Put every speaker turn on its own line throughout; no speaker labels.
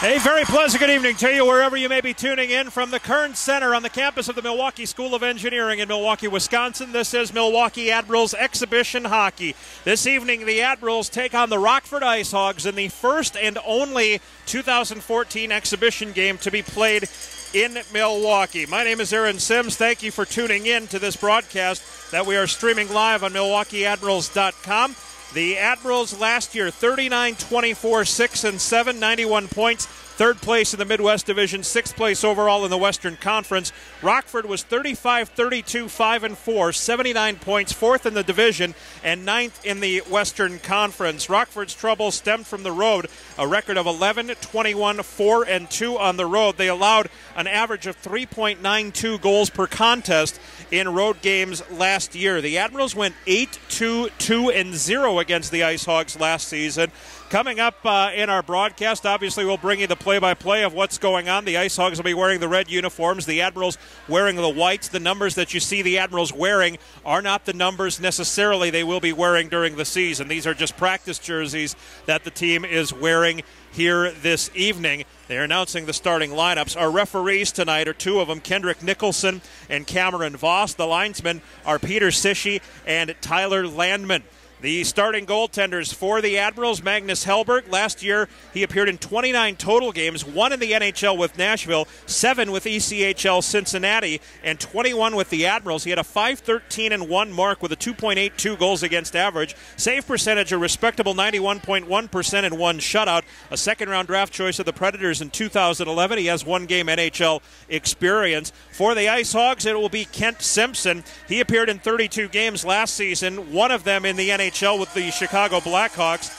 A very pleasant good evening to you wherever you may be tuning in from the Kern Center on the campus of the Milwaukee School of Engineering in Milwaukee, Wisconsin. This is Milwaukee Admirals Exhibition Hockey. This evening, the Admirals take on the Rockford IceHogs in the first and only 2014 exhibition game to be played in Milwaukee. My name is Aaron Sims. Thank you for tuning in to this broadcast that we are streaming live on MilwaukeeAdmirals.com. The Admirals last year, 39-24, 6-7, 91 points. Third place in the Midwest Division, sixth place overall in the Western Conference. Rockford was 35-32, 5-4, 79 points, fourth in the division, and ninth in the Western Conference. Rockford's trouble stemmed from the road, a record of 11-21, 4-2 on the road. They allowed an average of 3.92 goals per contest in road games last year. The Admirals went 8-2-2-0 against the IceHogs last season. Coming up in our broadcast, obviously we'll bring you the play-by-play of what's going on. The IceHogs will be wearing the red uniforms, the Admirals wearing the whites. The numbers that you see the Admirals wearing are not the numbers necessarily they will be wearing during the season. These are just practice jerseys that the team is wearing here this evening. They're announcing the starting lineups. Our referees tonight are two of them, Kendrick Nicholson and Cameron Voss. The linesmen are Peter Sishi and Tyler Landman. The starting goaltenders for the Admirals, Magnus Hellberg. Last year, he appeared in 29 total games, 1 in the NHL with Nashville, 7 with ECHL Cincinnati, and 21 with the Admirals. He had a .513-1 mark with a 2.82 goals against average. Save percentage, a respectable 91.1% and one shutout. A second-round draft choice of the Predators in 2011. He has one-game NHL experience. For the IceHogs, it will be Kent Simpson. He appeared in 32 games last season, one of them in the NHL with the Chicago Blackhawks.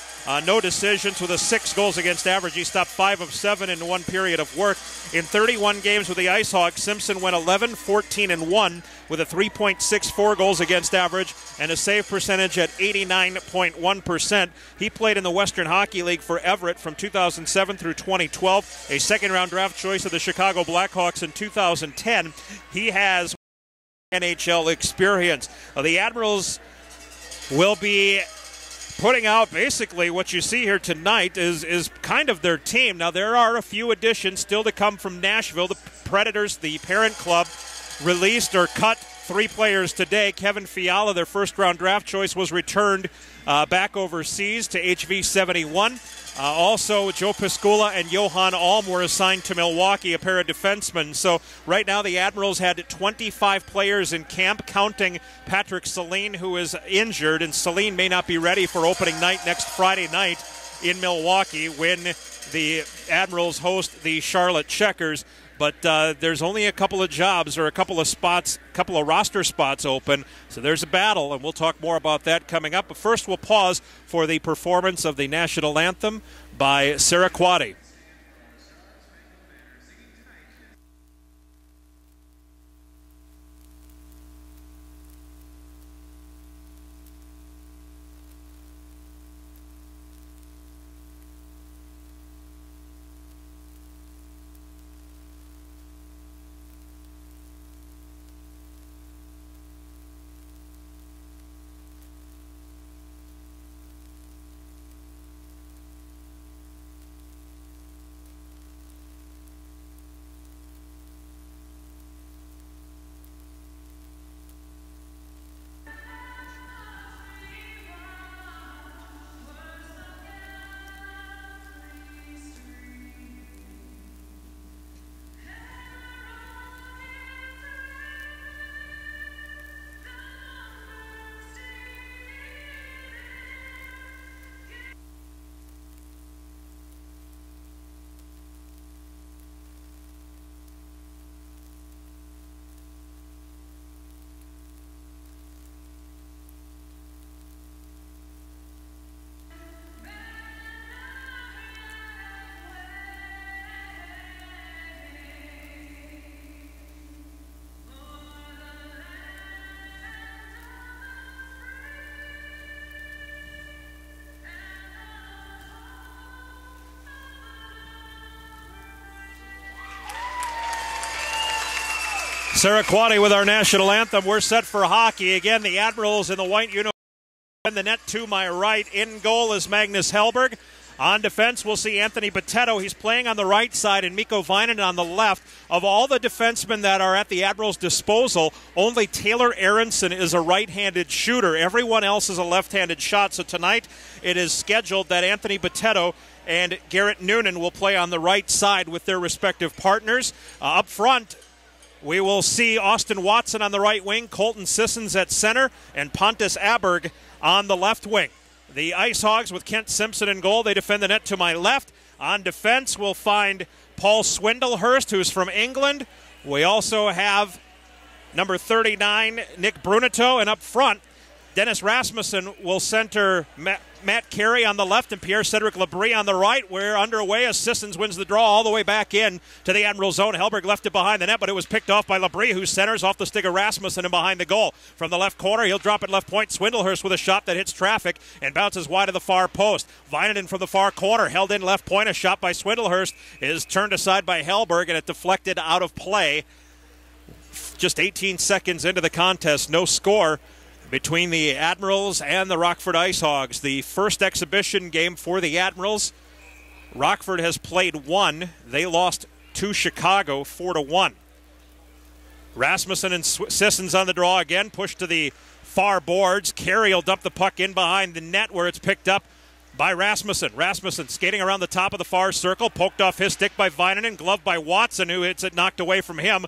No decisions with a 6 goals against average. He stopped 5 of 7 in one period of work. In 31 games with the IceHogs, Simpson went 11-14-1 with a 3.64 goals against average and a save percentage at 89.1%. He played in the Western Hockey League for Everett from 2007 through 2012, a second-round draft choice of the Chicago Blackhawks in 2010. He has NHL experience. The Admirals will be putting out basically what you see here tonight is kind of their team. Now, there are a few additions still to come from Nashville. The Predators, the parent club, released or cut 3 players today. Kevin Fiala, their first-round draft choice, was returned back overseas to HV71. Also, Joe Piscula and Johan Alm were assigned to Milwaukee, a pair of defensemen. So right now the Admirals had 25 players in camp, counting Patrick Saline, who is injured. And Saline may not be ready for opening night next Friday night in Milwaukee when the Admirals host the Charlotte Checkers. But there's only a couple of jobs or a couple of spots, a couple of roster spots open. So there's a battle, and we'll talk more about that coming up. But first, we'll pause for the performance of the national anthem by Sarah Quade. Sarah Quade with our national anthem. We're set for hockey. Again, the Admirals in the white uniform. In the net to my right. In goal is Magnus Hellberg. On defense, we'll see Anthony Botetto. He's playing on the right side and Mikko Vainen on the left. Of all the defensemen that are at the Admirals' disposal, only Taylor Aronson is a right-handed shooter. Everyone else is a left-handed shot. So tonight it is scheduled that Anthony Botetto and Garrett Noonan will play on the right side with their respective partners. Up front, we will see Austin Watson on the right wing, Colton Sissons at center, and Pontus Aberg on the left wing. The IceHogs with Kent Simpson in goal. They defend the net to my left. On defense, we'll find Paul Swindlehurst, who's from England. We also have number 39, Nick Brunito. And up front, Dennis Rasmussen will center Matt Carey on the left and Pierre-Cedric Labrie on the right. We're underway as Sissons wins the draw all the way back in to the Admiral zone. Hellberg left it behind the net, but it was picked off by Labrie, who centers off the stick of Rasmussen and behind the goal. From the left corner, he'll drop it left point. Swindlehurst with a shot that hits traffic and bounces wide of the far post. Vainen from the far corner, held in left point. A shot by Swindlehurst is turned aside by Hellberg, and it deflected out of play. Just 18 seconds into the contest, no score between the Admirals and the Rockford IceHogs. The first exhibition game for the Admirals, Rockford has played one. They lost to Chicago 4-1. Rasmussen and Sissons on the draw again, pushed to the far boards. Carey will dump the puck in behind the net where it's picked up by Rasmussen. Rasmussen skating around the top of the far circle, poked off his stick by Vainen, gloved by Watson, who hits it knocked away from him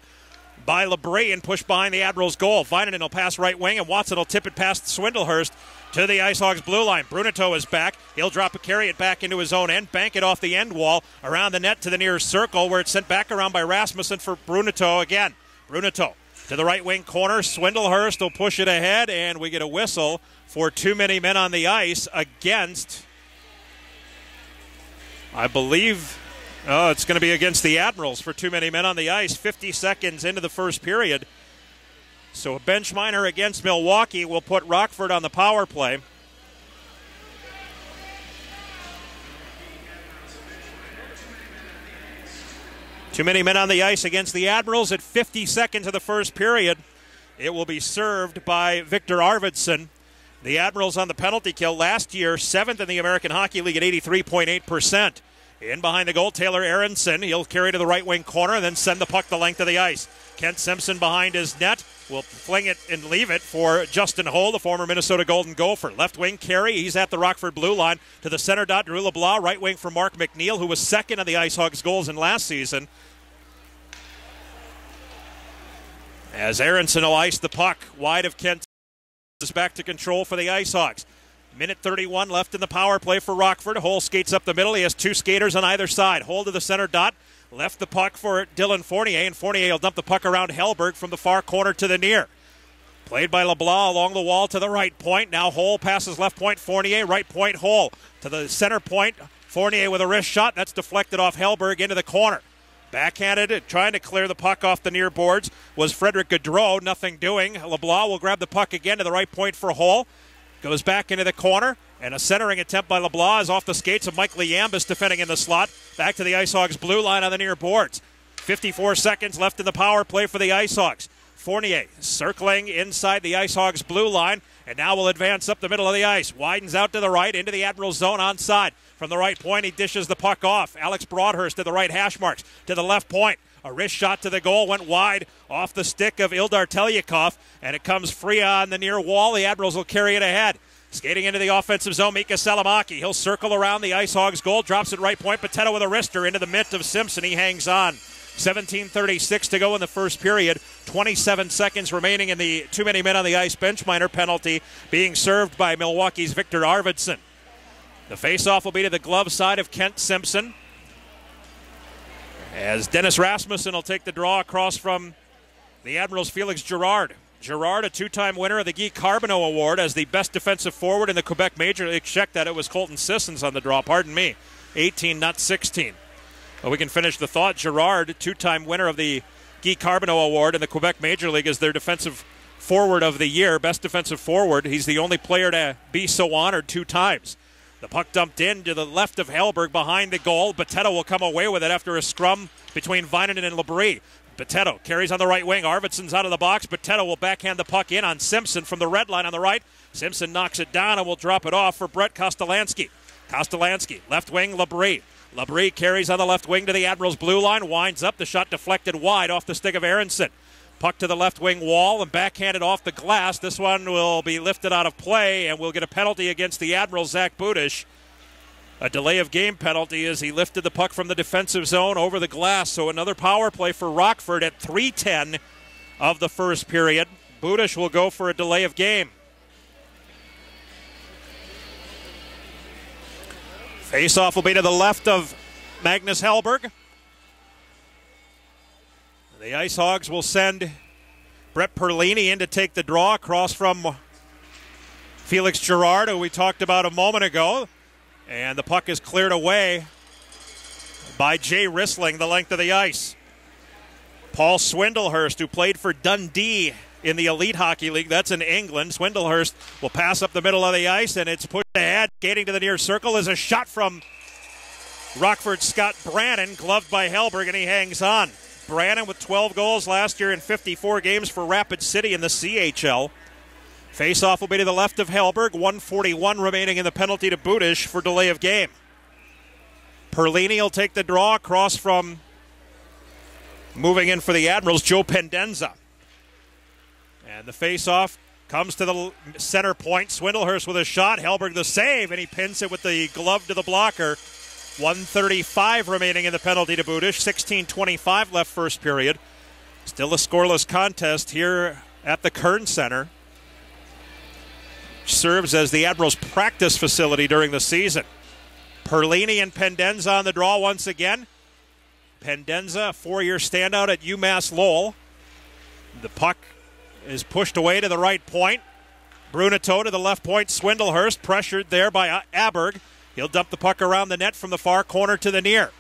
by Labrie and pushed behind the Admirals' goal. Vainen will pass right wing, and Watson will tip it past Swindlehurst to the IceHogs' blue line. Brunito is back. He'll drop it, carry it back into his own end, bank it off the end wall, around the net to the near circle, where it's sent back around by Rasmussen for Brunito again. Brunito to the right wing corner. Swindlehurst will push it ahead, and we get a whistle for too many men on the ice against, I believe, it's going to be against the Admirals for too many men on the ice. 50 seconds into the first period. So a bench minor against Milwaukee will put Rockford on the power play. Too many men on the ice against the Admirals at 50 seconds of the first period. It will be served by Victor Arvidsson. The Admirals on the penalty kill last year, 7th in the American Hockey League at 83.8%. In behind the goal, Taylor Aronson. He'll carry to the right wing corner and then send the puck the length of the ice. Kent Simpson behind his net will fling it and leave it for Justin Hull, the former Minnesota Golden Gopher. Left wing, Carey. He's at the Rockford blue line. To the center dot, Drew LeBlanc. Right wing for Mark McNeil, who was second on the IceHogs goals in last season. As Aronson will ice the puck wide of Kent, is back to control for the IceHogs. Minute 31 left in the power play for Rockford. Hull skates up the middle. He has two skaters on either side. Hull to the center dot. Left the puck for Dylan Fournier, and Fournier will dump the puck around Hellberg from the far corner to the near. Played by LeBlanc along the wall to the right point. Now Hull passes left point, Fournier, right point, Hull. To the center point, Fournier with a wrist shot. That's deflected off Hellberg into the corner. Backhanded, trying to clear the puck off the near boards, was Frederick Gaudreau. Nothing doing. LeBlanc will grab the puck again to the right point for Hull. Goes back into the corner, and a centering attempt by LeBlanc is off the skates of Mike Liambis defending in the slot. Back to the IceHogs blue line on the near boards. 54 seconds left in the power play for the IceHogs. Fournier circling inside the IceHogs blue line, and now will advance up the middle of the ice. Widens out to the right into the Admiral zone onside. From the right point, he dishes the puck off. Alex Broadhurst to the right hash marks. To the left point. A wrist shot to the goal, went wide off the stick of Ildar Telyakov, and it comes free on the near wall. The Admirals will carry it ahead. Skating into the offensive zone, Mika Salamaki. He'll circle around the IceHogs goal, drops it right point. Botetto with a wrister into the mitt of Simpson. He hangs on. 17:36 to go in the first period. 27 seconds remaining in the too many men on the ice bench minor penalty being served by Milwaukee's Victor Arvidsson. The faceoff will be to the glove side of Kent Simpson, as Dennis Rasmussen will take the draw across from the Admirals' Felix Girard. Girard, a two-time winner of the Guy Carbonneau Award as the best defensive forward in the Quebec Major League. Check that, it was Colton Sissons on the draw, pardon me. 18, not 16. Well, we can finish the thought. Girard, two-time winner of the Guy Carbonneau Award in the Quebec Major League, is their defensive forward of the year, best defensive forward. He's the only player to be so honored two times. The puck dumped in to the left of Hellberg behind the goal. Botetto will come away with it after a scrum between Vainen and Labrie. Botetto carries on the right wing. Arvidsson's out of the box. Botetto will backhand the puck in on Simpson from the red line on the right. Simpson knocks it down and will drop it off for Brett Kostolansky. Kostolansky, left wing, Labrie. Labrie carries on the left wing to the Admirals' blue line, winds up, the shot deflected wide off the stick of Aronson. Puck to the left wing wall and backhanded off the glass. This one will be lifted out of play and will get a penalty against the Admirals, Zach Budish. A delay of game penalty as he lifted the puck from the defensive zone over the glass. So another power play for Rockford at 3:10 of the first period. Budish will go for a delay of game. Face-off will be to the left of Magnus Hellberg. The IceHogs will send Brett Perlini in to take the draw across from Felix Girard, who we talked about a moment ago. And the puck is cleared away by Jay Rissling, the length of the ice. Paul Swindlehurst, who played for Dundee in the Elite Hockey League, that's in England. Swindlehurst will pass up the middle of the ice, and it's pushed ahead. Skating to the near circle is a shot from Rockford's Scott Brannon, gloved by Hellberg, and he hangs on. Brannon with 12 goals last year in 54 games for Rapid City in the CHL. Face-off will be to the left of Hellberg. 1:41 remaining in the penalty to Budish for delay of game. Perlini will take the draw across from, moving in for the Admirals, Joe Pendenza. And the face-off comes to the center point. Swindlehurst with a shot. Hellberg the save, and he pins it with the glove to the blocker. 1:35 remaining in the penalty to Budish. 16:25 left first period. Still a scoreless contest here at the Kern Center. Serves as the Admirals' practice facility during the season. Perlini and Pendenza on the draw once again. Pendenza, a 4-year standout at UMass Lowell. The puck is pushed away to the right point. Brunito to the left point. Swindlehurst pressured there by Aberg. He'll dump the puck around the net from the far corner to the near.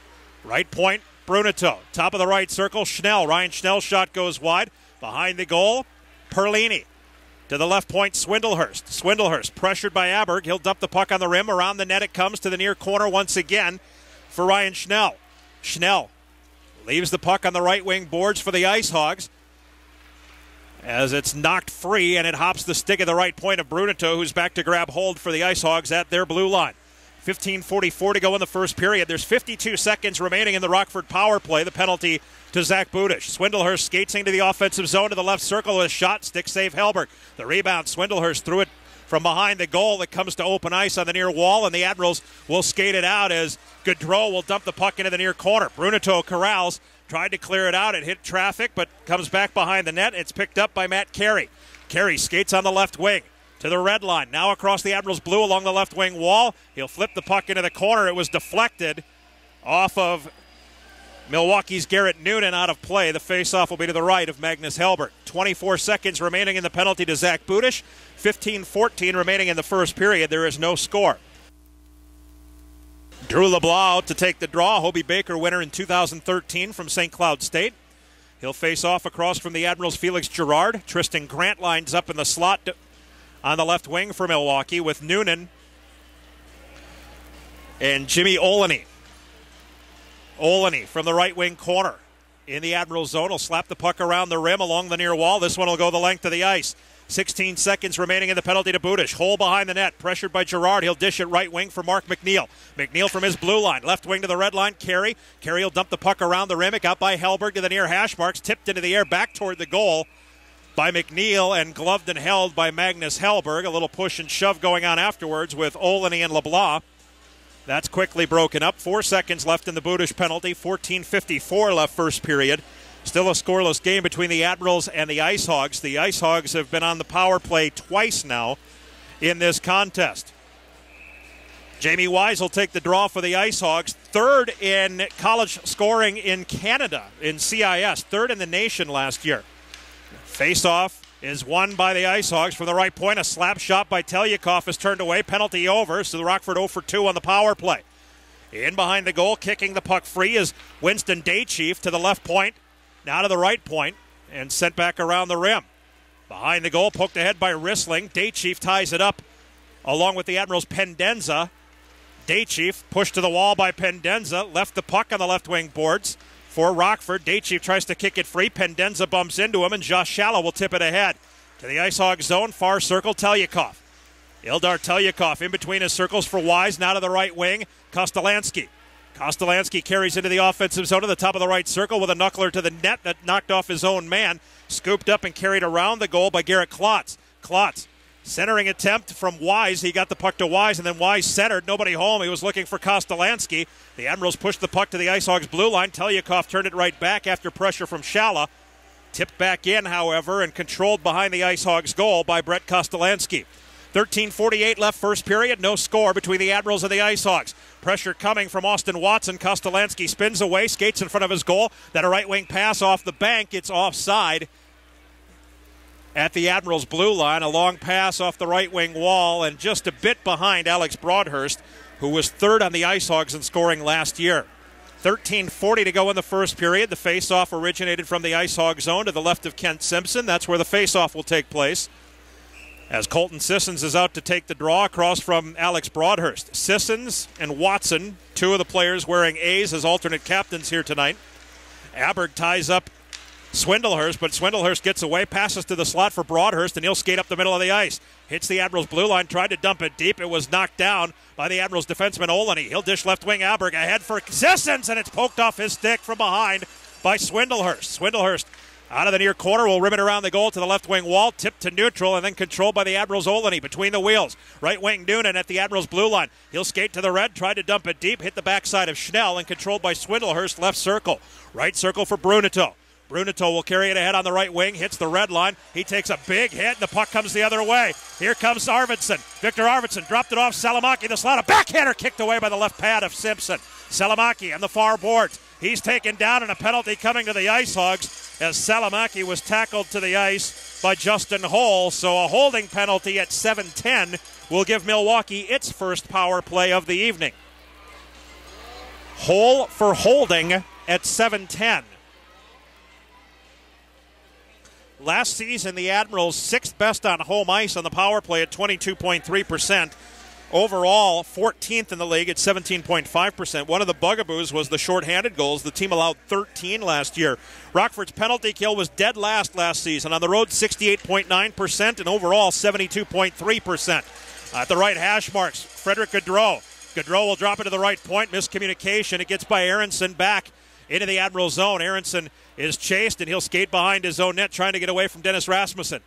Right point, Brunito. Top of the right circle, Schnell. Ryan Schnell's shot goes wide. Behind the goal, Perlini. To the left point, Swindlehurst. Swindlehurst pressured by Aberg. He'll dump the puck on the rim. Around the net it comes to the near corner once again for Ryan Schnell. Schnell leaves the puck on the right wing boards for the IceHogs as it's knocked free, and it hops the stick at the right point of Brunito, who's back to grab hold for the IceHogs at their blue line. 15:44 to go in the first period. There's 52 seconds remaining in the Rockford power play. The penalty to Zach Budish. Swindlehurst skates into the offensive zone to the left circle with a shot. Stick save Hellberg. The rebound, Swindlehurst threw it from behind the goal. It comes to open ice on the near wall, and the Admirals will skate it out as Gaudreau will dump the puck into the near corner. Brunito corrals, tried to clear it out. It hit traffic, but comes back behind the net. It's picked up by Matt Carey. Carey skates on the left wing to the red line. Now across the Admirals' blue along the left wing wall. He'll flip the puck into the corner. It was deflected off of Milwaukee's Garrett Noonan out of play. The face-off will be to the right of Magnus Hellberg. 24 seconds remaining in the penalty to Zach Budish. 15:14 remaining in the first period. There is no score. Drew LeBlanc out to take the draw. Hobie Baker winner in 2013 from St. Cloud State. He'll face off across from the Admirals' Felix Girard. Tristan Grant lines up in the slot on the left wing for Milwaukee with Noonan and Jimmy Olney. Olney from the right wing corner in the Admirals zone will slap the puck around the rim along the near wall. This one will go the length of the ice. 16 seconds remaining in the penalty to Budish. Hole behind the net, pressured by Girard. He'll dish it right wing for Mark McNeil. McNeil from his blue line, left wing to the red line. Carey will dump the puck around the rim. It got by Hellberg to the near hash marks, tipped into the air back toward the goal by McNeil and gloved and held by Magnus Hellberg. A little push and shove going on afterwards with Olney and LeBlanc. That's quickly broken up. 4 seconds left in the Budish penalty. 14:54 left first period. Still a scoreless game between the Admirals and the IceHogs. The IceHogs have been on the power play twice now in this contest. Jamie Wise will take the draw for the IceHogs. Third in college scoring in Canada in CIS. Third in the nation last year. Face-off is won by the IceHogs from the right point. A slap shot by Telyakov is turned away. Penalty over, so the Rockford 0 for 2 on the power play. In behind the goal, kicking the puck free is Winston Daychief to the left point. Now to the right point and sent back around the rim. Behind the goal, poked ahead by Rissling. Daychief ties it up along with the Admirals' Pendenza. Daychief pushed to the wall by Pendenza. Left the puck on the left wing boards for Rockford. Daychief tries to kick it free. Pendenza bumps into him, and Josh Shallow will tip it ahead. To the IceHog zone, far circle, Telyakov. Ildar Telyakov in between his circles for Wise, now to the right wing. Kostolansky carries into the offensive zone to the top of the right circle with a knuckler to the net that knocked off his own man. Scooped up and carried around the goal by Garrett Klotz. Klotz, centering attempt from Wise. He got the puck to Wise, and then Wise centered. Nobody home. He was looking for Kostolansky. The Admirals pushed the puck to the IceHogs blue line. Telyakov turned it right back after pressure from Shala. Tipped back in, however, and controlled behind the IceHogs goal by Brett Kostolansky. 13:48 left first period. No score between the Admirals and the IceHogs. Pressure coming from Austin Watson. Kostolansky spins away, skates in front of his goal. Then a right wing pass off the bank. It's offside at the Admirals blue line. A long pass off the right wing wall and just a bit behind Alex Broadhurst, who was third on the IceHogs in scoring last year. 13:40 to go in the first period. The face-off originated from the IceHog zone to the left of Kent Simpson. That's where the face-off will take place, as Colton Sissons is out to take the draw across from Alex Broadhurst. Sissons and Watson, two of the players wearing A's as alternate captains here tonight. Aberg ties up Swindlehurst, but Swindlehurst gets away, passes to the slot for Broadhurst, and he'll skate up the middle of the ice. Hits the Admirals blue line, tried to dump it deep. It was knocked down by the Admirals defenseman Olney. He'll dish left wing Aberg ahead for Sissons, and it's poked off his stick from behind by Swindlehurst. Swindlehurst out of the near corner will rim it around the goal to the left wing wall, tipped to neutral, and then controlled by the Admirals Olney between the wheels. Right wing Noonan at the Admirals blue line. He'll skate to the red, tried to dump it deep, hit the backside of Schnell, and controlled by Swindlehurst left circle. Right circle for Brunito. Brunito will carry it ahead on the right wing, hits the red line. He takes a big hit, and the puck comes the other way. Here comes Arvidsson. Victor Arvidsson dropped it off Salamaki. The slot, a backhander kicked away by the left pad of Simpson. Salamaki on the far boards. He's taken down, and a penalty coming to the IceHogs as Salamaki was tackled to the ice by Justin Holl. So a holding penalty at 7:10 will give Milwaukee its first power play of the evening. Holl for holding at 7:10. Last season, the Admirals sixth best on home ice on the power play at 22.3%. Overall, 14th in the league at 17.5%. One of the bugaboos was the shorthanded goals. The team allowed 13 last year. Rockford's penalty kill was dead last season. On the road, 68.9%, and overall, 72.3%. At the right hash marks, Frederick Gaudreau. Gaudreau will drop it to the right point. Miscommunication. It gets by Aronson back into the Admiral zone. Aronson is chased, and he'll skate behind his own net, trying to get away from Dennis Rasmussen.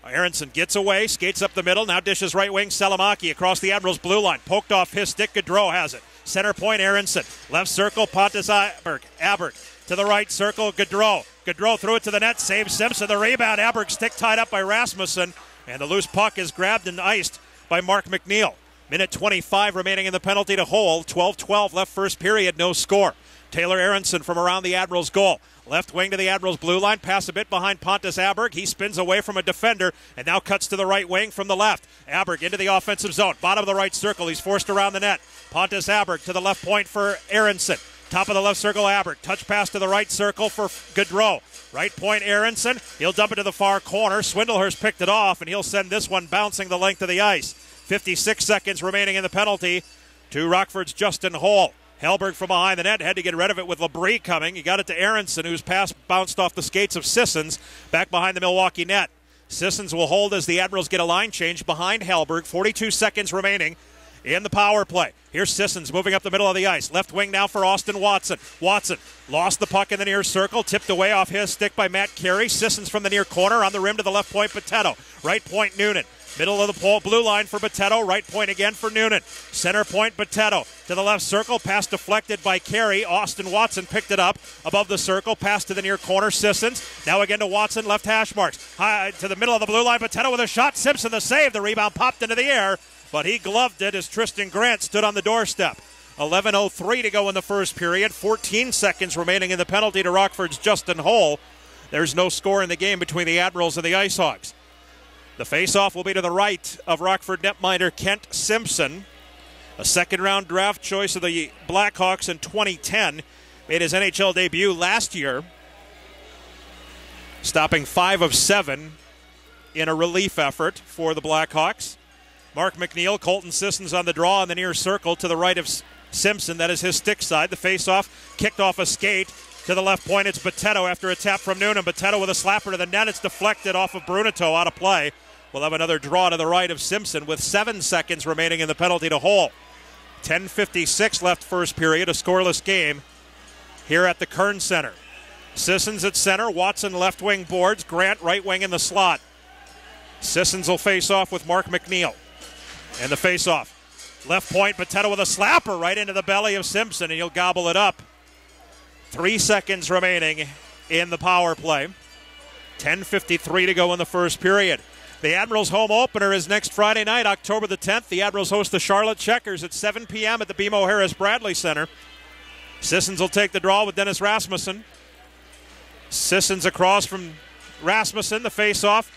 Aronson gets away, skates up the middle, now dishes right wing Salamaki across the Admirals blue line. Poked off his stick, Gaudreau has it. Center point, Aronson. Left circle, Pontus Aberg. To the right circle, Gaudreau. Gaudreau threw it to the net, saves Simpson. The rebound, Aberg stick tied up by Rasmussen, and the loose puck is grabbed and iced by Mark McNeil. Minute 25 remaining in the penalty to Holl. 12-12 left first period, no score. Taylor Aronson from around the Admirals goal. Left wing to the Admirals blue line. Pass a bit behind Pontus Aberg. He spins away from a defender and now cuts to the right wing from the left. Aberg into the offensive zone. Bottom of the right circle. He's forced around the net. Pontus Aberg to the left point for Aronson. Top of the left circle, Aberg. Touch pass to the right circle for Gaudreau. Right point, Aronson. He'll dump it to the far corner. Swindlehurst picked it off, and he'll send this one bouncing the length of the ice. 56 seconds remaining in the penalty to Rockford's Justin Holl. Hellberg from behind the net had to get rid of it with Labrie coming. He got it to Aronson, whose pass bounced off the skates of Sissons back behind the Milwaukee net. Sissons will hold as the Admirals get a line change behind Hellberg. 42 seconds remaining in the power play. Here's Sissons moving up the middle of the ice. Left wing now for Austin Watson. Watson lost the puck in the near circle, tipped away off his stick by Matt Carey. Sissons from the near corner on the rim to the left point, Potato. Right point, Noonan. Middle of the blue line for Botetto. Right point again for Noonan. Center point, Botetto. To the left circle. Pass deflected by Carey. Austin Watson picked it up above the circle. Pass to the near corner. Sissons. Now again to Watson. Left hash marks. High to the middle of the blue line. Botetto with a shot. Simpson the save. The rebound popped into the air, but he gloved it as Tristan Grant stood on the doorstep. 11:03 to go in the first period. 14 seconds remaining in the penalty to Rockford's Justin Holl. There's no score in the game between the Admirals and the IceHogs. The face-off will be to the right of Rockford netminder Kent Simpson, a second-round draft choice of the Blackhawks in 2010. Made his NHL debut last year, stopping 5 of 7 in a relief effort for the Blackhawks. Mark McNeil, Colton Sissons on the draw in the near circle to the right of Simpson. That is his stick side. The face-off kicked off a skate. To the left point, it's Botetto after a tap from Noonan. Botetto with a slapper to the net. It's deflected off of Brunito, out of play. We'll have another draw to the right of Simpson with 7 seconds remaining in the penalty to hole. 10:56 left first period, a scoreless game here at the Kern Center. Sissons at center, Watson left wing boards, Grant right wing in the slot. Sissons will face off with Mark McNeil. And the face off. Left point, Potato with a slapper right into the belly of Simpson, and he'll gobble it up. 3 seconds remaining in the power play. 10:53 to go in the first period. The Admirals home opener is next Friday night, October the 10th. The Admirals host the Charlotte Checkers at 7 p.m. at the BMO Harris Bradley Center. Sissons will take the draw with Dennis Rasmussen. Sissons across from Rasmussen, the face-off.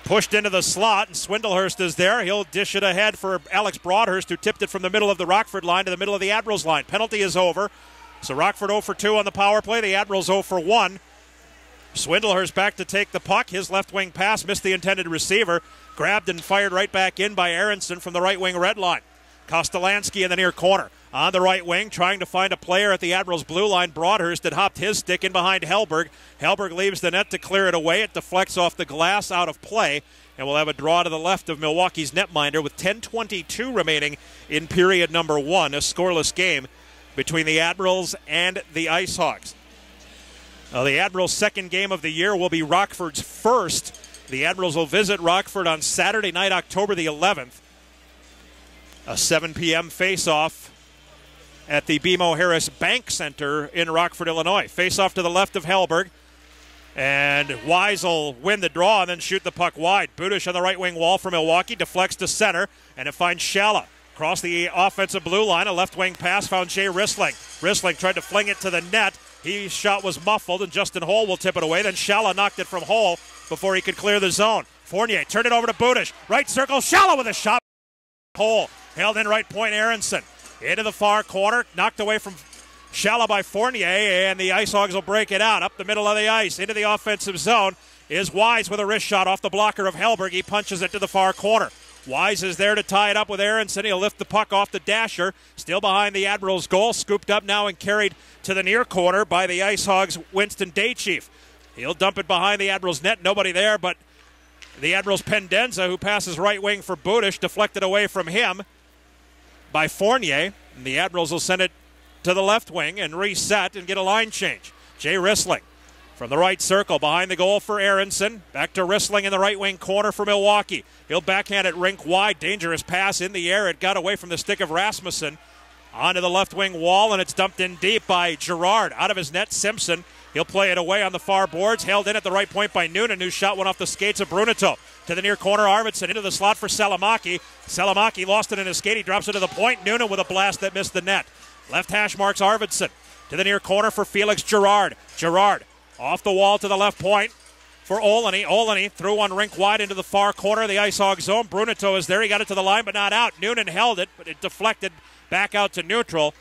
Pushed into the slot, and Swindlehurst is there. He'll dish it ahead for Alex Broadhurst, who tipped it from the middle of the Rockford line to the middle of the Admirals line. Penalty is over. So Rockford 0 for 2 on the power play. The Admirals 0 for 1. Swindlehurst back to take the puck. His left wing pass missed the intended receiver. Grabbed and fired right back in by Aronson from the right wing red line. Kostolansky in the near corner. On the right wing, trying to find a player at the Admirals blue line. Broadhurst had hopped his stick in behind Hellberg. Hellberg leaves the net to clear it away. It deflects off the glass out of play. And we'll have a draw to the left of Milwaukee's netminder with 10:22 remaining in period number 1. A scoreless game between the Admirals and the IceHogs. The Admirals' second game of the year will be Rockford's first. The Admirals will visit Rockford on Saturday night, October the 11th. A 7 p.m. face-off at the BMO Harris Bank Center in Rockford, Illinois. Face-off to the left of Hellberg. And Wise will win the draw and then shoot the puck wide. Budish on the right wing wall for Milwaukee. Deflects to center, and it finds Shala. Across the offensive blue line, a left wing pass found Jay Rissling. Rissling tried to fling it to the net. His shot was muffled, and Justin Hole will tip it away. Then Shala knocked it from Hole before he could clear the zone. Fournier turned it over to Budish. Right circle, Shala with a shot. Hole held in right point, Aronson. Into the far corner, knocked away from Shala by Fournier, and the IceHogs will break it out. Up the middle of the ice, into the offensive zone, is Wise with a wrist shot off the blocker of Hellberg. He punches it to the far corner. Wise is there to tie it up with Aronson. He'll lift the puck off the dasher. Still behind the Admirals' goal. Scooped up now and carried to the near corner by the IceHogs' Winston Daychief. He'll dump it behind the Admirals' net. Nobody there but the Admirals' Pendenza, who passes right wing for Budish. Deflected away from him by Fournier. And the Admirals will send it to the left wing and reset and get a line change. Jay Rissling from the right circle behind the goal for Aronson. Back to Rissling in the right wing corner for Milwaukee. He'll backhand it rink wide. Dangerous pass in the air. It got away from the stick of Rasmussen. Onto the left wing wall, and it's dumped in deep by Girard. Out of his net, Simpson. He'll play it away on the far boards. Held in at the right point by Noonan, whose shot went off the skates of Brunito. To the near corner, Arvidsson into the slot for Salamaki. Salamaki lost it in his skate. He drops it to the point. Noonan with a blast that missed the net. Left hash marks Arvidsson. To the near corner for Felix Girard. Girard off the wall to the left point for Olney. Olney threw one rink wide into the far corner of the IceHog zone. Brunito is there. He got it to the line, but not out. Noonan held it, but it deflected back out to neutral.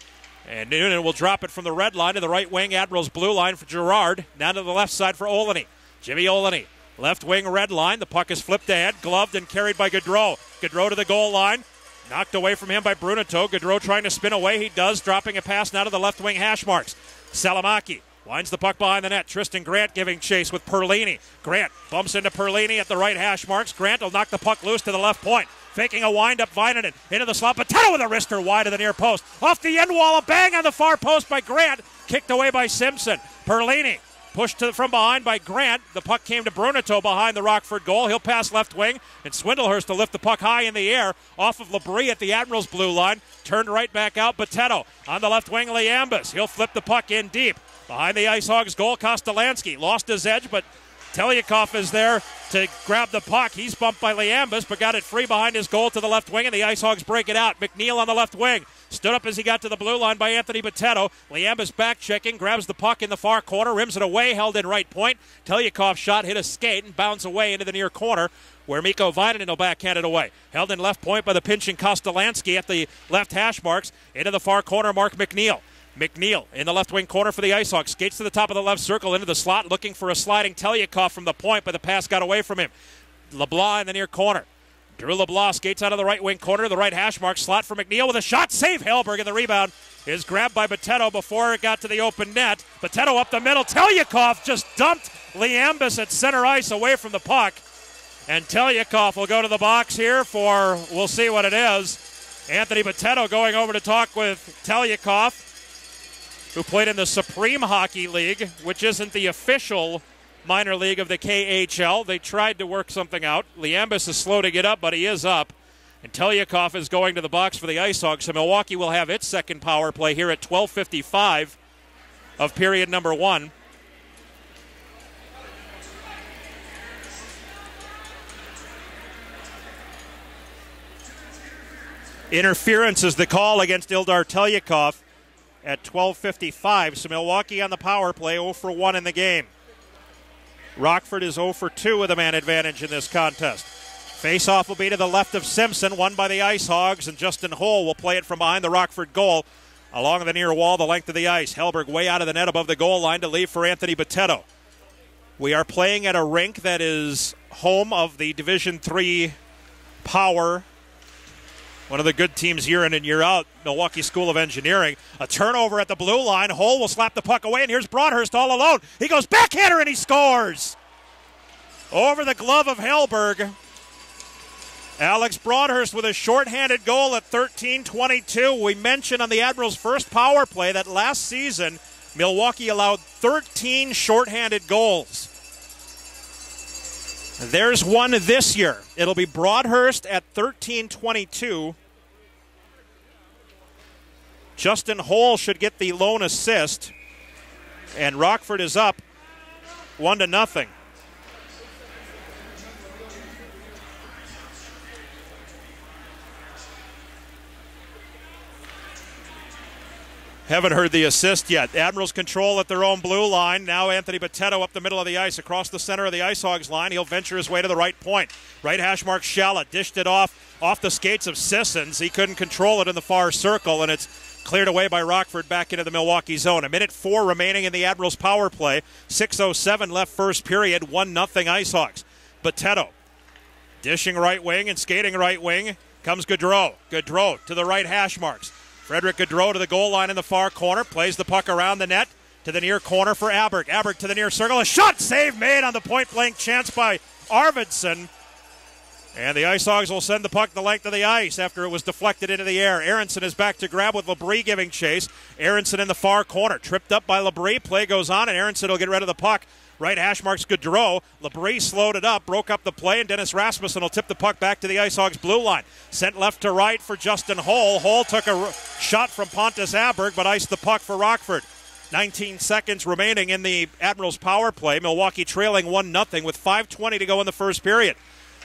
And Noonan will drop it from the red line to the right wing, Admirals blue line for Girard. Down to the left side for Olney. Jimmy Olney, left wing red line. The puck is flipped ahead, gloved and carried by Gaudreau. Gaudreau to the goal line. Knocked away from him by Brunito. Gaudreau trying to spin away. He does, dropping a pass now to the left wing hash marks. Salamaki winds the puck behind the net. Tristan Grant giving chase with Perlini. Grant bumps into Perlini at the right hash marks. Grant will knock the puck loose to the left point. Faking a wind-up, Vainanen into the slot. Potato with a wrister wide of the near post. Off the end wall, a bang on the far post by Grant. Kicked away by Simpson. Perlini pushed from behind by Grant. The puck came to Brunito behind the Rockford goal. He'll pass left wing, and Swindlehurst to lift the puck high in the air off of Labrie at the Admirals blue line. Turned right back out. Potato on the left wing, Liambus. He'll flip the puck in deep. Behind the IceHogs goal, Kostolansky lost his edge, but Telyakov is there to grab the puck. He's bumped by Liambus, but got it free behind his goal to the left wing, and the IceHogs break it out. McNeil on the left wing. Stood up as he got to the blue line by Anthony Potato. Liambus back checking, grabs the puck in the far corner, rims it away, held in right point. Telyakov shot, hit a skate, and bounced away into the near corner, where Mikko Vainanen will backhand it away. Held in left point by the pinching Kostolansky at the left hash marks. Into the far corner, Mark McNeil. McNeil in the left wing corner for the IceHogs. Skates to the top of the left circle into the slot, looking for a sliding Telyakov from the point, but the pass got away from him. LeBlanc in the near corner. Drew LeBlanc skates out of the right wing corner, the right hash mark, slot for McNeil with a shot. Save Hellberg, and the rebound is grabbed by Potato before it got to the open net. Potato up the middle. Telyakov just dumped Liambus at center ice away from the puck. And Telyakov will go to the box here for, we'll see what it is. Anthony Botetto going over to talk with Telyakov, who played in the Supreme Hockey League, which isn't the official minor league of the KHL. They tried to work something out. Liambus is slow to get up, but he is up. And Telyakov is going to the box for the IceHogs. So Milwaukee will have its second power play here at 12:55 of period number 1. Interference is the call against Ildar Telyakov at 12:55. So Milwaukee on the power play, 0 for 1 in the game. Rockford is 0 for 2 with a man advantage in this contest. Face-off will be to the left of Simpson, won by the IceHogs, and Justin Hull will play it from behind the Rockford goal along the near wall, the length of the ice. Hellberg way out of the net above the goal line to leave for Anthony Botetto. We are playing at a rink that is home of the Division III Power, one of the good teams year in and year out, Milwaukee School of Engineering. A turnover at the blue line. Hull will slap the puck away, and here's Broadhurst all alone. He goes backhander, and he scores! Over the glove of Hellberg. Alex Broadhurst with a shorthanded goal at 13:22. We mentioned on the Admirals' first power play that last season, Milwaukee allowed 13 shorthanded goals. There's one this year. It'll be Broadhurst at 13:22. Justin Hull should get the lone assist. And Rockford is up 1-0. Haven't heard the assist yet. Admirals control at their own blue line. Now Anthony Botetto up the middle of the ice, across the center of the IceHogs line. He'll venture his way to the right point. Right hash mark Shalla dished it off the skates of Sissons. He couldn't control it in the far circle, and it's cleared away by Rockford back into the Milwaukee zone. 1:04 remaining in the Admirals power play. 6:07 left first period. 1-0 IceHogs. Botetto dishing right wing and skating right wing. Comes Gaudreau. Gaudreau to the right hash marks. Frederick Gaudreau to the goal line in the far corner. Plays the puck around the net to the near corner for Aberg. Aberg to the near circle. A shot save made on the point-blank chance by Arvidsson. And the IceHogs will send the puck the length of the ice after it was deflected into the air. Aronson is back to grab with Labrie giving chase. Aronson in the far corner. Tripped up by Labrie. Play goes on, and Aronson will get rid of the puck. Right hash marks Gaudreau. Labrie slowed it up, broke up the play, and Dennis Rasmussen will tip the puck back to the IceHogs blue line. Sent left to right for Justin Hull. Hull took a shot from Pontus Aberg, but iced the puck for Rockford. 19 seconds remaining in the Admirals power play. Milwaukee trailing 1-0 with 5:20 to go in the first period.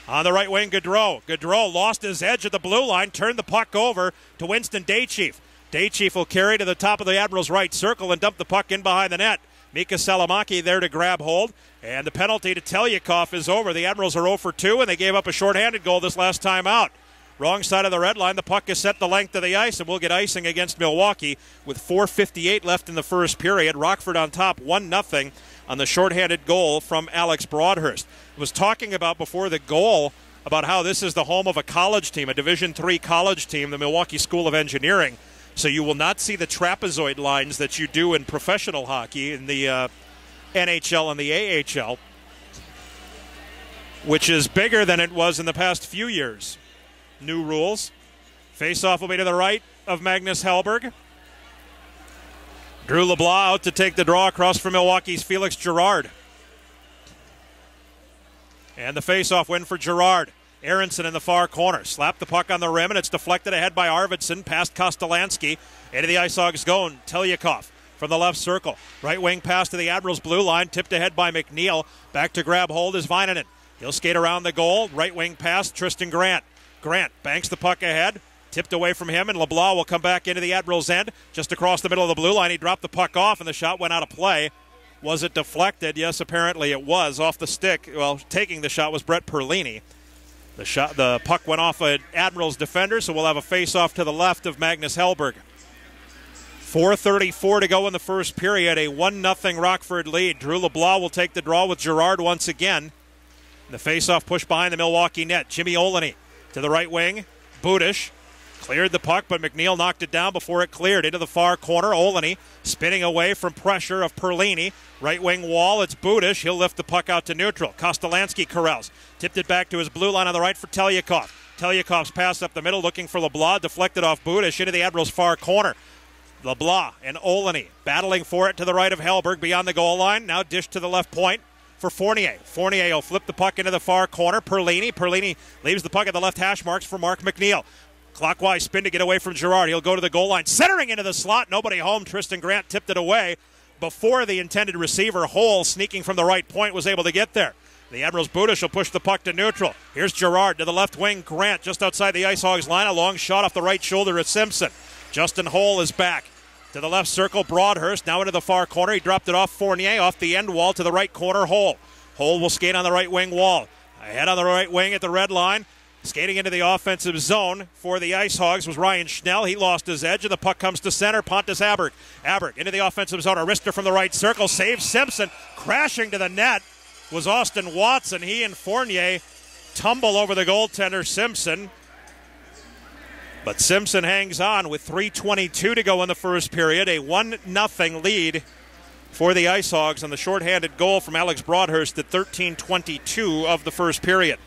On the right wing, Gaudreau. Gaudreau lost his edge at the blue line, turned the puck over to Winston Daychief. Daychief will carry to the top of the Admirals' right circle and dump the puck in behind the net. Mika Salamaki there to grab hold, and the penalty to Telyakov is over. The Admirals are 0 for 2, and they gave up a shorthanded goal this last time out. Wrong side of the red line. The puck is set the length of the ice, and we'll get icing against Milwaukee with 4:58 left in the first period. Rockford on top, 1-0 on the shorthanded goal from Alex Broadhurst. I was talking about before the goal about how this is the home of a college team, a Division III college team, the Milwaukee School of Engineering. So you will not see the trapezoid lines that you do in professional hockey in the NHL and the AHL, which is bigger than it was in the past few years. New rules. Face-off will be to the right of Magnus Hellberg. Drew LeBlanc out to take the draw across from Milwaukee's Felix Girard. And the face-off win for Girard. Aronson in the far corner. Slapped the puck on the rim, and it's deflected ahead by Arvidsson, past Kostolansky. Into the IceHogs going. Telyakov from the left circle. Right wing pass to the Admirals blue line, tipped ahead by McNeil. Back to grab hold is Vainanen. He'll skate around the goal. Right wing pass, Tristan Grant. Grant banks the puck ahead. Tipped away from him, and LeBlanc will come back into the Admirals' end. Just across the middle of the blue line, he dropped the puck off, and the shot went out of play. Was it deflected? Yes, apparently it was. Off the stick, well, taking the shot was Brett Perlini. The puck went off an Admirals defender, so we'll have a face-off to the left of Magnus Hellberg. 4:34 to go in the first period, a 1-0 Rockford lead. Drew LeBlanc will take the draw with Girard once again. The face-off push behind the Milwaukee net. Jimmy Olney to the right wing. Budish Cleared the puck, but McNeil knocked it down before it cleared. Into the far corner, Olney spinning away from pressure of Perlini. Right wing wall, it's Budish. He'll lift the puck out to neutral. Kostolansky corrals. Tipped it back to his blue line on the right for Telyakov. Telyakov's pass up the middle looking for LeBlanc. Deflected off Budish into the Admirals' far corner. LeBlanc and Olney battling for it to the right of Hellberg beyond the goal line. Now dished to the left point for Fournier. Fournier will flip the puck into the far corner. Perlini leaves the puck at the left hash marks for Mark McNeil. Clockwise spin to get away from Girard. He'll go to the goal line. Centering into the slot. Nobody home. Tristan Grant tipped it away before the intended receiver, Hole, sneaking from the right point, was able to get there. The Admirals' Budish will push the puck to neutral. Here's Girard to the left wing. Grant just outside the IceHogs line. A long shot off the right shoulder of Simpson. Justin Hole is back. To the left circle, Broadhurst now into the far corner. He dropped it off Fournier off the end wall to the right corner, Hole. Hole will skate on the right wing wall. Ahead on the right wing at the red line. Skating into the offensive zone for the IceHogs was Ryan Schnell. He lost his edge, and the puck comes to center. Pontus Aberg. Aberg into the offensive zone. A wrister from the right circle. Saves Simpson. Crashing to the net was Austin Watson. He and Fournier tumble over the goaltender, Simpson. But Simpson hangs on with 3:22 to go in the first period. A 1-0 lead for the IceHogs on the shorthanded goal from Alex Broadhurst at 13:22 of the first period.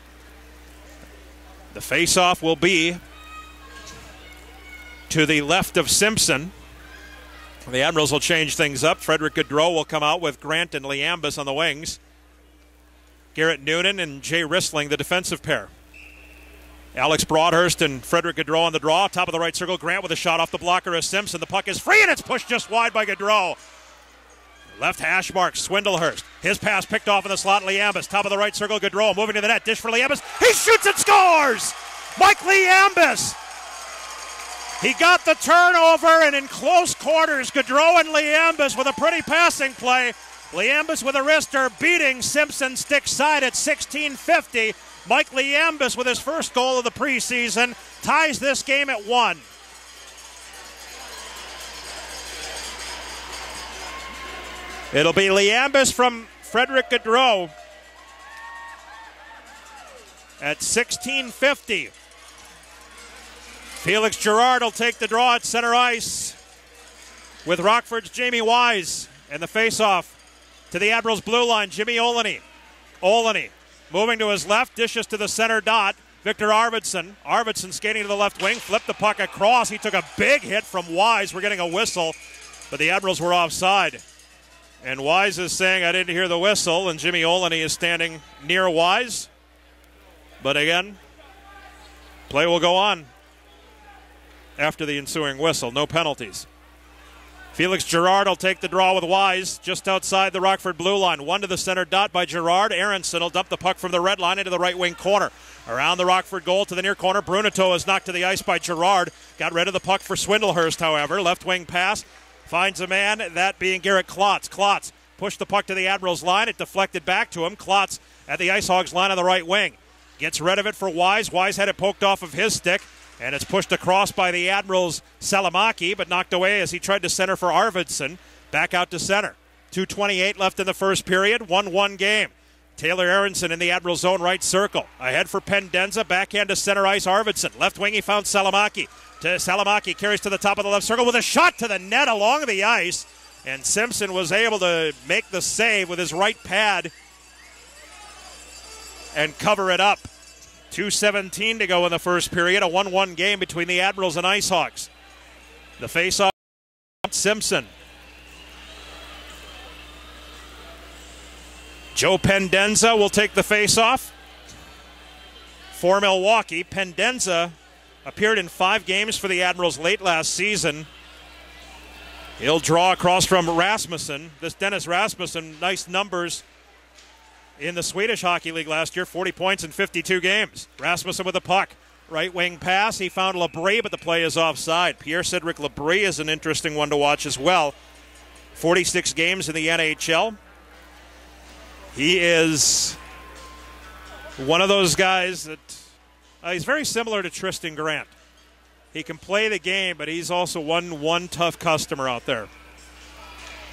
The face-off will be to the left of Simpson. The Admirals will change things up. Frederick Gaudreau will come out with Grant and Liambus on the wings. Garrett Noonan and Jay Rissling, the defensive pair. Alex Broadhurst and Frederick Gaudreau on the draw. Top of the right circle, Grant with a shot off the blocker of Simpson. The puck is free, and it's pushed just wide by Gaudreau. Left hash mark, Swindlehurst. His pass picked off in the slot, Liambus. Top of the right circle, Gaudreau moving to the net. Dish for Liambus. He shoots and scores! Mike Liambus! He got the turnover, and in close quarters, Gaudreau and Liambus with a pretty passing play. Liambus with a wrister beating Simpson stick side at 16:50. Mike Liambus with his first goal of the preseason ties this game at 1. It'll be Liambus from Frederick Gaudreau at 16:50. Felix Girard will take the draw at center ice with Rockford's Jamie Wise. And the face-off to the Admirals' blue line, Jimmy Olney. Olney moving to his left, dishes to the center dot. Victor Arvidsson. Arvidsson skating to the left wing, flipped the puck across. He took a big hit from Wise. We're getting a whistle, but the Admirals were offside. And Wise is saying, I didn't hear the whistle, and Jimmy Olney is standing near Wise. But again, play will go on after the ensuing whistle. No penalties. Felix Girard will take the draw with Wise just outside the Rockford blue line. One to the center dot by Girard. Aronson will dump the puck from the red line into the right wing corner. Around the Rockford goal to the near corner. Brunito is knocked to the ice by Girard. Got rid of the puck for Swindlehurst, however. Left wing pass. Finds a man, that being Garrett Klotz. Klotz pushed the puck to the Admirals line. It deflected back to him. Klotz at the IceHogs line on the right wing. Gets rid of it for Wise. Wise had it poked off of his stick. And it's pushed across by the Admirals' Salamaki, but knocked away as he tried to center for Arvidsson. Back out to center. 2:28 left in the first period. 1-1 game. Taylor Aronson in the Admirals' zone right circle. Ahead for Pendenza. Backhand to center ice, Arvidsson. Left wing, he found Salamaki. Salamaki carries to the top of the left circle with a shot to the net along the ice. And Simpson was able to make the save with his right pad and cover it up. 2:17 to go in the first period. A 1-1 game between the Admirals and IceHogs. The face-off, Simpson. Joe Pendenza will take the face-off for Milwaukee. Pendenza appeared in 5 games for the Admirals late last season. He'll draw across from Rasmussen. This Dennis Rasmussen, nice numbers in the Swedish Hockey League last year, 40 points in 52 games. Rasmussen with the puck. Right wing pass. He found Labrie, but the play is offside. Pierre-Cedric Labrie is an interesting one to watch as well. 46 games in the NHL. He is one of those guys that he's very similar to Tristan Grant. He can play the game, but he's also one tough customer out there.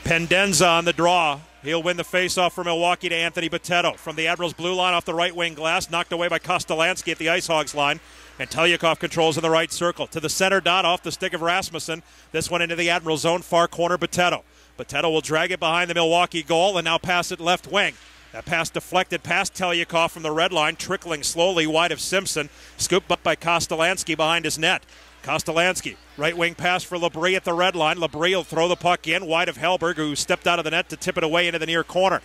Pendenza on the draw. He'll win the faceoff for Milwaukee to Anthony Botetto. From the Admirals' blue line off the right wing glass, knocked away by Kostolansky at the IceHogs line. And Telyakov controls in the right circle. To the center dot off the stick of Rasmussen. This one into the Admiral zone, far corner, Botetto. Botetto will drag it behind the Milwaukee goal and now pass it left wing. That pass deflected past Telyakov from the red line, trickling slowly wide of Simpson. Scooped up by Kostolansky behind his net. Kostolansky, right wing pass for Labrie at the red line. Labrie will throw the puck in, wide of Hellberg, who stepped out of the net to tip it away into the near corner.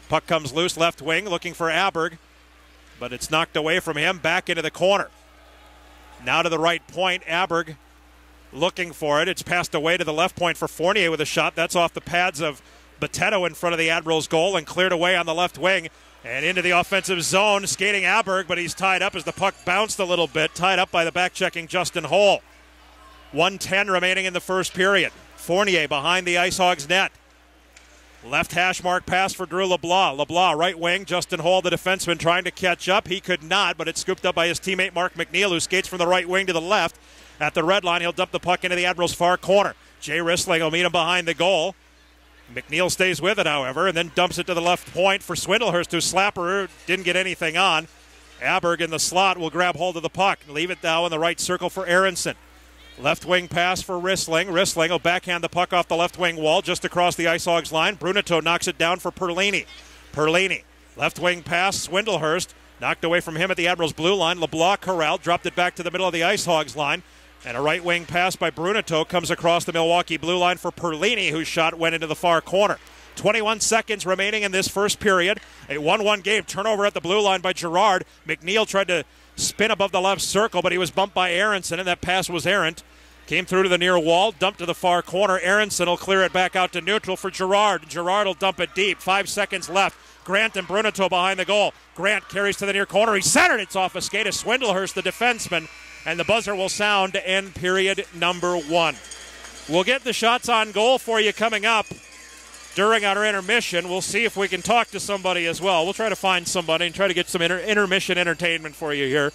Puck comes loose left wing, looking for Aberg, but it's knocked away from him, back into the corner. Now to the right point, Aberg looking for it. It's passed away to the left point for Fournier with a shot. That's off the pads of Botetto in front of the Admirals' goal and cleared away on the left wing. And into the offensive zone, skating Aberg, but he's tied up as the puck bounced a little bit, tied up by the back-checking Justin Holl. 1:10 remaining in the first period. Fournier behind the IceHogs net. Left hash mark pass for Drew LeBlanc. LeBlanc, right wing, Justin Holl, the defenseman, trying to catch up. He could not, but it's scooped up by his teammate Mark McNeil, who skates from the right wing to the left. At the red line, he'll dump the puck into the Admirals' far corner. Jay Rissling will meet him behind the goal. McNeil stays with it, however, and then dumps it to the left point for Swindlehurst, who Slapper didn't get anything on. Aberg in the slot will grab hold of the puck and leave it now in the right circle for Aronson. Left wing pass for Rissling. Rissling will backhand the puck off the left wing wall just across the IceHogs line. Brunito knocks it down for Perlini. Perlini, left wing pass, Swindlehurst, knocked away from him at the Admirals' blue line. LeBlanc corralled, dropped it back to the middle of the IceHogs line. And a right wing pass by Brunito comes across the Milwaukee blue line for Perlini, whose shot went into the far corner. 21 seconds remaining in this first period. A 1-1 game. Turnover at the blue line by Girard. McNeil tried to spin above the left circle, but he was bumped by Aronson, and that pass was errant. Came through to the near wall, dumped to the far corner. Aronson will clear it back out to neutral for Girard. Girard will dump it deep. 5 seconds left. Grant and Brunito behind the goal. Grant carries to the near corner. He centered. It's off a skate of Swindlehurst, the defenseman. And the buzzer will sound to end period number 1. We'll get the shots on goal for you coming up during our intermission. We'll see if we can talk to somebody as well. We'll try to find somebody and try to get some intermission entertainment for you here.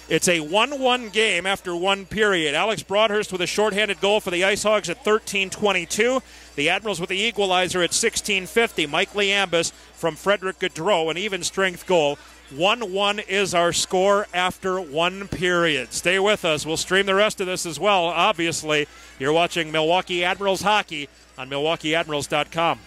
It's a 1-1 game after one period. Alex Broadhurst with a shorthanded goal for the IceHogs at 13:22. The Admirals with the equalizer at 16:50. Mike Liambus from Frederick Gaudreau, an even strength goal. 1-1 is our score after one period. Stay with us. We'll stream the rest of this as well. Obviously, you're watching Milwaukee Admirals hockey on MilwaukeeAdmirals.com.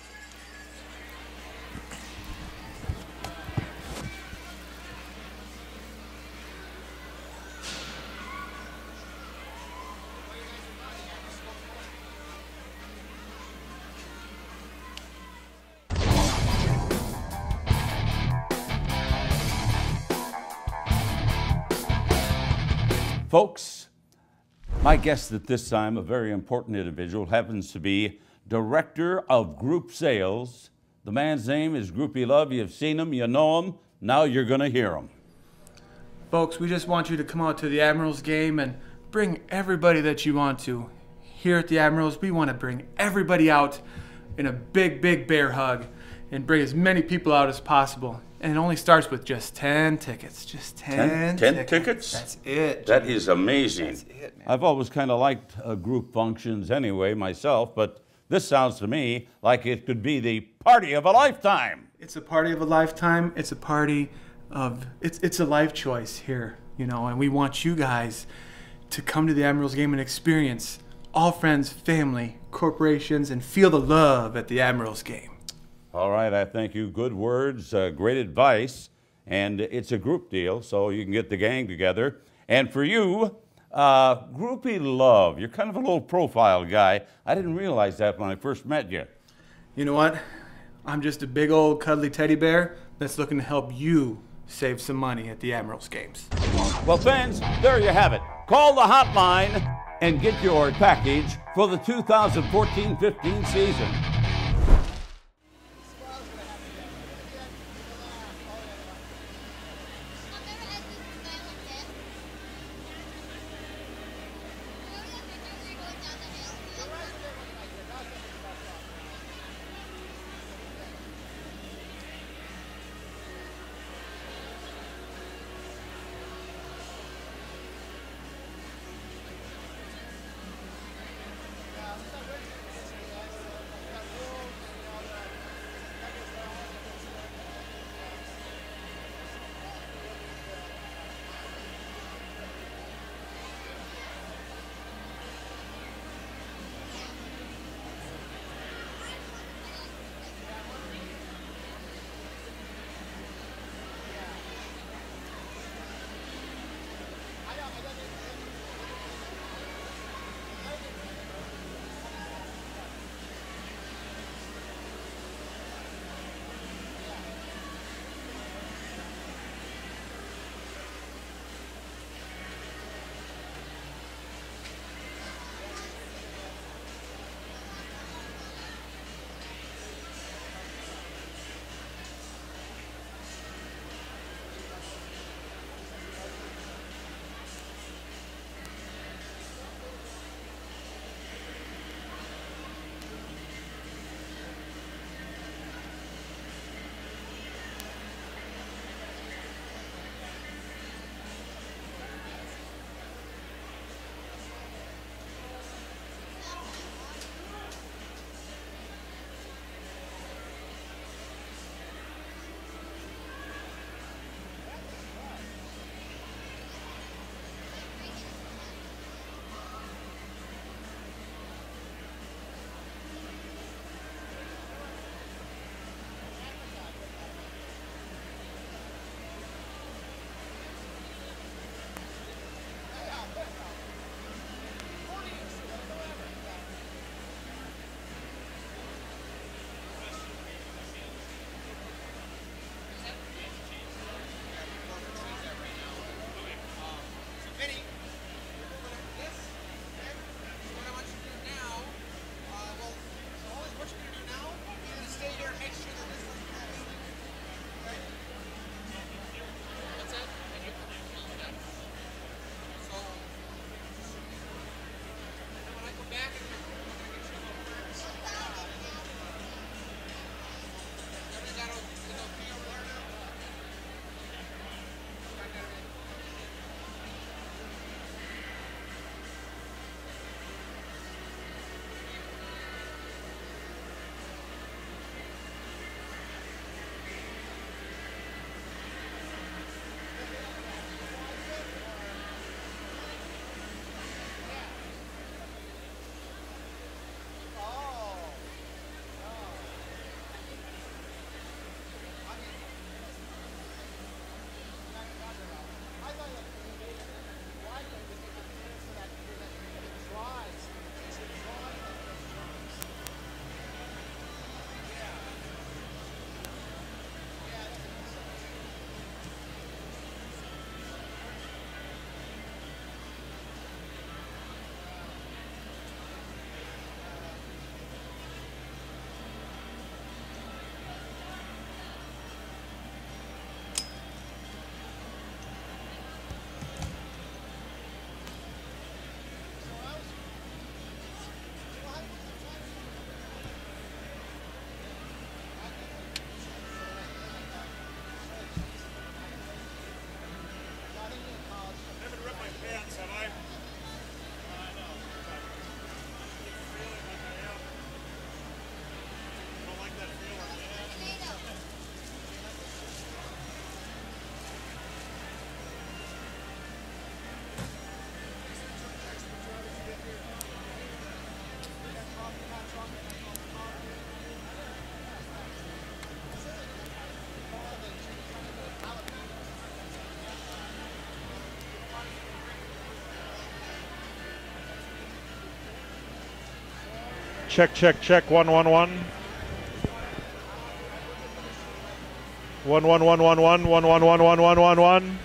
Folks, my guest at this time, a very important individual, happens to be Director of Group Sales. The man's name is Groupie Love. You've seen him, you know him, now you're going to hear him.
Folks, we just want you to come out to the Admirals game and bring everybody that you want to. Here at the Admirals, we want to bring everybody out in a big, big bear hug and bring as many people out as possible. And it only starts with just 10 tickets. Just 10
tickets?
That's it.
That is amazing.
That's it, man.
I've always kind of liked group functions anyway myself, but this sounds to me like it could be the party of a lifetime.
It's a party of a lifetime. It's a party of, it's a life choice here, you know, and we want you guys to come to the Admirals game and experience all friends, family, corporations, and feel the love at the Admirals game.
All right, I thank you. Good words, great advice, and it's a group deal, so you can get the gang together. And for you, Groupie Love, you're kind of a low profile guy. I didn't realize that when I first met you.
You know what? I'm just a big old cuddly teddy bear that's looking to help you save some money at the Admirals games.
Well, fans, there you have it. Call the hotline and get your package for the 2014-15 season.
Check, check, check. 1, 1, 1. 1, 1, 1, 1, 1, 1, 1, 1, 1, 1, 1, 1.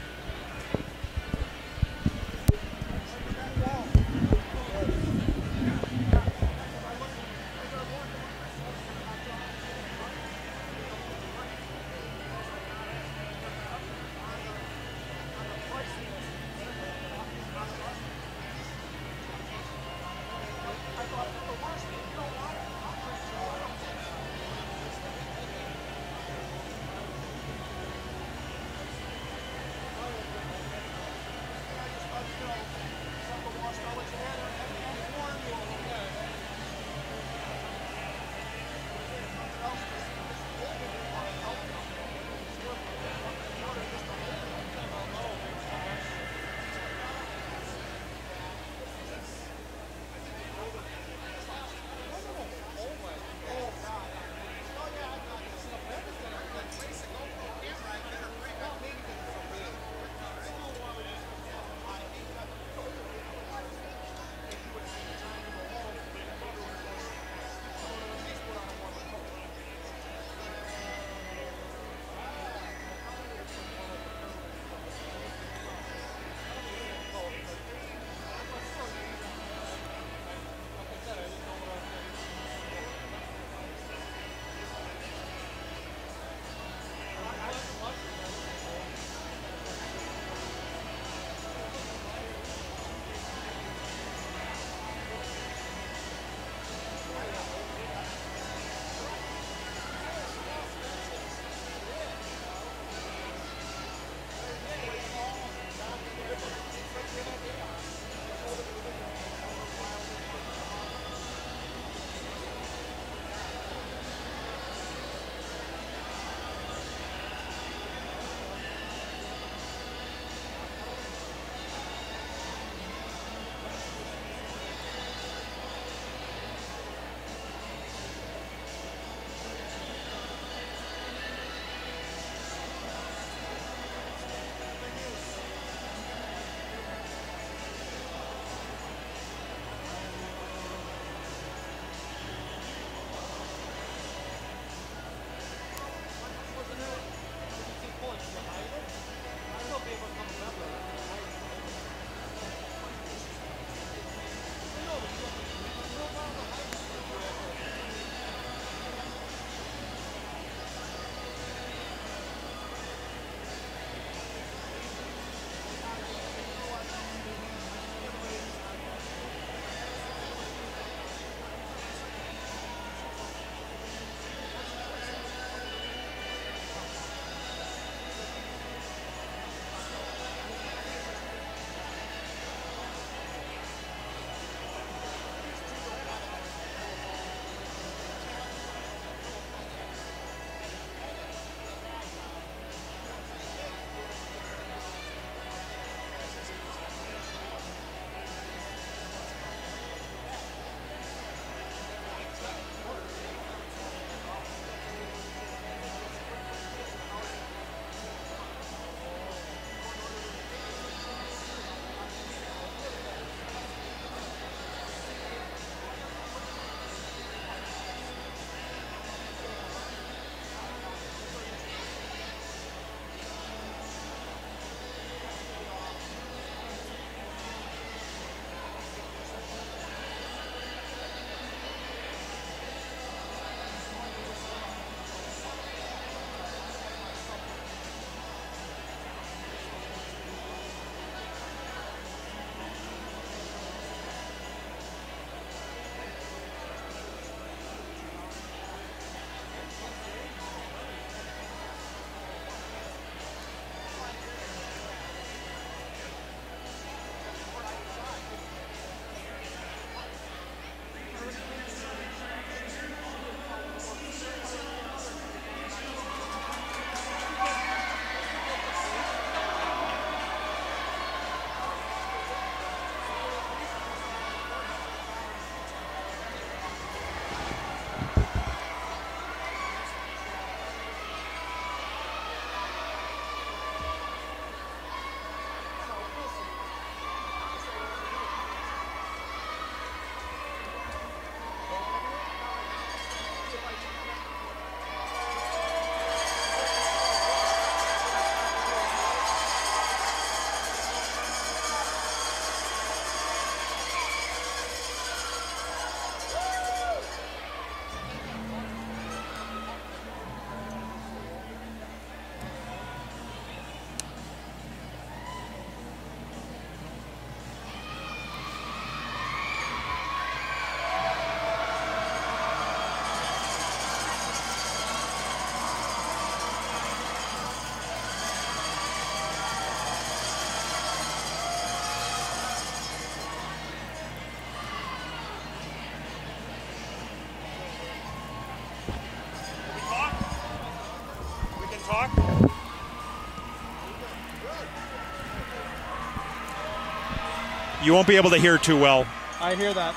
You won't be able to hear too well.
I hear that.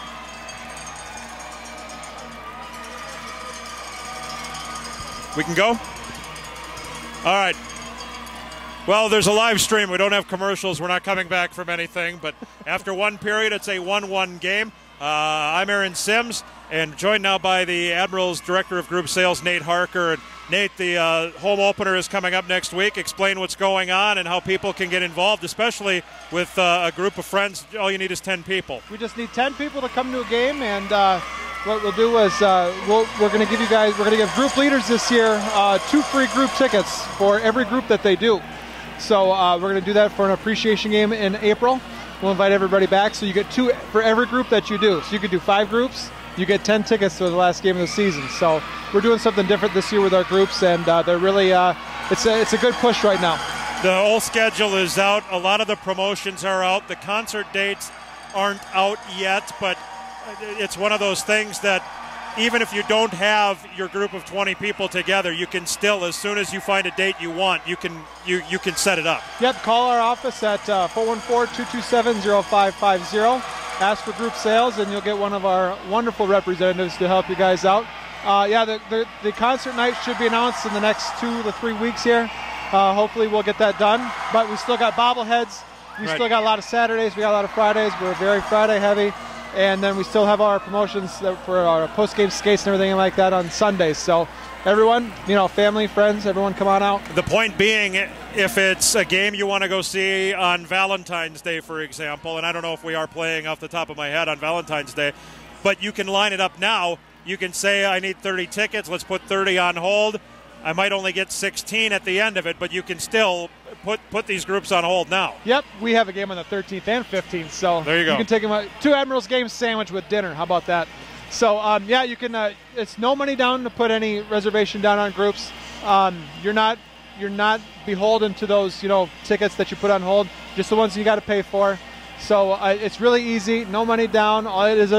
We can go? All right. Well, there's a live stream. We don't have commercials. We're not coming back from anything. But after one period, it's a 1-1 game. I'm Aaron Sims, and joined now by the Admirals Director of Group Sales, Nate Harker. And Nate, the home opener is coming up next week. Explain what's going on and how people can get involved, especially with a group of friends. All you need is 10 people.
We just need 10 people to come to a game, and what we'll do is we're going to give you guys, we're going to give group leaders this year 2 free group tickets for every group that they do. So we're going to do that for an appreciation game in April. We'll invite everybody back, so you get 2 for every group that you do. So you could do 5 groups, you get 10 tickets to the last game of the season. So we're doing something different this year with our groups, and they're really, it's a good push right now.
The whole schedule is out. A lot of the promotions are out. The concert dates aren't out yet, but it's one of those things that even if you don't have your group of 20 people together, you can still, as soon as you find a date you want, you can set it up.
Yep, call our office at 414-227-0550. Ask for group sales, and you'll get one of our wonderful representatives to help you guys out. The concert night should be announced in the next 2 to 3 weeks here. Hopefully we'll get that done. But we still got bobbleheads. We still got a lot of Saturdays. We got a lot of Fridays. We're very Friday heavy. And then we still have our promotions for our post-game skates and everything like that on Sundays. So everyone, family, friends, everyone come on out.
The point being, if it's a game you want to go see on Valentine's Day, for example, and I don't know if we are playing off the top of my head on Valentine's Day, but you can line it up now. You can say, I need 30 tickets. Let's put 30 on hold. I might only get 16 at the end of it, but you can still put these groups on hold now.
Yep, we have a game on the 13th and 15th, so
there you go.
You can take them 2 Admirals games sandwich with dinner. How about that? So you can. It's no money down to put any reservation down on groups. You're not beholden to those tickets that you put on hold. Just the ones you got to pay for. So it's really easy. No money down. All it is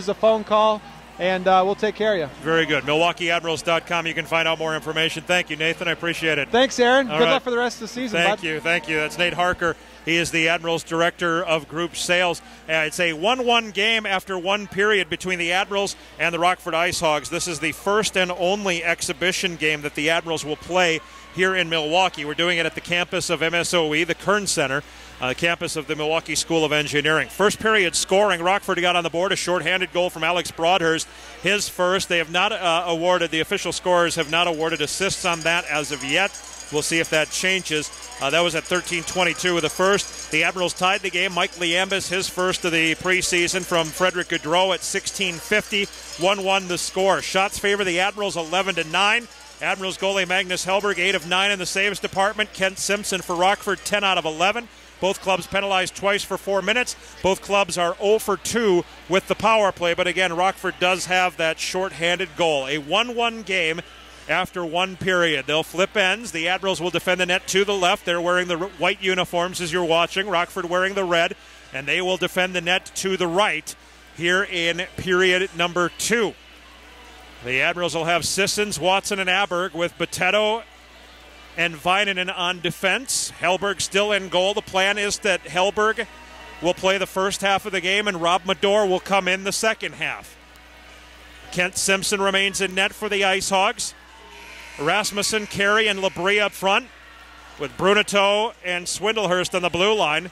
a phone call. And we'll take care of you.
Very good. MilwaukeeAdmirals.com. You can find out more information. Thank you, Nathan. I appreciate it.
Thanks, Aaron. Good luck for the rest of the season,
Thank you. That's Nate Harker. He is the Admirals Director of Group Sales. It's a 1-1 game after one period between the Admirals and the Rockford IceHogs. This is the first and only exhibition game that the Admirals will play here in Milwaukee. We're doing it at the campus of MSOE, the Kern Center, campus of the Milwaukee School of Engineering. First period scoring, Rockford got on the board a shorthanded goal from Alex Broadhurst, his first. They have not the official scorers have not awarded assists on that as of yet. We'll see if that changes. That was at 13:22 of the first. The Admirals tied the game. Mike Liambis, his first of the preseason from Frederick Gaudreau at 16:50. 1-1 the score. Shots favor the Admirals 11-9. Admirals goalie Magnus Hellberg 8 of 9 in the saves department. Kent Simpson for Rockford 10 out of 11. Both clubs penalized twice for 4 minutes. Both clubs are 0 for 2 with the power play. But again, Rockford does have that shorthanded goal. A 1-1 game after one period. They'll flip ends. The Admirals will defend the net to the left. They're wearing the white uniforms as you're watching. Rockford wearing the red. And they will defend the net to the right here in period number 2. The Admirals will have Sissons, Watson, and Aberg with Botetto and Vainanen on defense. Hellberg still in goal. The plan is that Hellberg will play the first half of the game and Rob Medor will come in the second half. Kent Simpson remains in net for the IceHogs. Rasmussen, Carey, and Labrie up front with Bruneteau and Swindlehurst on the blue line.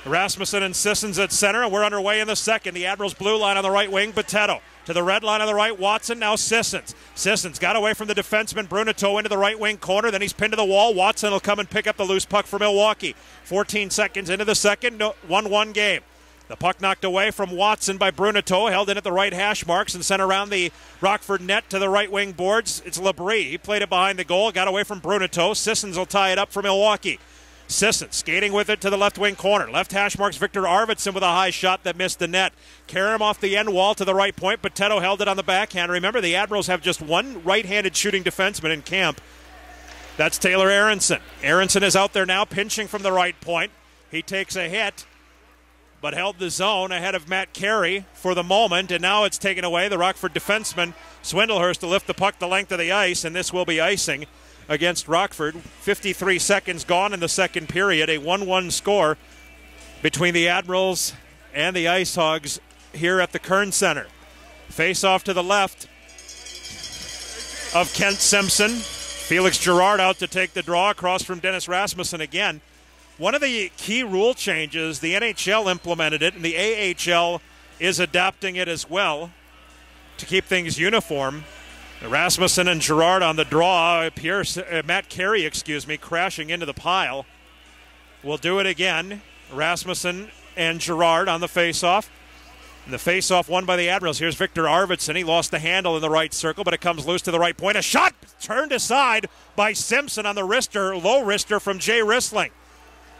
Rasmussen and Sissons at center, and we're underway in the second. The Admirals blue line on the right wing, Botetto. To the red line on the right, Watson, now Sissons. Sissons got away from the defenseman, Bruneteau into the right wing corner, then he's pinned to the wall. Watson will come and pick up the loose puck for Milwaukee. 14 seconds into the second, 1-1 game. The puck knocked away from Watson by Bruneteau, held in at the right hash marks and sent around the Rockford net to the right wing boards. It's Labrie. He played it behind the goal, got away from Bruneteau. Sissons will tie it up for Milwaukee. Sissons skating with it to the left wing corner. Left hash marks Victor Arvidsson with a high shot that missed the net. Karam off the end wall to the right point. Botetto held it on the backhand. Remember, the Admirals have just one right-handed shooting defenseman in camp. That's Taylor Aronson. Aronson is out there now pinching from the right point. He takes a hit, but held the zone ahead of Matt Carey for the moment, and now it's taken away. The Rockford defenseman, Swindlehurst, to lift the puck the length of the ice, and this will be icing against Rockford. 53 seconds gone in the second period, a 1-1 score between the Admirals and the IceHogs here at the Kern Center. Face off to the left of Kent Simpson. Felix Gerard out to take the draw across from Dennis Rasmussen again. One of the key rule changes, the NHL implemented it, and the AHL is adapting it as well to keep things uniform. Rasmussen and Gerard on the draw. Matt Carey, crashing into the pile. We'll do it again. Rasmussen and Gerard on the face-off. And the face-off won by the Admirals. Here's Victor Arvidsson. He lost the handle in the right circle, but it comes loose to the right point. A shot turned aside by Simpson on the wrister, low wrister from Jay Rissling.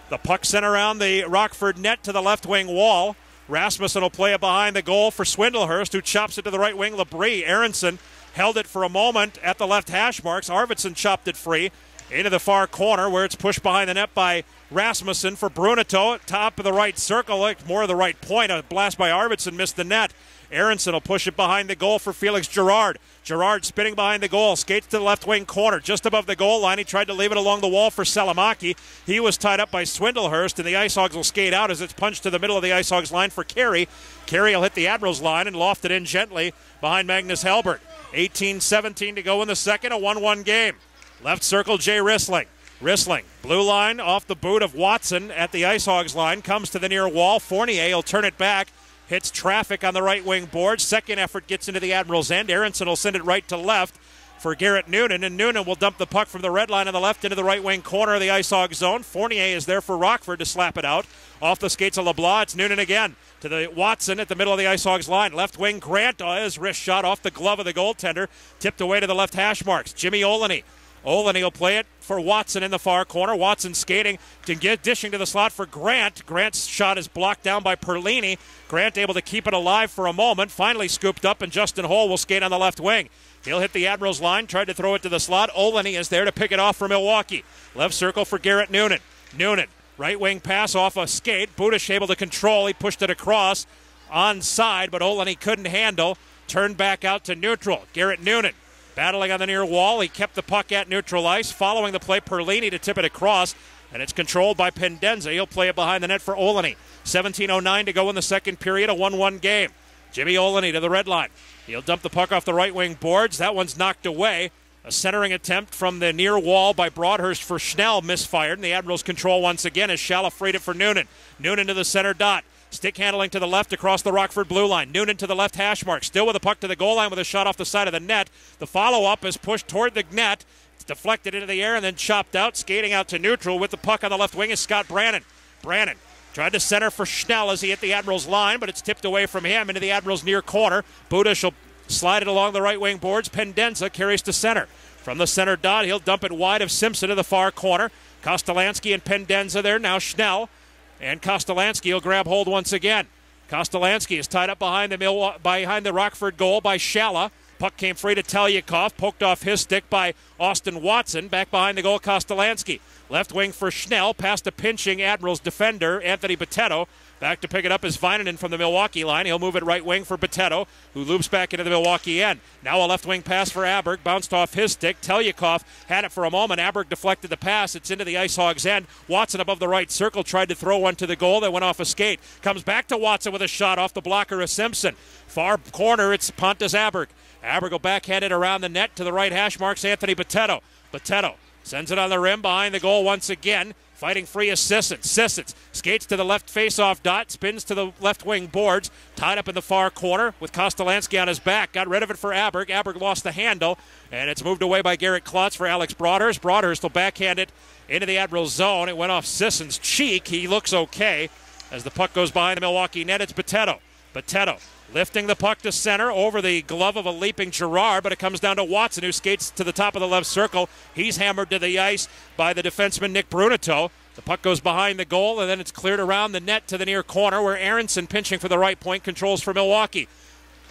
The puck sent around the Rockford net to the left wing wall. Rasmussen will play it behind the goal for Swindlehurst, who chops it to the right wing. Labrie. Aronson held it for a moment at the left hash marks. Arvidsson chopped it free into the far corner where it's pushed behind the net by Rasmussen for Brunito. Top of the right circle, like more of the right point. A blast by Arvidsson missed the net. Aronson will push it behind the goal for Felix Gerard. Gerard spinning behind the goal, skates to the left wing corner, just above the goal line. He tried to leave it along the wall for Salamaki. He was tied up by Swindlehurst, and the IceHogs will skate out as it's punched to the middle of the IceHogs line for Carey. Carey will hit the Admirals line and loft it in gently behind Magnus Helbert. 18-17 to go in the second, a 1-1 game. Left circle, Jay Rissling. Rissling, blue line off the boot of Watson at the IceHogs line, comes to the near wall. Fournier will turn it back. Hits traffic on the right wing board. Second effort gets into the Admirals' end. Aronson will send it right to left for Garrett Noonan, and Noonan will dump the puck from the red line on the left into the right wing corner of the IceHog zone. Fournier is there for Rockford to slap it out. Off the skates of LeBlanc, it's Noonan again to the Watson at the middle of the IceHogs line. Left wing Grant, his wrist shot off the glove of the goaltender, tipped away to the left hash marks. Jimmy Olney. Olney will play it for Watson in the far corner. Watson skating to get dishing to the slot for Grant. Grant's shot is blocked down by Perlini. Grant able to keep it alive for a moment. Finally scooped up, and Justin Holl will skate on the left wing. He'll hit the Admirals line, tried to throw it to the slot. Olney is there to pick it off for Milwaukee. Left circle for Garrett Noonan. Noonan, right wing pass off a skate. Budish able to control. He pushed it across onside, but Olney couldn't handle. Turned back out to neutral. Garrett Noonan battling on the near wall. He kept the puck at neutral ice. Following the play, Perlini to tip it across, and it's controlled by Pendenza. He'll play it behind the net for Olney. 17:09 to go in the second period, a 1-1 game. Jimmy Olney to the red line. He'll dump the puck off the right wing boards. That one's knocked away. A centering attempt from the near wall by Broadhurst for Schnell misfired, and the Admirals control once again as Schala freed it for Noonan. Noonan to the center dot. Stick handling to the left across the Rockford blue line. Noonan to the left hash mark. Still with a puck to the goal line with a shot off the side of the net. The follow-up is pushed toward the net. It's deflected into the air and then chopped out. Skating out to neutral with the puck on the left wing is Scott Brannon. Brannon tried to center for Schnell as he hit the Admirals line, but it's tipped away from him into the Admirals near corner. Budish will slide it along the right wing boards. Pendenza carries to center. From the center dot, he'll dump it wide of Simpson to the far corner. Kostolansky and Pendenza there. Now Schnell. And Kostolansky will grab hold once again. Kostolansky is tied up behind the Rockford goal by Schala. Puck came free to Telyakov, poked off his stick by Austin Watson. Back behind the goal, Kostolansky. Left wing for Schnell, past a pinching Admirals defender, Anthony Botetto. Back to pick it up is Vainanen from the Milwaukee line. He'll move it right wing for Botetto, who loops back into the Milwaukee end. Now a left wing pass for Aberg, bounced off his stick. Telyakov had it for a moment. Aberg deflected the pass. It's into the IceHogs end. Watson above the right circle tried to throw one to the goal that went off a skate. Comes back to Watson with a shot off the blocker of Simpson. Far corner, it's Pontus Aberg. Aberg will backhand it around the net to the right hash marks Anthony Botetto. Botetto sends it on the rim behind the goal once again. Fighting free is Sissons. Sissons skates to the left face-off dot, spins to the left wing boards, tied up in the far corner with Kostolansky on his back. Got rid of it for Aberg. Aberg lost the handle, and it's moved away by Garrett Klotz for Alex Broadhurst. Broadhurst will backhand it into the Admiral zone. It went off Sissons' cheek. He looks okay. As the puck goes behind the Milwaukee net, it's Botetto. Botetto lifting the puck to center over the glove of a leaping Gerard, but it comes down to Watson, who skates to the top of the left circle. He's hammered to the ice by the defenseman Nick Brunito. The puck goes behind the goal, and then it's cleared around the net to the near corner, where Aronson, pinching for the right point, controls for Milwaukee.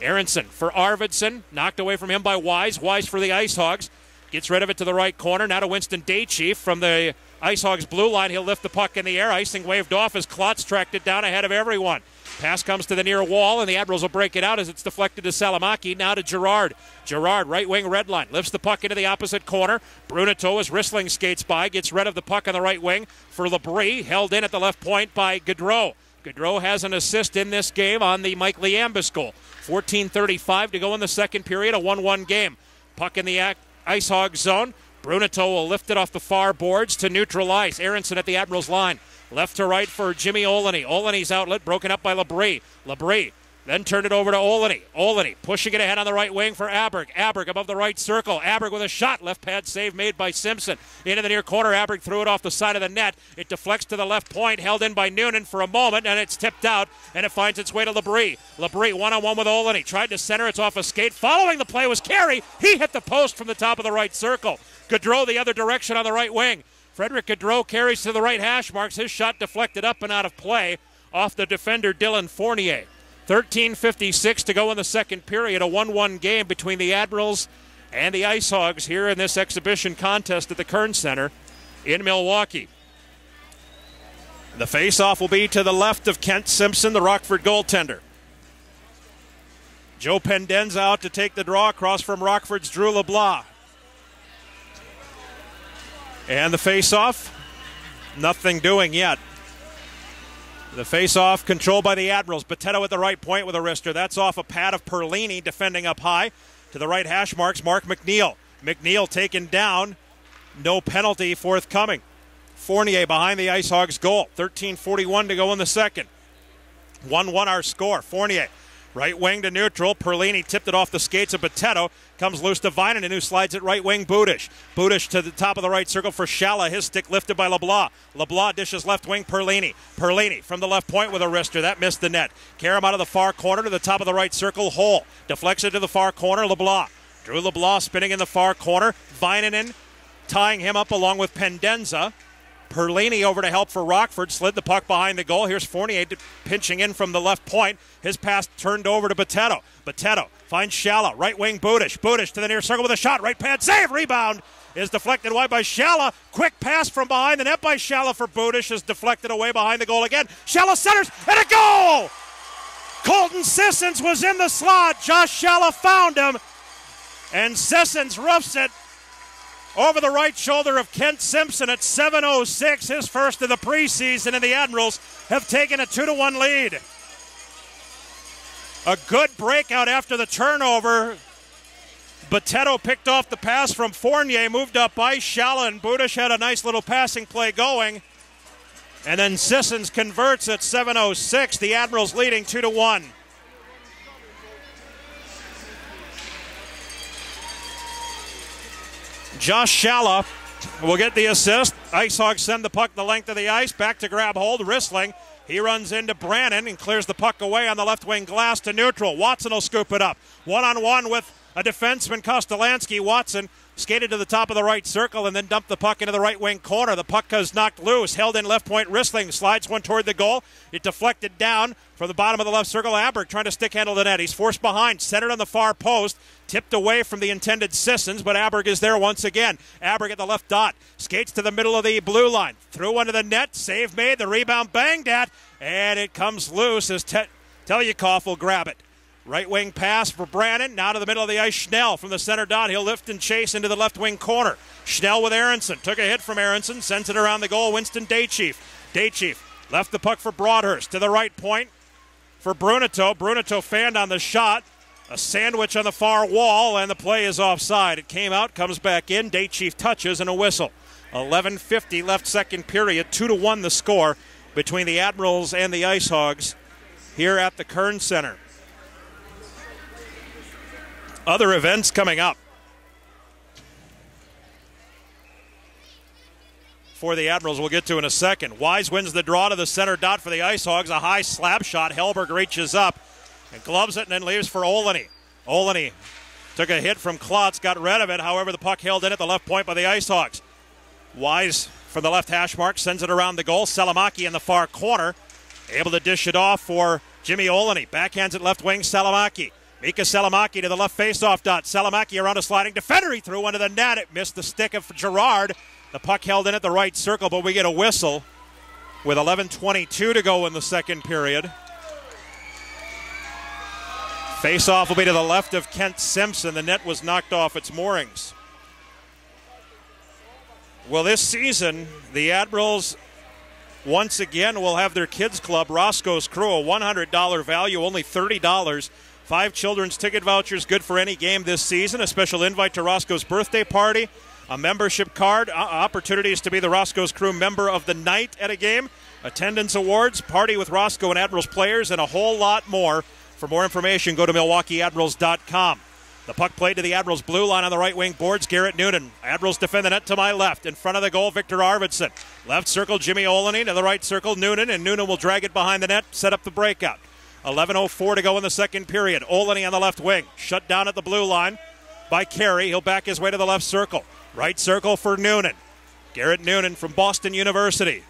Aronson for Arvidsson, knocked away from him by Wise. Wise for the IceHogs. Gets rid of it to the right corner. Now to Winston Daychief from the IceHogs blue line. He'll lift the puck in the air. Icing waved off as Klotz tracked it down ahead of everyone. Pass comes to the near wall, and the Admirals will break it out as it's deflected to Salamaki. Now to Gerard. Gerard, right wing red line, lifts the puck into the opposite corner. Brunito, as Rissling skates by, gets rid of the puck on the right wing for Labrie. Held in at the left point by Gaudreau. Gaudreau has an assist in this game on the Mike Liambus goal. 14:35 to go in the second period, a 1-1 game. Puck in the IceHogs zone. Brunito will lift it off the far boards to neutral ice. Aronson at the Admirals line. Left to right for Jimmy Olney. Olney's outlet broken up by Labrie. Labrie then turned it over to Olney. Olney pushing it ahead on the right wing for Aberg. Aberg above the right circle. Aberg with a shot. Left pad save made by Simpson. Into the near corner. Aberg threw it off the side of the net. It deflects to the left point. Held in by Noonan for a moment, and it's tipped out, and it finds its way to Labrie. Labrie one-on-one with Olney. Tried to center. It's off a skate. Following the play was Carey. He hit the post from the top of the right circle. Gaudreau the other direction on the right wing. Frederick Gaudreau carries to the right hash marks. His shot deflected up and out of play off the defender Dylan Fournier. 13:56 to go in the second period. A 1-1 game between the Admirals and the IceHogs here in this exhibition contest at the Kern Center in Milwaukee. The face-off will be to the left of Kent Simpson, the Rockford goaltender. Joe Pendenza out to take the draw across from Rockford's Drew LeBlanc. And the face-off, nothing doing yet. The face-off controlled by the Admirals. Boteto at the right point with a wrister. That's off a pad of Perlini defending up high. To the right hash marks, Mark McNeil. McNeil taken down. No penalty forthcoming. Fournier behind the IceHogs goal. 13:41 to go in the second. 1-1 our score. Fournier. Right wing to neutral. Perlini tipped it off the skates of Boteto. Comes loose to Vinen, who slides it right wing. Budish. Budish to the top of the right circle for Shala. His stick lifted by LeBlanc. LeBlanc dishes left wing. Perlini. Perlini from the left point with a wrister. That missed the net. Karam out of the far corner to the top of the right circle. Hole. Deflects it to the far corner. LeBlanc. Drew LeBlanc spinning in the far corner. Vinen tying him up along with Pendenza. Perlini over to help for Rockford. Slid the puck behind the goal. Here's Fournier pinching in from the left point. His pass turned over to Boteto. Boteto finds Shala. Right wing Budish. Budish to the near circle with a shot. Right pad save. Rebound is deflected wide by Shala. Quick pass from behind the net by Shala for Budish is deflected away behind the goal again. Shala centers and a goal! Colton Sissons was in the slot. Josh Shala found him. And Sissons roofs it over the right shoulder of Kent Simpson at 7:06, his first of the preseason, and the Admirals have taken a 2-1 lead. A good breakout after the turnover. Boteto picked off the pass from Fournier, moved up by Shala, and Budish had a nice little passing play going. And then Sissons converts at 7:06, the Admirals leading 2-1. Josh Shala will get the assist. IceHogs send the puck the length of the ice. Back to grab hold. Rissling. He runs into Brannon and clears the puck away on the left wing glass to neutral. Watson will scoop it up. One-on-one with a defenseman, Kostolansky. Watson skated to the top of the right circle and then dumped the puck into the right wing corner. The puck is knocked loose. Held in left point. Rissling slides one toward the goal. It deflected down from the bottom of the left circle. Aberg trying to stick handle the net. He's forced behind. Centered on the far post. Tipped away from the intended Sissons, but Aberg is there once again. Aberg at the left dot. Skates to the middle of the blue line. Threw one to the net. Save made. The rebound banged at. And it comes loose as Telyakov will grab it. Right wing pass for Brannon. Now to the middle of the ice. Schnell from the center dot. He'll lift and chase into the left wing corner. Schnell with Aronson. Took a hit from Aronson. Sends it around the goal. Winston Daychief. Daychief left the puck for Broadhurst. To the right point for Brunito. Brunito fanned on the shot. A sandwich on the far wall, and the play is offside. It came out, comes back in. Daychief touches and a whistle. 11:50 left second period. 2-1 the score between the Admirals and the IceHogs here at the Kern Center. Other events coming up for the Admirals we'll get to in a second. Wise wins the draw to the center dot for the IceHogs. A high slap shot. Hellberg reaches up and gloves it and then leaves for Olney. Olney took a hit from Klotz, got rid of it. However, the puck held in at the left point by the IceHogs. Wise from the left hash mark sends it around the goal. Salamaki in the far corner, able to dish it off for Jimmy Olney. Backhands it left wing, Salamaki. Mika Salamaki to the left faceoff dot. Salamaki around a sliding defender. He threw one to the net. It missed the stick of Gerard. The puck held in at the right circle, but we get a whistle with 11:22 to go in the second period. Face-off will be to the left of Kent Simpson. The net was knocked off its moorings. Well, this season, the Admirals once again will have their kids club, Roscoe's Crew, a $100 value, only $30. 5 children's ticket vouchers, good for any game this season. A special invite to Roscoe's birthday party, a membership card, opportunities to be the Roscoe's Crew member of the night at a game, attendance awards, party with Roscoe and Admirals players, and a whole lot more. For more information, go to MilwaukeeAdmirals.com. The puck played to the Admirals blue line on the right wing boards. Garrett Noonan. Admirals defend the net to my left. In front of the goal, Victor Arvidsson. Left circle, Jimmy Olney. To the right circle, Noonan. And Noonan will drag it behind the net, set up the breakout. 11:04 to go in the second period. Olney on the left wing. Shut down at the blue line by Carey. He'll back his way to the left circle. Right circle for Noonan. Garrett Noonan from Boston University.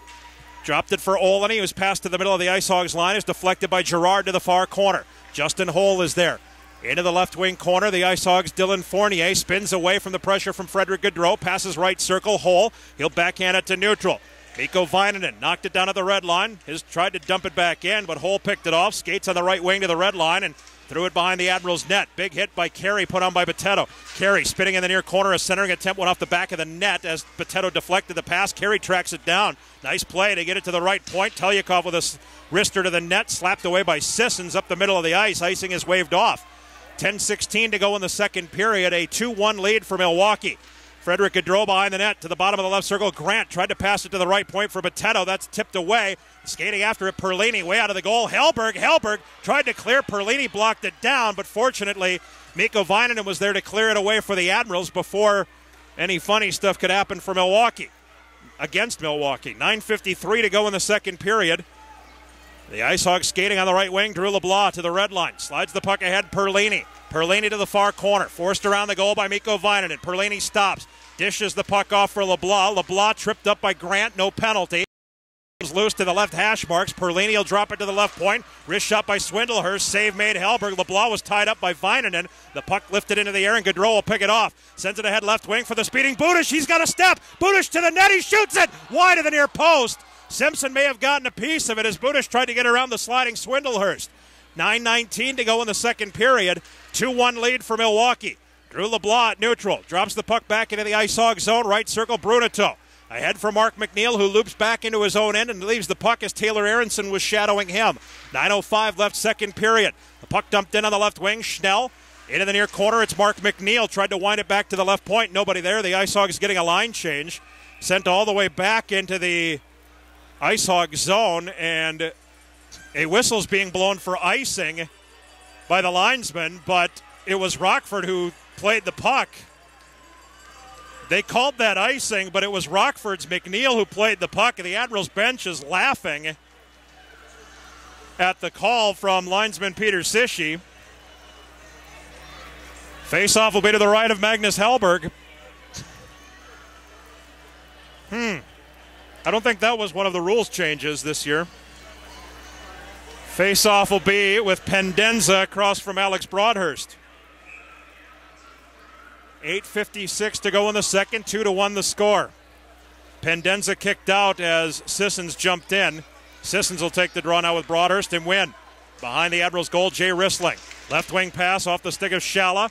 Dropped it for Olney, who's passed to the middle of the IceHogs line. Is deflected by Girard to the far corner. Justin Holl is there. Into the left wing corner, the IceHogs' Dylan Fournier spins away from the pressure from Frederick Gaudreau, passes right circle, Hole. He'll backhand it to neutral. Mikko Vainanen knocked it down at the red line. Tried to dump it back in, but Hole picked it off. Skates on the right wing to the red line and threw it behind the Admirals' net. Big hit by Carey, put on by Boteto. Carey spinning in the near corner. A centering attempt went off the back of the net as Boteto deflected the pass. Carey tracks it down. Nice play to get it to the right point. Telyakov with a wrister to the net, slapped away by Sissons up the middle of the ice. Icing is waved off. 10:16 to go in the second period. A 2-1 lead for Milwaukee. Frederick Gaudreau behind the net to the bottom of the left circle. Grant tried to pass it to the right point for Boteto. That's tipped away. Skating after it, Perlini way out of the goal. Hellberg tried to clear. Perlini blocked it down, but fortunately, Mikko Vainanen was there to clear it away for the Admirals before any funny stuff could happen for Milwaukee. Against Milwaukee. 9:53 to go in the second period. The IceHogs skating on the right wing. Drew LeBlanc to the red line. Slides the puck ahead. Perlini to the far corner. Forced around the goal by Mikko Vainanen. Perlini stops. Dishes the puck off for LeBlanc. LeBlanc tripped up by Grant. No penalty. Loose to the left hash marks. Perlini will drop it to the left point. Wrist shot by Swindlehurst. Save made Hellberg. LeBlanc was tied up by Vainanen. The puck lifted into the air and Gaudreau will pick it off. Sends it ahead left wing for the speeding Budish. He's got a step. Budish to the net. He shoots it wide of the near post. Simpson may have gotten a piece of it as Budish tried to get around the sliding Swindlehurst. 9:19 to go in the second period. 2-1 lead for Milwaukee. Drew LeBlanc at neutral. Drops the puck back into the IceHog zone. Right circle, Bruneto. Ahead for Mark McNeil, who loops back into his own end and leaves the puck as Taylor Aronson was shadowing him. 9:05 left second period. The puck dumped in on the left wing. Schnell into the near corner. It's Mark McNeil. Tried to wind it back to the left point. Nobody there. The IceHogs getting a line change. Sent all the way back into the IceHog zone, and a whistle's being blown for icing by the linesman, but it was Rockford who played the puck. They called that icing, but it was Rockford's McNeil who played the puck, and the Admirals bench is laughing at the call from linesman Peter Sishi. Face-off will be to the right of Magnus Hellberg. I don't think that was one of the rules changes this year. Face-off will be with Pendenza across from Alex Broadhurst. 8:56 to go in the second, 2-1 the score. Pendenza kicked out as Sissons jumped in. Sissons will take the draw now with Broadhurst and win. Behind the Admirals goal, Jay Rissling. Left wing pass off the stick of Schala.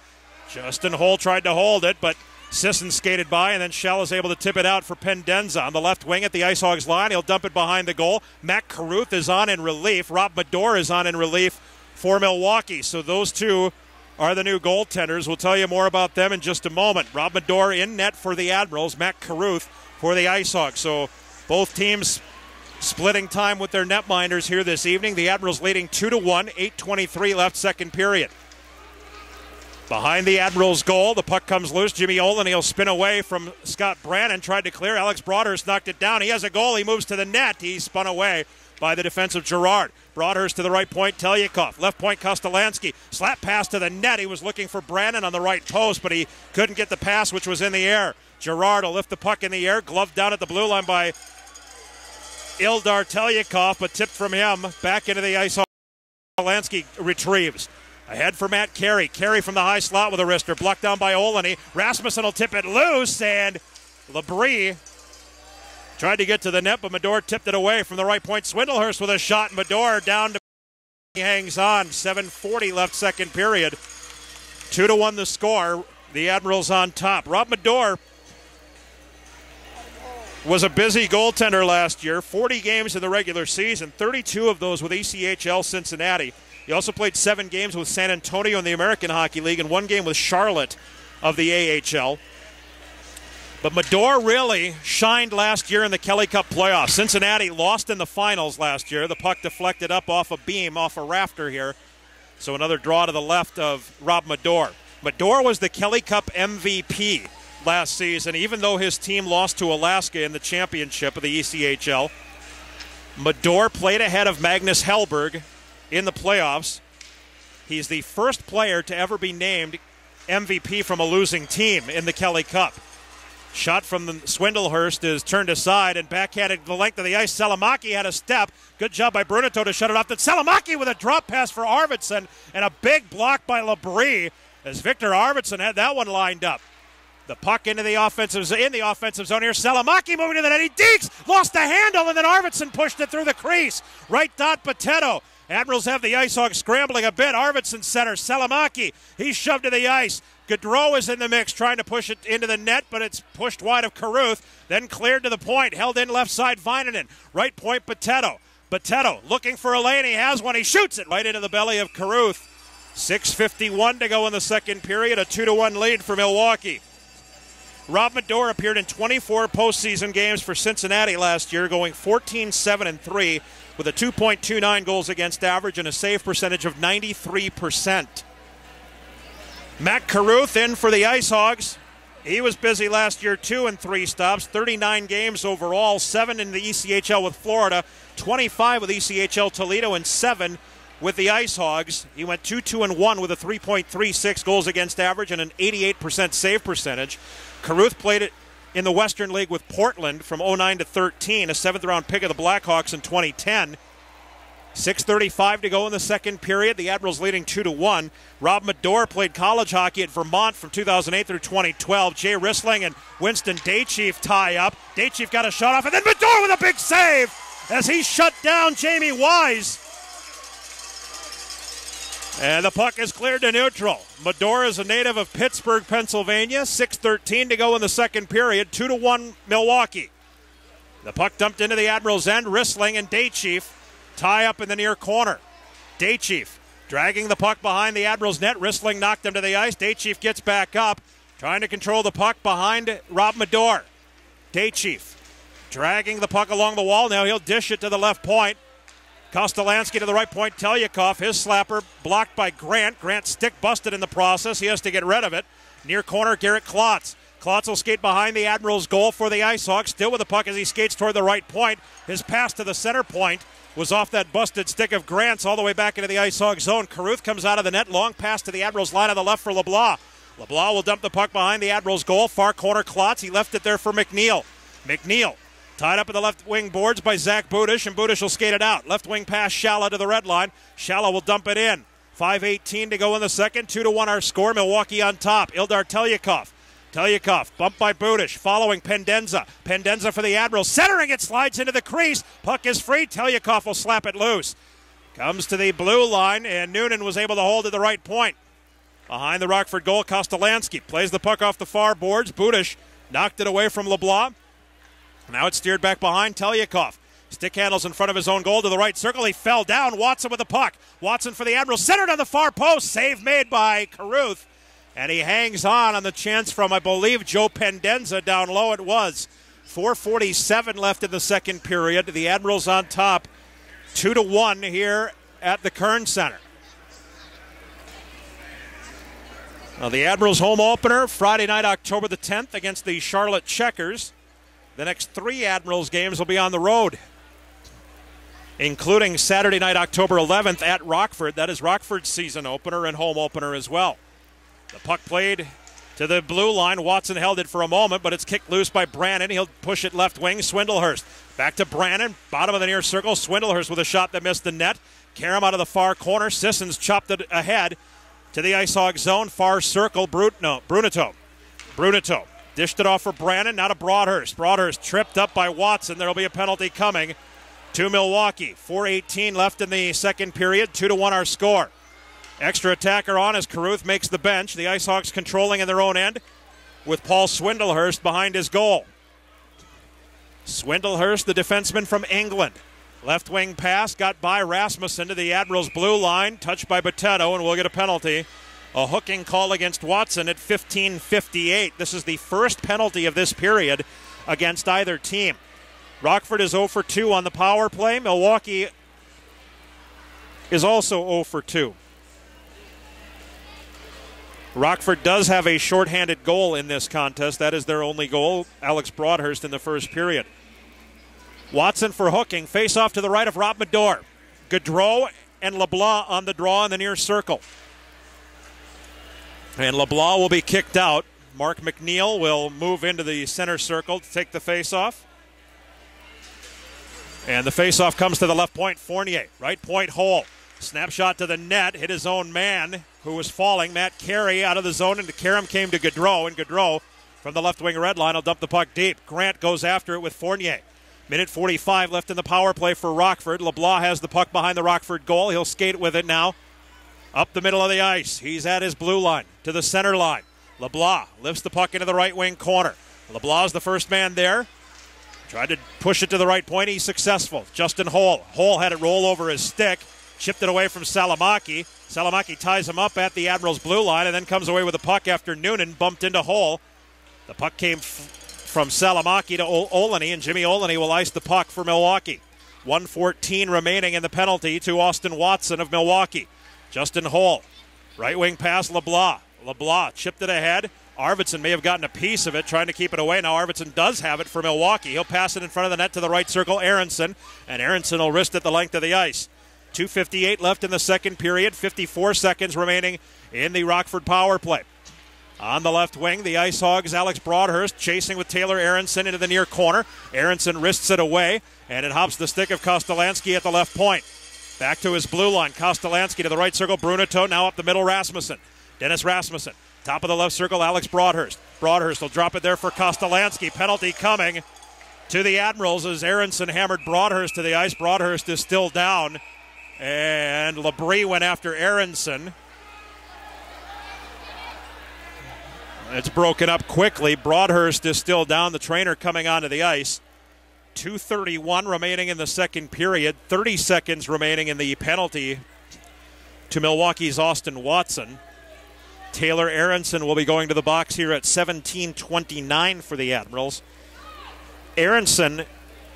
Justin Holl tried to hold it, but Sissons skated by, and then Shell is able to tip it out for Pendenza. On the left wing at the IceHogs line, he'll dump it behind the goal. Matt Carruth is on in relief. Rob Medor is on in relief for Milwaukee. So those two are the new goaltenders. We'll tell you more about them in just a moment. Rob Medor in net for the Admirals. Matt Carruth for the IceHogs. So both teams splitting time with their netminders here this evening. The Admirals leading 2-1, 8:23 left second period. Behind the Admirals' goal, the puck comes loose. Jimmy Olin, he'll spin away from Scott Brannon. Tried to clear. Alex Broadhurst knocked it down. He has a goal. He moves to the net. He's spun away by the defensive Girard. Broadhurst to the right point, Telyakov. Left point, Kostolansky. Slap pass to the net. He was looking for Brannon on the right post, but he couldn't get the pass, which was in the air. Girard will lift the puck in the air. Gloved down at the blue line by Ildar Telyakov, but tipped from him back into the ice. Kostolansky retrieves. Ahead for Matt Carey. Carey from the high slot with a wrister. Blocked down by Olney. Rasmussen will tip it loose, and Labrie tried to get to the net, but Medor tipped it away from the right point. Swindlehurst with a shot, and Medor down to he hangs on. 7:40 left second period. 2-1 the score. The Admirals on top. Rob Medor was a busy goaltender last year. 40 games in the regular season, 32 of those with ECHL Cincinnati. He also played 7 games with San Antonio in the American Hockey League and 1 game with Charlotte of the AHL. But Mador really shined last year in the Kelly Cup playoffs. Cincinnati lost in the finals last year. The puck deflected up off a beam, off a rafter here. So another draw to the left of Rob Mador. Mador was the Kelly Cup MVP last season, even though his team lost to Alaska in the championship of the ECHL. Mador played ahead of Magnus Hellberg in the playoffs. He's the first player to ever be named MVP from a losing team in the Kelly Cup. Shot from the Swindlehurst is turned aside and backhanded the length of the ice. Salamaki had a step. Good job by Brunito to shut it off. Then Salamaki with a drop pass for Arvidsson and a big block by Labrie as Victor Arvidsson had that one lined up. The puck in the offensive zone here. Salamaki moving to the net. He dekes, lost the handle, and then Arvidsson pushed it through the crease. Right dot Potato. Admirals have the IceHogs scrambling a bit. Arvidsson center. Salamaki, he's shoved to the ice. Gaudreau is in the mix trying to push it into the net, but it's pushed wide of Caruth. Then cleared to the point. Held in left side Vainanen. Right point Potato. Potato looking for a lane. He has one. He shoots it right into the belly of Caruth. 6:51 to go in the second period. A 2-1 lead for Milwaukee. Rob Mador appeared in 24 postseason games for Cincinnati last year, going 14-7-3 with a 2.29 goals against average and a save percentage of 93%. Matt Caruth in for the IceHogs. He was busy last year, 2 and 3 stops, 39 games overall, 7 in the ECHL with Florida, 25 with ECHL Toledo, and 7 with the IceHogs. He went 2-2-1 with a 3.36 goals against average and an 88% save percentage. Caruth played it in the Western League with Portland from 09 to 13, a 7th-round pick of the Blackhawks in 2010. 6:35 to go in the second period. The Admirals leading 2-1. Rob Mador played college hockey at Vermont from 2008 through 2012. Jay Rissling and Winston Daychief tie up. Daychief got a shot off, and then Mador with a big save as he shut down Jamie Wise. And the puck is cleared to neutral. Mador is a native of Pittsburgh, Pennsylvania. 6:13 to go in the second period. 2-1 Milwaukee. The puck dumped into the Admirals' end. Rissling and Daychief tie up in the near corner. Daychief dragging the puck behind the Admirals' net. Rissling knocked him to the ice. Daychief gets back up, trying to control the puck behind Rob Mador. Daychief dragging the puck along the wall. Now he'll dish it to the left point. Kostolansky to the right point. Telyakov, his slapper blocked by Grant. Grant stick busted in the process. He has to get rid of it. Near corner, Garrett Klotz. Klotz will skate behind the Admirals' goal for the IceHogs. Still with the puck as he skates toward the right point. His pass to the center point was off that busted stick of Grant's all the way back into the IceHog zone. Caruth comes out of the net. Long pass to the Admirals' line on the left for LeBlanc. LeBlanc will dump the puck behind the Admirals' goal. Far corner Klotz. He left it there for McNeil. McNeil tied up at the left wing boards by Zach Budish, and Budish will skate it out. Left wing pass Shala to the red line. Shala will dump it in. 5:18 to go in the second. 2-1 our score. Milwaukee on top. Ildar Telyakov. Telyakov bumped by Budish, following Pendenza. Pendenza for the Admirals. Centering it, slides into the crease. Puck is free. Telyakov will slap it loose. Comes to the blue line, and Noonan was able to hold at the right point. Behind the Rockford goal, Kostolansky plays the puck off the far boards. Budish knocked it away from LeBlanc. Now it's steered back behind Telyakov. Stick handles in front of his own goal to the right circle. He fell down. Watson with the puck. Watson for the Admirals. Centered on the far post. Save made by Caruth. And he hangs on the chance from, I believe, Joe Pendenza down low. It was. 4:47 left in the second period. The Admirals on top. 2-1 here at the Kern Center. Now the Admirals home opener Friday night, October the 10th against the Charlotte Checkers. The next 3 Admirals games will be on the road, including Saturday night, October 11th at Rockford. That is Rockford's season opener and home opener as well. The puck played to the blue line. Watson held it for a moment, but it's kicked loose by Brannon. He'll push it left wing. Swindlehurst back to Brannon. Bottom of the near circle. Swindlehurst with a shot that missed the net. Karam out of the far corner. Sissons chopped it ahead to the IceHog zone. Far circle. Brunito. Dished it off for Brannon. Now to Broadhurst. Broadhurst tripped up by Watson. There will be a penalty coming to Milwaukee. 4:18 left in the second period. 2-1 our score. Extra attacker on as Caruth makes the bench. The IceHogs controlling in their own end with Paul Swindlehurst behind his goal. Swindlehurst, the defenseman from England. Left wing pass got by Rasmussen to the Admirals' blue line, touched by Boteto, and we'll get a penalty. A hooking call against Watson at 15:58. This is the first penalty of this period against either team. Rockford is 0 for 2 on the power play. Milwaukee is also 0 for 2. Rockford does have a shorthanded goal in this contest. That is their only goal. Alex Broadhurst in the first period. Watson for hooking. Face off to the right of Rob Medor. Gaudreau and LeBlanc on the draw in the near circle. And LeBlanc will be kicked out. Mark McNeil will move into the center circle to take the face-off. And the face-off comes to the left point, Fournier. Right point hole. Snapshot to the net. Hit his own man who was falling. Matt Carey out of the zone, and Karam came to Gaudreau. And Gaudreau from the left wing red line will dump the puck deep. Grant goes after it with Fournier. Minute 45 left in the power play for Rockford. LeBlanc has the puck behind the Rockford goal. He'll skate with it now. Up the middle of the ice. He's at his blue line to the center line. LeBlanc lifts the puck into the right wing corner. LeBlanc's the first man there. Tried to push it to the right point. He's successful. Justin Holl. Holl had it roll over his stick. Chipped it away from Salamaki. Salamaki ties him up at the Admirals' blue line and then comes away with the puck after Noonan bumped into Holl. The puck came from Salamaki to Olney, and Jimmy Olney will ice the puck for Milwaukee. 1:14 remaining in the penalty to Austin Watson of Milwaukee. Justin Holl. Right wing pass LeBlanc. LeBlanc chipped it ahead. Arvidsson may have gotten a piece of it, trying to keep it away. Now Arvidsson does have it for Milwaukee. He'll pass it in front of the net to the right circle, Aronson. And Aronson will wrist it the length of the ice. 2:58 left in the second period. 54 seconds remaining in the Rockford power play. On the left wing, the IceHogs, Alex Broadhurst chasing with Taylor Aronson into the near corner. Aronson wrists it away, and it hops the stick of Kostolansky at the left point. Back to his blue line. Kostolansky to the right circle. Bruneto now up the middle. Rasmussen. Dennis Rasmussen. Top of the left circle, Alex Broadhurst. Broadhurst will drop it there for Kostolansky. Penalty coming to the Admirals as Aronson hammered Broadhurst to the ice. Broadhurst is still down, and Labrie went after Aronson. It's broken up quickly. Broadhurst is still down. The trainer coming onto the ice. 2:31 remaining in the second period. 30 seconds remaining in the penalty to Milwaukee's Austin Watson. Taylor Aronson will be going to the box here at 17:29 for the Admirals. Aronson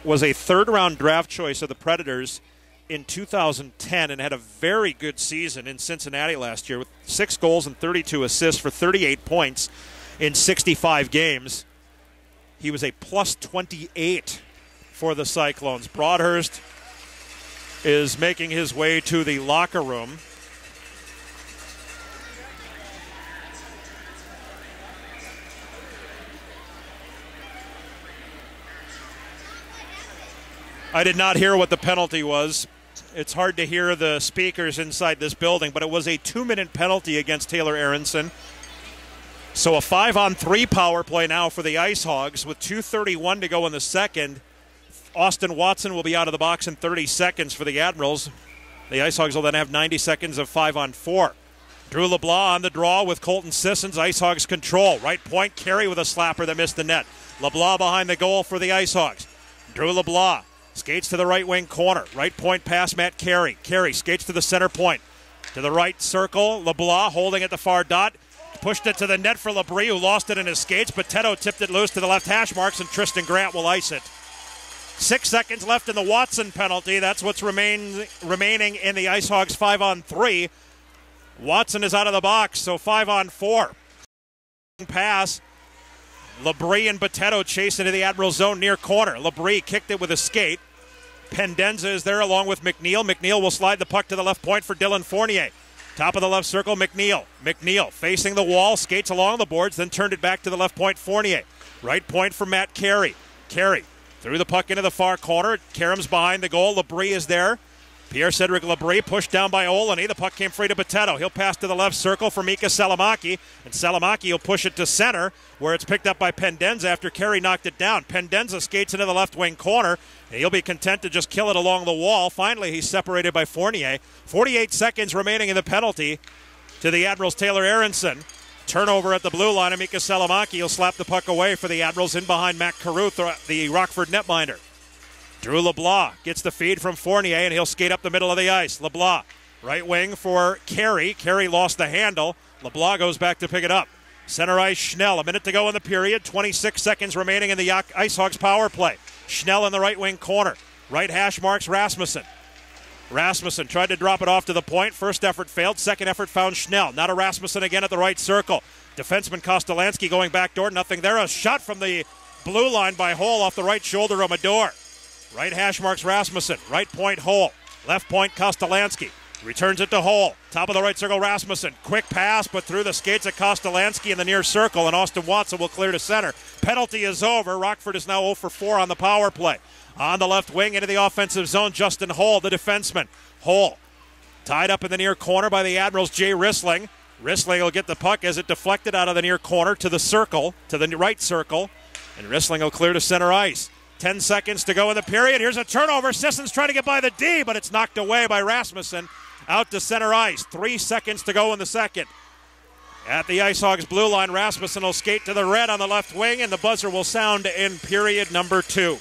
was a third-round draft choice of the Predators in 2010 and had a very good season in Cincinnati last year with 6 goals and 32 assists for 38 points in 65 games. He was a plus 28 for the Cyclones. Broadhurst is making his way to the locker room. I did not hear what the penalty was. It's hard to hear the speakers inside this building, but it was a 2-minute penalty against Taylor Aronson. So a 5-on-3 power play now for the IceHogs with 2:31 to go in the second. Austin Watson will be out of the box in 30 seconds for the Admirals. The IceHogs will then have 90 seconds of 5-on-4. Drew LeBlanc on the draw with Colton Sissons. IceHogs control. Right point, Carey with a slapper that missed the net. LeBlanc behind the goal for the IceHogs. Drew LeBlanc skates to the right wing corner. Right point pass, Matt Carey. Carey skates to the center point. To the right circle, LeBlanc holding at the far dot. Pushed it to the net for Labrie, who lost it in his skates. Boteto tipped it loose to the left hash marks, and Tristan Grant will ice it. 6 seconds left in the Watson penalty. That's what's remaining in the IceHogs 5-on-3. Watson is out of the box, so 5-on-4. Pass. Labrie and Boteto chase into the Admiral zone near corner. Labrie kicked it with a skate. Pendenza is there along with McNeil. McNeil will slide the puck to the left point for Dylan Fournier. Top of the left circle, McNeil. McNeil facing the wall, skates along the boards, then turned it back to the left point, Fournier. Right point for Matt Carey. Carey threw the puck into the far corner. Karam's behind the goal. Labrie is there. Pierre-Cedric Labrie pushed down by Olney. The puck came free to Boteto. He'll pass to the left circle for Mika Salamaki. And Salamaki will push it to center, where it's picked up by Pendenza after Carey knocked it down. Pendenza skates into the left wing corner, and he'll be content to just kill it along the wall. Finally, he's separated by Fournier. 48 seconds remaining in the penalty to the Admirals' Taylor Aronson. Turnover at the blue line. Amika Salamaki will slap the puck away for the Admirals in behind Matt Caruth, the Rockford netminder. Drew LeBlanc gets the feed from Fournier, and he'll skate up the middle of the ice. LeBlanc, right wing for Carey. Carey lost the handle. LeBlanc goes back to pick it up. Center ice, Schnell. A minute to go in the period. 26 seconds remaining in the IceHogs power play. Schnell in the right wing corner. Right hash marks Rasmussen. Rasmussen tried to drop it off to the point. First effort failed. Second effort found Schnell. Now to Rasmussen again at the right circle. Defenseman Kostolansky going backdoor. Nothing there. A shot from the blue line by Hole off the right shoulder of Medor. Right hash marks Rasmussen. Right point Hole. Left point Kostolansky. Returns it to Hole. Top of the right circle Rasmussen. Quick pass, but through the skates of Kostolansky in the near circle, and Austin Watson will clear to center. Penalty is over. Rockford is now 0 for 4 on the power play. On the left wing into the offensive zone, Justin Hole, the defenseman. Hole tied up in the near corner by the Admirals, Jay Rissling. Rissling will get the puck as it deflected out of the near corner to the circle, to the right circle, and Rissling will clear to center ice. 10 seconds to go in the period. Here's a turnover. Sisson's trying to get by the D, but it's knocked away by Rasmussen out to center ice. 3 seconds to go in the second. At the IceHogs blue line, Rasmussen will skate to the red on the left wing, and the buzzer will sound in period number 2.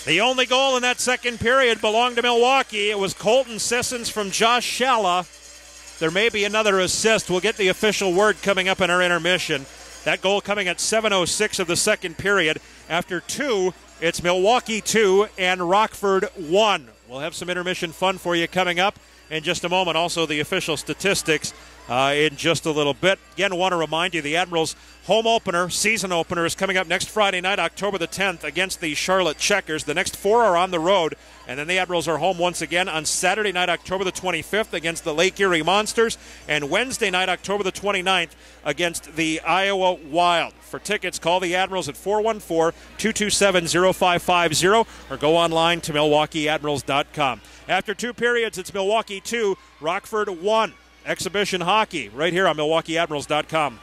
The only goal in that second period belonged to Milwaukee. It was Colton Sissons from Josh Shalla. There may be another assist. We'll get the official word coming up in our intermission. That goal coming at 7:06 of the second period. After 2, it's Milwaukee 2 and Rockford 1. We'll have some intermission fun for you coming up in just a moment. Also, the official statistics in just a little bit. Again, want to remind you, the Admirals' home opener, season opener, is coming up next Friday night, October the 10th, against the Charlotte Checkers. The next 4 are on the road, and then the Admirals are home once again on Saturday night, October the 25th, against the Lake Erie Monsters, and Wednesday night, October the 29th, against the Iowa Wild. For tickets, call the Admirals at 414-227-0550 or go online to MilwaukeeAdmirals.com. After 2 periods, it's Milwaukee 2, Rockford 1. Exhibition hockey right here on MilwaukeeAdmirals.com.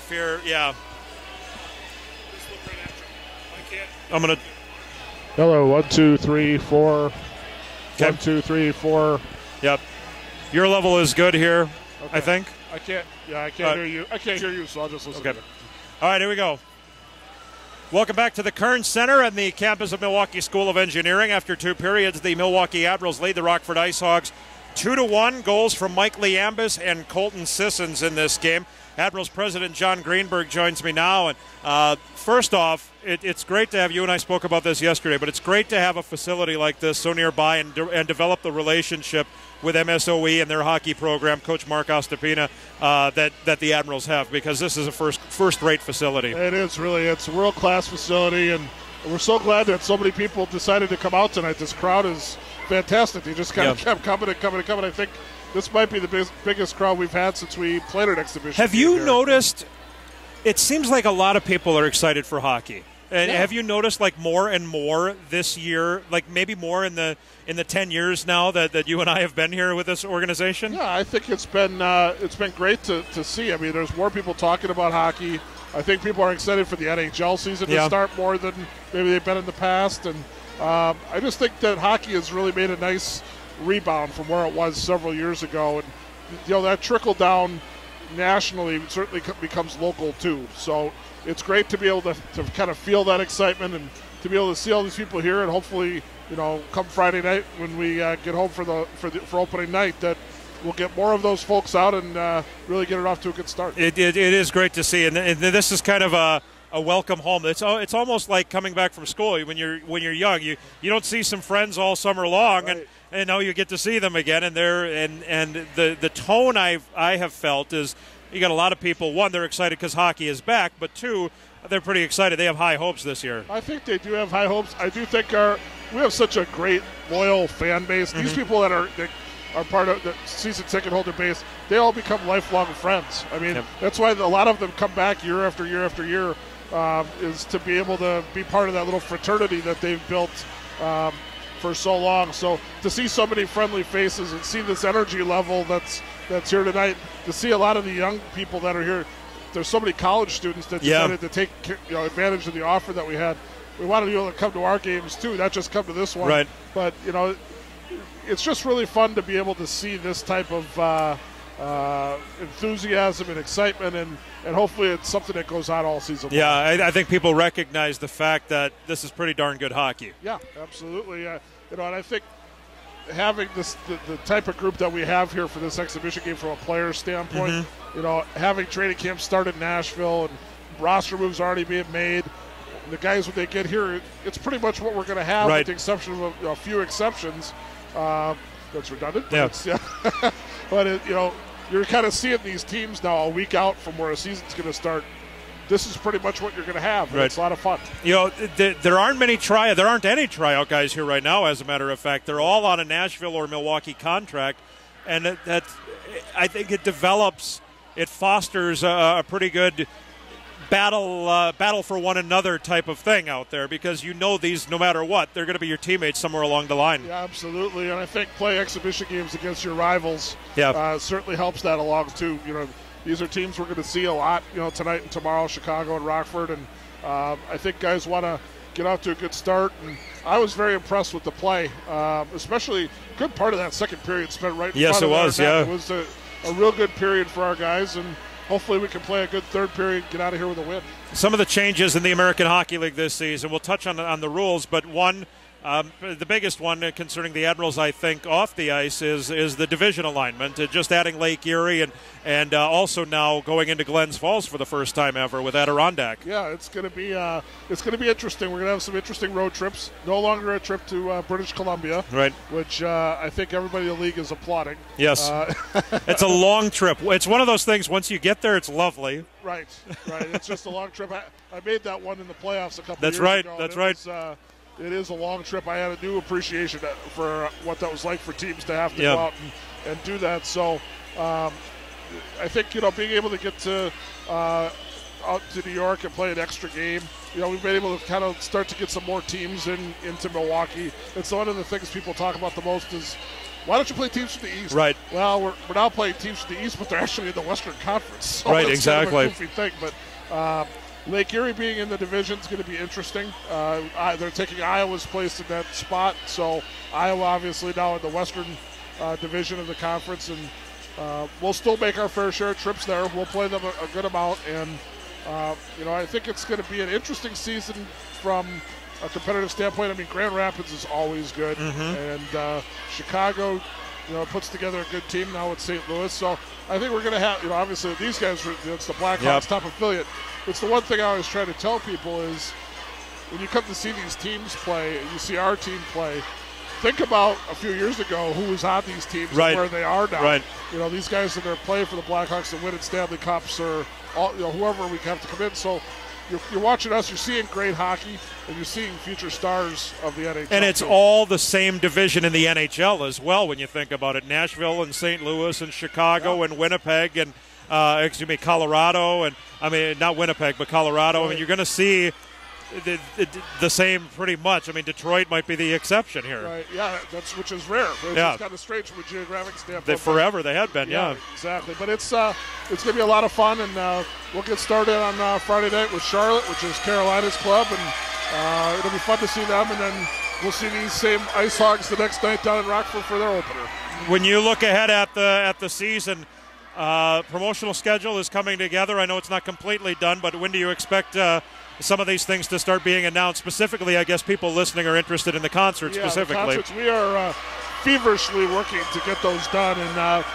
off here. Yeah. I'm going to.
Hello, 1, 2, 3, 4.
Okay.
1, 2, 3, 4.
Yep. Your level is good here,
Okay.
I think.
I can't hear you. I can't hear you, so I'll just listen
Okay.
to it.
All right, here we go. Welcome back to the Kern Center and the campus of Milwaukee School of Engineering. After 2 periods, the Milwaukee Admirals lead the Rockford IceHogs 2-1. Goals from Mike Liambis and Colton Sissons in this game. Admirals President John Greenberg joins me now. And first off, it's great to have you, and I spoke about this yesterday, but it's great to have a facility like this so nearby and develop the relationship with MSOE and their hockey program, Coach Mark Ostapina, that the Admirals have, because this is a first-rate facility.
It is really. It's a world-class facility, and we're so glad that so many people decided to come out tonight. This crowd is fantastic. They just kind of kept coming and coming and coming. I think this might be the biggest crowd we've had since we played an exhibition.
Have you noticed, it seems like a lot of people are excited for hockey. And have you noticed like more and more this year, like maybe more in the 10 years now that you and I have been here with this organization?
Yeah, I think it's been great to see. I mean, there's more people talking about hockey. I think people are excited for the NHL season to start more than maybe they've been in the past. And I just think that hockey has really made a nice rebound from where it was several years ago. And, that trickle down nationally certainly becomes local too. So it's great to be able to kind of feel that excitement and to be able to see all these people here, and hopefully, come Friday night when we get home for opening night, that we'll get more of those folks out and really get it off to a good start.
It is great to see, and this is kind of a welcome home. It's almost like coming back from school when you're young. You don't see some friends all summer long,
right.
and now you get to see them again. And the tone I have felt is, you got a lot of people. One, they're excited because hockey is back, but two, they're pretty excited. They have high hopes this year.
I think they do have high hopes. I do think we have such a great, loyal fan base. These people that are part of the season ticket holder base, they all become lifelong friends. I mean, that's why a lot of them come back year after year after year, is to be able to be part of that little fraternity that they've built for so long. So to see so many friendly faces and see this energy level that's here tonight, to see a lot of the young people that are here. There's so many college students that decided to take advantage of the offer that we had. We wanted to be able to come to our games too, not just come to this one.
Right.
But it's just really fun to be able to see this type of enthusiasm and excitement, and hopefully it's something that goes on all season long.
Yeah, I think people recognize the fact that this is pretty darn good hockey.
Yeah, absolutely. And I think having the type of group that we have here for this exhibition game from a player standpoint, having training camp start in Nashville and roster moves already being made, the guys when they get here, it's pretty much what we're going to have, with the exception of a few exceptions. That's redundant. But you're kind of seeing these teams now a week out from where a season's going to start. This is pretty much what you're going to have. Right. It's a lot of fun.
There aren't any tryout guys here right now. As a matter of fact, they're all on a Nashville or Milwaukee contract, and I think it fosters a pretty good battle for one another type of thing out there, because these, no matter what, they're going to be your teammates somewhere along the line.
Yeah, absolutely. And I think playing exhibition games against your rivals certainly helps that along too. These are teams we're going to see a lot, tonight and tomorrow, Chicago and Rockford, and I think guys want to get off to a good start. And I was very impressed with the play, especially a good part of that second period spent right in front of our net. It was a real good period for our guys, and hopefully we can play a good third period, get out of here with a win.
Some of the changes in the American Hockey League this season, we'll touch on the rules, but one, the biggest one concerning the Admirals, I think, off the ice is the division alignment. Just adding Lake Erie and also now going into Glens Falls for the first time ever with Adirondack.
Yeah, it's going to be interesting. We're going to have some interesting road trips. No longer a trip to British Columbia,
right?
Which I think everybody in the league is applauding.
Yes, it's a long trip. It's one of those things. Once you get there, it's lovely.
Right. It's just a long trip. I made that one in the playoffs a couple years ago.
That's right.
It is a long trip. I had a new appreciation for what that was like for teams to have to go out and do that. So I think, being able to get to out to New York and play an extra game, we've been able to kind of start to get some more teams into Milwaukee. It's one of the things people talk about the most is why don't you play teams from the East?
Right.
Well, we're now playing teams from the East, but they're actually in the Western Conference. So
right,
that's
exactly.
Kind of a goofy thing, but Lake Erie being in the division is going to be interesting. They're taking Iowa's place in that spot, so Iowa obviously now in the Western division of the conference, and we'll still make our fair share of trips there. We'll play them a good amount, and I think it's going to be an interesting season from a competitive standpoint. I mean, Grand Rapids is always good, and Chicago, puts together a good team now with St. Louis. So I think we're going to have, obviously these guys, it's the Blackhawks top affiliate. It's the one thing I always try to tell people is when you come to see these teams play, you see our team play, think about a few years ago who was on these teams and where they are now.
Right.
These guys that are playing for the Blackhawks that win at Stanley Cups or whoever we have to come in. So you're watching us, you're seeing great hockey, and you're seeing future stars of the NHL.
And it's all the same division in the NHL as well when you think about it. Nashville and St. Louis and Chicago and Winnipeg and, Colorado. And, not Winnipeg, but Colorado.
Right.
I mean, you're going to see the same pretty much. I mean, Detroit might be the exception here.
Right, yeah, which is rare. It's kind of strange from a geographic standpoint.
Forever they had been, yeah.
Exactly. But it's going to be a lot of fun, and we'll get started on Friday night with Charlotte, which is Carolina's club, and it'll be fun to see them, and then we'll see these same IceHogs the next night down in Rockford for their opener.
When you look ahead at the season, promotional schedule is coming together. I know it's not completely done, but when do you expect some of these things to start being announced? Specifically, I guess people listening are interested in the concert specifically.
The concerts, we are feverishly working to get those done, and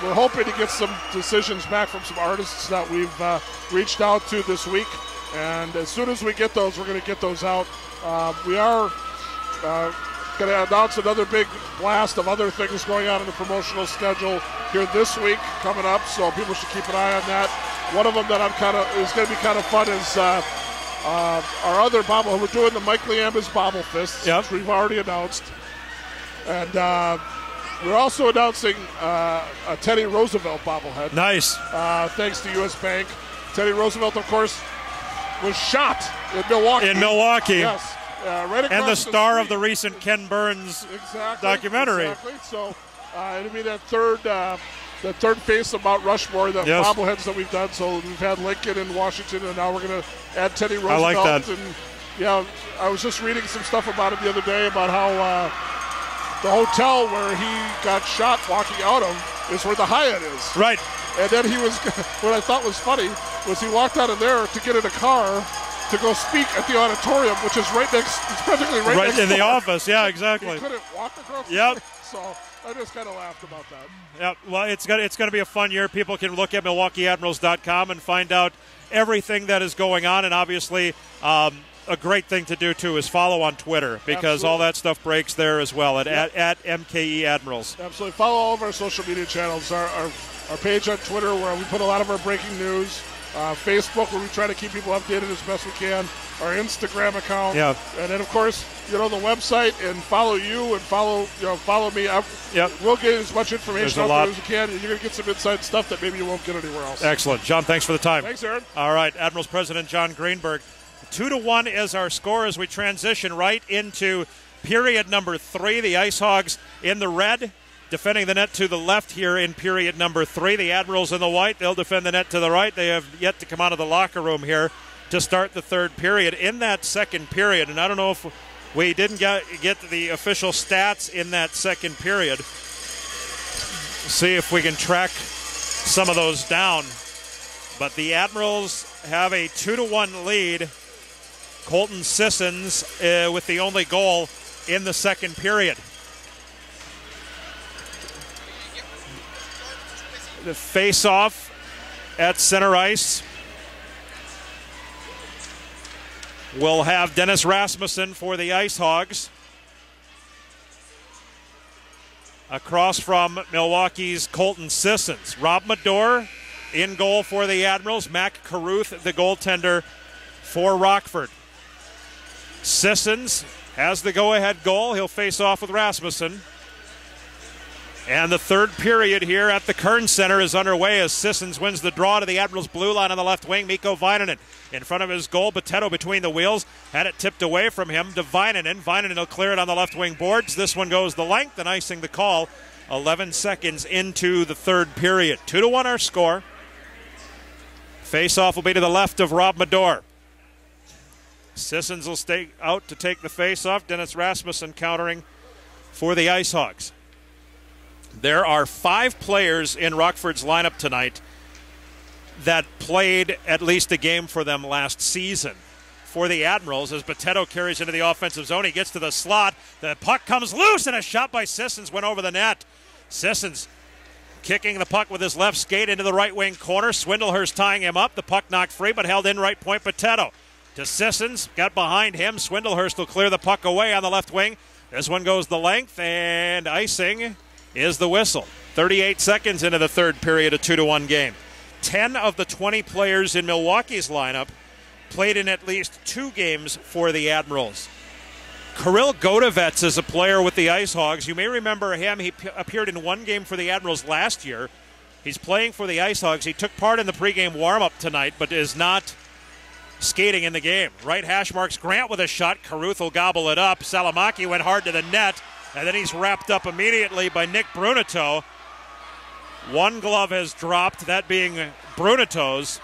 we're hoping to get some decisions back from some artists that we've reached out to this week. And as soon as we get those, we're going to get those out. We are going to announce another big blast of other things going on in the promotional schedule here this week coming up, so people should keep an eye on that. One of them that is going to be kind of fun is our other bobble. We're doing the Mike Liambas Bobble Fists, which we've already announced. And we're also announcing a Teddy Roosevelt bobblehead.
Nice.
Thanks to U.S. Bank. Teddy Roosevelt, of course, was shot in Milwaukee. Yes. Right across
and the star
street
of the recent Ken Burns documentary.
Exactly. So it'll be that third face of Mount Rushmore, the bobbleheads that we've done. So we've had Lincoln and Washington, and now we're going to add Teddy Roosevelt.
I like that.
And I was just reading some stuff about him the other day about how the hotel where he got shot walking out of is where the Hyatt is.
Right.
And then he was, what I thought was funny was he walked out of there to get in a car to go speak at the auditorium, which is it's practically right next
in the
door.
office. Yeah, exactly.
He couldn't walk across the street, so I just kind of laughed about that.
Yeah, well, it's going to be a fun year. People can look at MilwaukeeAdmirals.com and find out everything that is going on, and obviously a great thing to do, too, is follow on Twitter because all that stuff breaks there as well at MKE Admirals.
Absolutely. Follow all of our social media channels, our page on Twitter where we put a lot of our breaking news, Facebook where we try to keep people updated as best we can, our Instagram account, and then, of course, the website, and follow you and follow me. We'll get as much information out there as we can, and you're going to get some inside stuff that maybe you won't get anywhere else.
Excellent. John, thanks for the time.
Thanks, Aaron.
All right, Admirals President John Greenberg. 2-1 is our score as we transition right into period number 3. The IceHogs in the red, defending the net to the left here in period number 3. The Admirals in the white, they'll defend the net to the right. They have yet to come out of the locker room here to start the third period. In that second period, and I don't know if we didn't get the official stats in that second period. See if we can track some of those down. But the Admirals have a 2-1 lead. Colton Sissons with the only goal in the second period. The face-off at center ice will have Dennis Rasmussen for the IceHogs. Across from Milwaukee's Colton Sissons. Rob Medore in goal for the Admirals. Mac Carruth, the goaltender for Rockford. Sissons has the go-ahead goal. He'll face off with Rasmussen. And the third period here at the Kern Center is underway as Sissons wins the draw to the Admirals' blue line on the left wing. Mikko Vainanen in front of his goal. Boteto between the wheels. Had it tipped away from him to Vainanen. Vainanen will clear it on the left wing boards. This one goes the length and icing the call. 11 seconds into the third period. 2-1 our score. Face-off will be to the left of Rob Mador. Sissons will stay out to take the face-off. Dennis Rasmussen countering for the IceHogs. There are 5 players in Rockford's lineup tonight that played at least a game for them last season. For the Admirals, as Boteto carries into the offensive zone, he gets to the slot. The puck comes loose, and a shot by Sissons went over the net. Sissons kicking the puck with his left skate into the right wing corner. Swindlehurst tying him up. The puck knocked free, but held in right point. Boteto to Sissons, got behind him. Swindlehurst will clear the puck away on the left wing. This one goes the length, and icing is the whistle. 38 seconds into the third period, a 2-1 game. 10 of the 20 players in Milwaukee's lineup played in at least 2 games for the Admirals. Kirill Godovets is a player with the IceHogs. You may remember him. He appeared in 1 game for the Admirals last year. He's playing for the IceHogs. He took part in the pregame warm-up tonight, but is not skating in the game. Right hash marks Grant with a shot. Caruth will gobble it up. Salamaki went hard to the net. And then he's wrapped up immediately by Nick Brunito. One glove has dropped, that being Brunito's.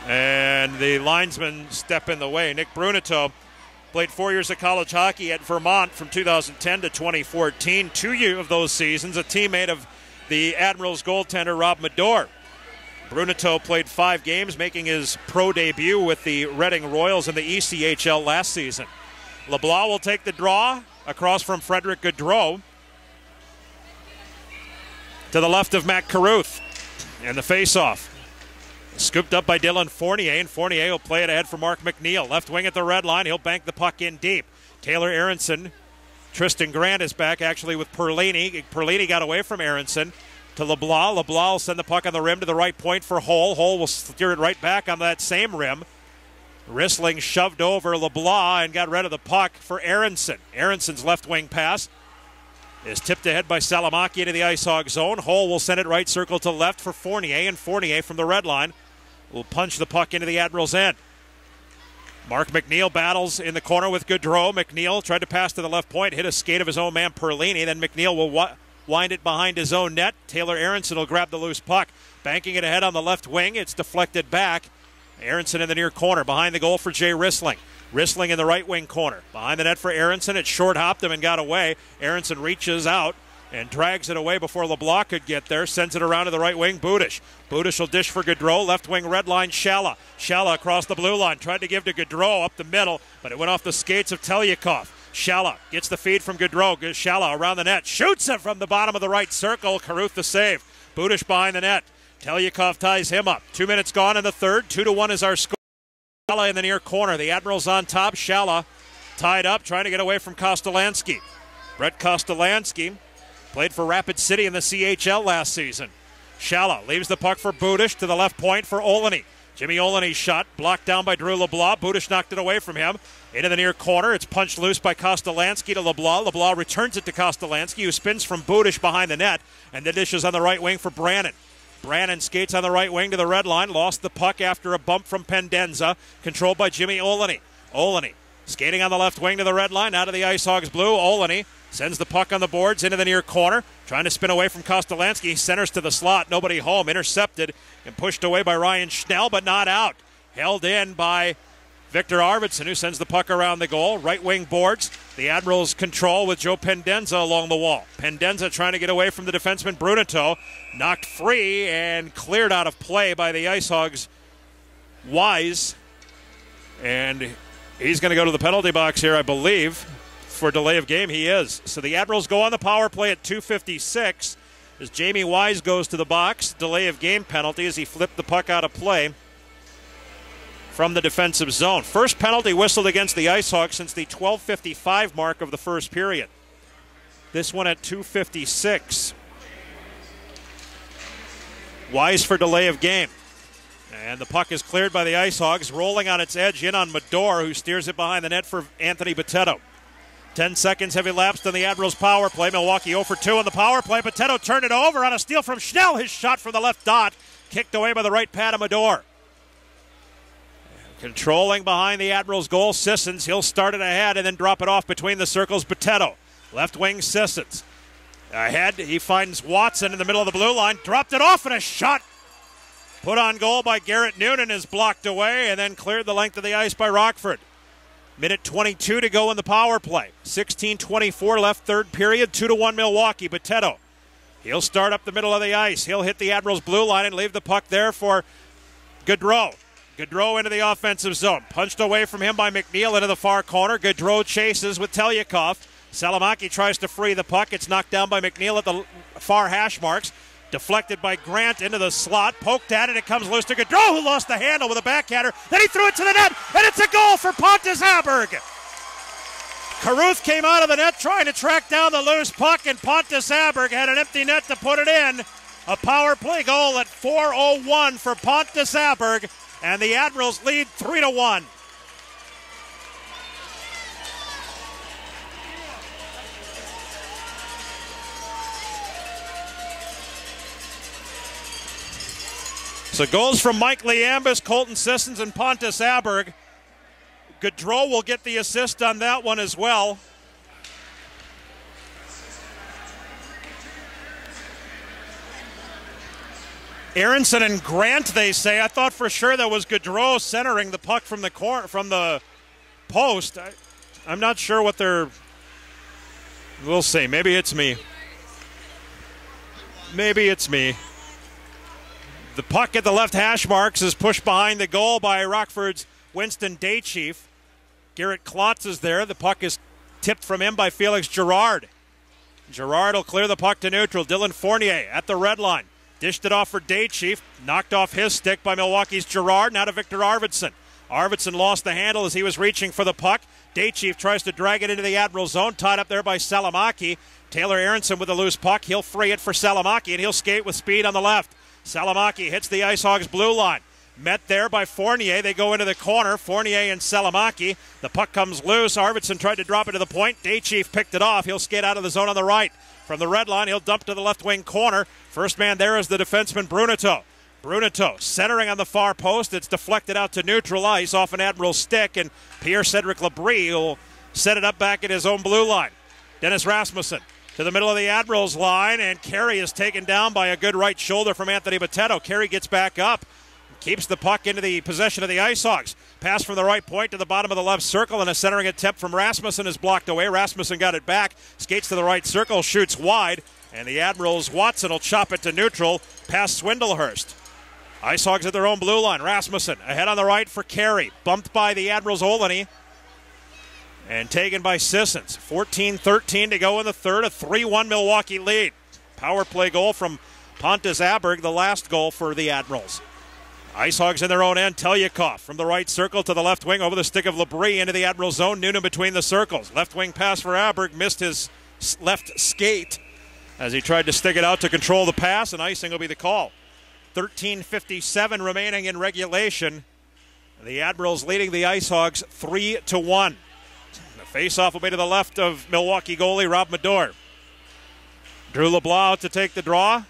And the linesmen step in the way. Nick Brunito played 4 years of college hockey at Vermont from 2010 to 2014. 2 of those seasons, a teammate of the Admirals goaltender Rob Mador. Brunito played 5 games, making his pro debut with the Reading Royals in the ECHL last season. LeBlanc will take the draw across from Frederick Gaudreau to the left of Matt Caruth. And the face-off scooped up by Dylan Fournier, and Fournier will play it ahead for Mark McNeil. Left wing at the red line. He'll bank the puck in deep. Taylor Aronson. Tristan Grant is back actually with Perlini. Perlini got away from Aronson to LeBlanc. LeBlanc will send the puck on the rim to the right point for Hull. Hull will steer it right back on that same rim. Rissling shoved over LeBlanc and got rid of the puck for Aronson. Aronson's left wing pass is tipped ahead by Salamaki into the IceHog zone. Hull will send it right circle to left for Fournier, and Fournier from the red line will punch the puck into the Admirals' end. Mark McNeil battles in the corner with Gaudreau. McNeil tried to pass to the left point, hit a skate of his own man Perlini. Then McNeil will wind it behind his own net. Taylor Aronson will grab the loose puck. Banking it ahead on the left wing. It's deflected back. Aronson in the near corner behind the goal for Jay Rissling. Rissling in the right wing corner. Behind the net for Aronson. It short hopped him and got away. Aronson reaches out and drags it away before LeBlanc could get there. Sends it around to the right wing. Budish. Budish will dish for Gaudreau. Left wing red line Shala. Shala across the blue line. Tried to give to Gaudreau up the middle, but it went off the skates of Telyakov. Shala gets the feed from Gaudreau. Shala around the net. Shoots it from the bottom of the right circle. Caruth the save. Budish behind the net. Telyakov ties him up. 2 minutes gone in the third. 2-1 is our score. Shala in the near corner. The Admirals on top. Shala tied up, trying to get away from Kostolansky. Brett Kostolansky played for Rapid City in the CHL last season. Shala leaves the puck for Budish to the left point for Olney. Jimmy Olney's shot blocked down by Drew LeBlanc. Budish knocked it away from him. Into the near corner. It's punched loose by Kostolansky to LeBlanc. LeBlanc returns it to Kostolansky, who spins from Budish behind the net, and the dish is on the right wing for Brannon. Brannon skates on the right wing to the red line. Lost the puck after a bump from Pendenza. Controlled by Jimmy Olney. Olney skating on the left wing to the red line. Out of the IceHogs blue. Olney sends the puck on the boards into the near corner. Trying to spin away from Kostolansky. Centers to the slot. Nobody home. Intercepted and pushed away by Ryan Schnell, but not out. Held in by Victor Arvidsson, who sends the puck around the goal. Right wing boards. The Admirals control with Joe Pendenza along the wall. Pendenza trying to get away from the defenseman Brunito. Knocked free and cleared out of play by the IceHogs' Wise. And he's going to go to the penalty box here, I believe, for delay of game. He is. So the Admirals go on the power play at 2:56 as Jamie Wise goes to the box. Delay of game penalty as he flipped the puck out of play from the defensive zone. First penalty whistled against the IceHogs since the 12:55 mark of the first period. This one at 2:56. Wise for delay of game. And the puck is cleared by the IceHogs, rolling on its edge in on Mador, who steers it behind the net for Anthony Boteto. 10 seconds have elapsed on the Admirals power play. Milwaukee 0 for 2 on the power play. Potato turned it over on a steal from Schnell. His shot from the left dot, kicked away by the right pad of Medor. Controlling behind the Admirals goal, Sissons. He'll start it ahead and then drop it off between the circles. Potato, left wing Sissons. Ahead, he finds Watson in the middle of the blue line. Dropped it off and a shot put on goal by Garrett Noonan is blocked away and then cleared the length of the ice by Rockford. Minute 22 to go in the power play. 16:24 left, third period. 2-1 Milwaukee. Potato, he'll start up the middle of the ice. He'll hit the Admirals blue line and leave the puck there for Gaudreau. Gaudreau into the offensive zone. Punched away from him by McNeil into the far corner. Gaudreau chases with Telyakov. Salamaki tries to free the puck. It's knocked down by McNeil at the far hash marks. Deflected by Grant into the slot. Poked at it. It comes loose to Gaudreau, who lost the handle with a backhander. Then he threw it to the net, and it's a goal for Pontus Aberg. Carruth came out of the net trying to track down the loose puck, and Pontus Aberg had an empty net to put it in. A power play goal at 4:01 for Pontus Aberg, and the Admirals lead 3-1. So goals from Mike Liambus, Colton Sissons, and Pontus Aberg. Gaudreau will get the assist on that one as well. Aronson and Grant, they say. I thought for sure that was Gaudreau centering the puck from the corner, from the post. I'm not sure what they're. We'll see. Maybe it's me. Maybe it's me. The puck at the left hash marks is pushed behind the goal by Rockford's Winston Daychief. Garrett Klotz is there. The puck is tipped from him by Felix Girard. Girard will clear the puck to neutral. Dylan Fournier at the red line. Dished it off for Daychief. Knocked off his stick by Milwaukee's Girard. Now to Victor Arvidsson. Arvidsson lost the handle as he was reaching for the puck. Daychief tries to drag it into the Admiral zone. Tied up there by Salamaki. Taylor Aronson with a loose puck. He'll free it for Salamaki, and he'll skate with speed on the left. Salamaki hits the IceHogs blue line. Met there by Fournier. They go into the corner. Fournier and Salamaki. The puck comes loose. Arvidsson tried to drop it to the point. Daychief picked it off. He'll skate out of the zone on the right. From the red line, he'll dump to the left wing corner. First man there is the defenseman Brunito. Brunito centering on the far post. It's deflected out to neutral ice off an Admiral's stick, and Pierre-Cedric Labrie will set it up back at his own blue line. Dennis Rasmussen to the middle of the Admirals line, and Carey is taken down by a good right shoulder from Anthony Potato. Carey gets back up, keeps the puck into the possession of the IceHogs. Pass from the right point to the bottom of the left circle, and a centering attempt from Rasmussen is blocked away. Rasmussen got it back, skates to the right circle, shoots wide, and the Admirals' Watson will chop it to neutral past Swindlehurst. IceHogs at their own blue line. Rasmussen ahead on the right for Carey, bumped by the Admirals' Olney. And taken by Sissons. 14-13 to go in the third. A 3-1 Milwaukee lead. Power play goal from Pontus Aberg, the last goal for the Admirals. IceHogs in their own end. Telyakov from the right circle to the left wing over the stick of Labrie into the Admiral zone. Noonan between the circles. Left wing pass for Aberg. Missed his left skate as he tried to stick it out to control the pass, and icing will be the call. 13:57 remaining in regulation. The Admirals leading the IceHogs 3-1. Face-off will be to the left of Milwaukee goalie Rob Medor. Drew LeBlanc to take the draw.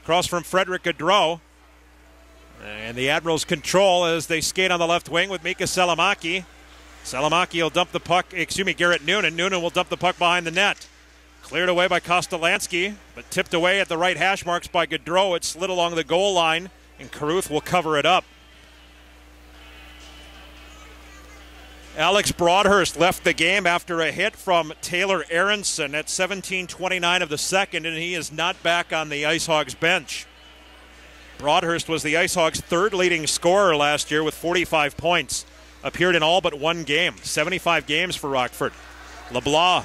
Across from Frederick Gaudreau. And the Admirals control as they skate on the left wing with Mika Salamaki. Salamaki will dump the puck, Garrett Noonan. Noonan will dump the puck behind the net. Cleared away by Kostolansky, but tipped away at the right hash marks by Gaudreau. It slid along the goal line, and Carruth will cover it up. Alex Broadhurst left the game after a hit from Taylor Aronson at 17:29 of the second, and he is not back on the IceHogs bench. Broadhurst was the IceHogs' third leading scorer last year with 45 points. Appeared in all but one game. 75 games for Rockford. LeBlanc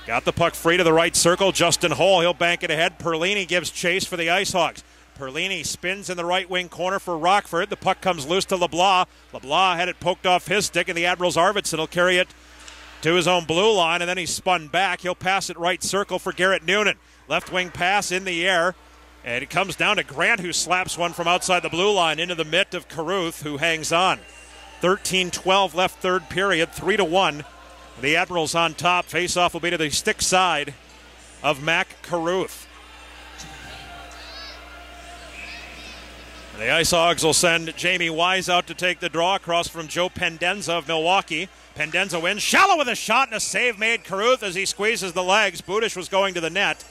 got the puck free to the right circle. Justin Hall, he'll bank it ahead. Perlini gives chase for the IceHogs. Perlini spins in the right wing corner for Rockford. The puck comes loose to LeBlanc. LeBlanc had it poked off his stick, and the Admirals' Arvidsson will carry it to his own blue line, and then he's spun back. He'll pass it right circle for Garrett Noonan. Left wing pass in the air, and it comes down to Grant, who slaps one from outside the blue line into the mitt of Carruth, who hangs on. 13-12 left third period, 3-1 The Admirals on top. Face-off will be to the stick side of Mac Caruth. The IceHogs will send Jamie Wise out to take the draw across from Joe Pendenza of Milwaukee. Pendenza wins. Shallow with a shot and a save made. Caruth as he squeezes the legs. Budish was going to the net.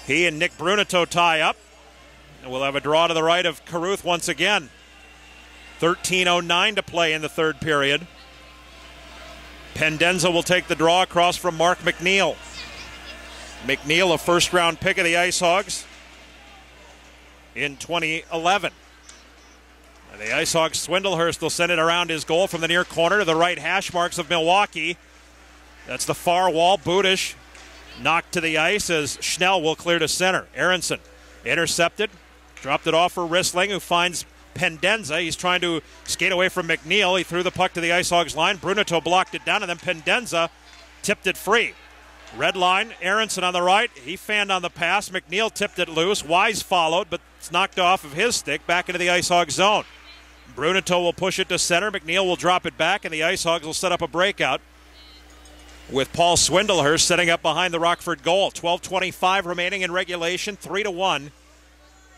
He and Nick Brunito tie up. And we'll have a draw to the right of Caruth once again. 13:09 to play in the third period. Pendenza will take the draw across from Mark McNeil. McNeil, a first-round pick of the IceHogs in 2011. And the IceHogs, Swindlehurst will send it around his goal from the near corner to the right hash marks of Milwaukee. That's the far wall. Budish knocked to the ice as Schnell will clear to center. Aronson intercepted, dropped it off for Rissling, who finds Pendenza. He's trying to skate away from McNeil. He threw the puck to the IceHogs line. Brunito blocked it down, and then Pendenza tipped it free. Red line, Aronson on the right. He fanned on the pass. McNeil tipped it loose. Wise followed, but it's knocked off of his stick back into the IceHog zone. Brunito will push it to center. McNeil will drop it back, and the IceHogs will set up a breakout with Paul Swindlehurst setting up behind the Rockford goal. 12:25 remaining in regulation, 3-1.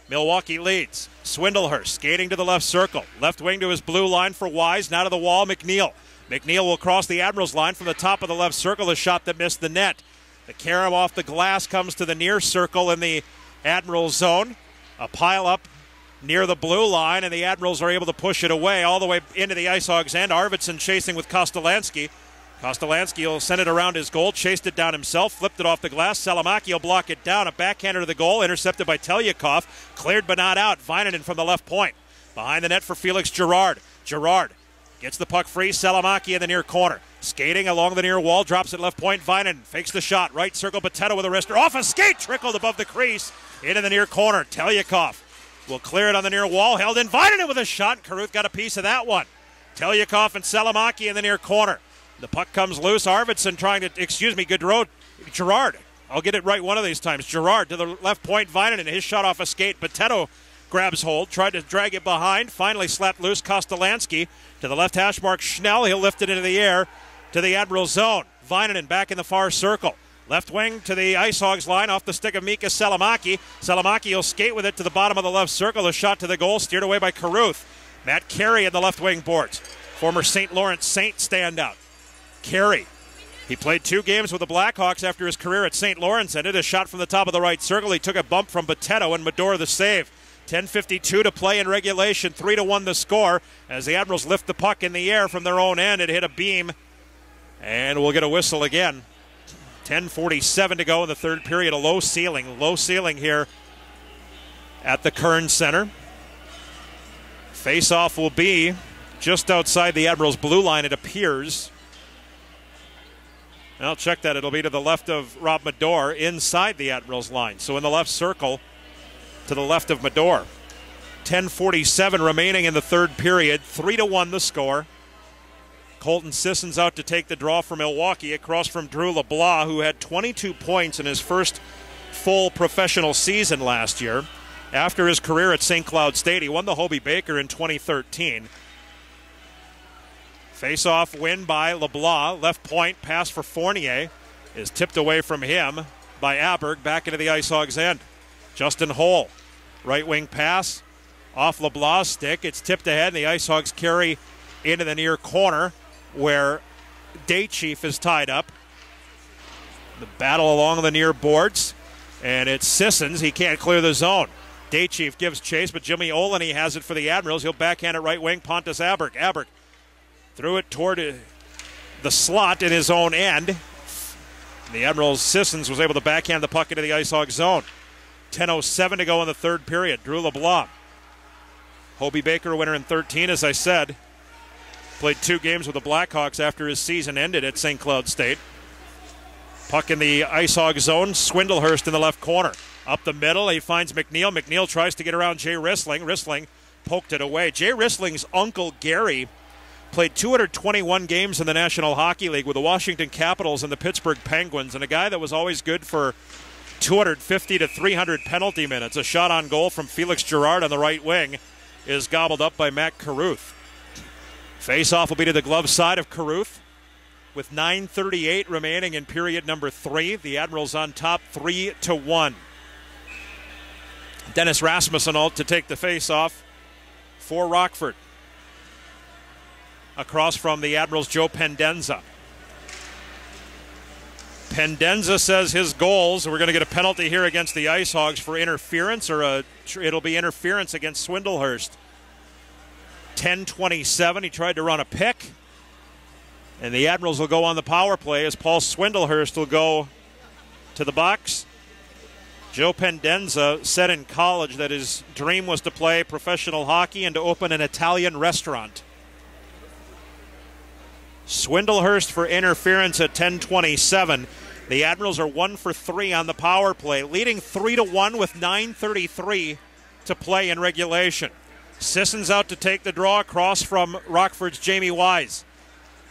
Milwaukee leads. Swindlehurst skating to the left circle. Left wing to his blue line for Wise. Now to the wall, McNeil. McNeil will cross the Admirals line from the top of the left circle. A shot that missed the net. The carom off the glass comes to the near circle in the Admirals zone. A pile up near the blue line, and the Admirals are able to push it away all the way into the IceHogs end. Arvidsson chasing with Kostolansky. Kostolansky will send it around his goal, chased it down himself, flipped it off the glass. Salamaki will block it down. A backhander to the goal, intercepted by Telyakov. Cleared but not out. Vainanen from the left point. Behind the net for Felix Girard. Girard gets the puck free. Salamaki in the near corner. Skating along the near wall, drops it left point. Vainanen fakes the shot. Right circle, Potato with a wrister. Off a skate, trickled above the crease. Into the near corner. Telyakov will clear it on the near wall. Held in. Vainanen with a shot. Caruth got a piece of that one. Telyakov and Salamaki in the near corner. The puck comes loose. Arvidsson trying to, Girard. I'll get it right one of these times. Girard to the left point. Vainanen, his shot off a skate. Potato grabs hold, tried to drag it behind, finally slapped loose. Kostolansky to the left hash mark. Schnell, he'll lift it into the air to the Admiral zone. Vainanen back in the far circle. Left wing to the IceHogs line off the stick of Mika Salamaki. Salamaki will skate with it to the bottom of the left circle. A shot to the goal, steered away by Caruth. Matt Carey in the left wing boards. Former St. Lawrence Saint standout. Carey. He played 2 games with the Blackhawks after his career at St. Lawrence ended. A shot from the top of the right circle. He took a bump from Potato and Medora the save. 10:52 to play in regulation. 3-1 the score as the Admirals lift the puck in the air from their own end. It hit a beam, and we'll get a whistle again. 10:47 to go in the third period. A low ceiling here at the Kern Center. Face-off will be just outside the Admirals' blue line, it appears. I'll check that. It'll be to the left of Rob Medor inside the Admirals line. So in the left circle to the left of Medor. 10:47 remaining in the third period. 3-1 the score. Colton Sissons out to take the draw for Milwaukee across from Drew LeBlanc, who had 22 points in his first full professional season last year. After his career at St. Cloud State, he won the Hobey Baker in 2013. Face-off win by LeBlanc. Left point pass for Fournier is tipped away from him by Aberg back into the IceHogs end. Justin Holl, right wing pass off LeBlanc's stick. It's tipped ahead, and the IceHogs carry into the near corner where Daychief is tied up. The battle along the near boards, and it's Sissons. He can't clear the zone. Daychief gives chase, but Jimmy Olney has it for the Admirals. He'll backhand it right wing. Pontus Aberg. Aberg threw it toward the slot in his own end. The Admirals' Sissons was able to backhand the puck into the IceHog zone. 10:07 to go in the third period. Drew LeBlanc, Hobey Baker winner in 13, as I said. Played 2 games with the Blackhawks after his season ended at St. Cloud State. Puck in the IceHog zone. Swindlehurst in the left corner. Up the middle, he finds McNeil. McNeil tries to get around Jay Rissling. Rissling poked it away. Jay Rissling's uncle, Gary, played 221 games in the National Hockey League with the Washington Capitals and the Pittsburgh Penguins, and a guy that was always good for 250 to 300 penalty minutes. A shot on goal from Felix Girard on the right wing is gobbled up by Matt Caruth. Face-off will be to the glove side of Caruth. with 9:38 remaining in period number 3. The Admirals on top 3-1. Dennis Rasmussen to take the face-off for Rockford. Across from the Admirals, Joe Pendenza. Pendenza says his goals, we're going to get a penalty here against the IceHogs for interference, or it'll be interference against Swindlehurst. 10:27, he tried to run a pick. And the Admirals will go on the power play as Paul Swindlehurst will go to the box. Joe Pendenza said in college that his dream was to play professional hockey and to open an Italian restaurant. Swindlehurst for interference at 10:27. The Admirals are 1 for 3 on the power play, leading 3-1 with 9:33 to play in regulation. Sisson's out to take the draw across from Rockford's Jamie Wise.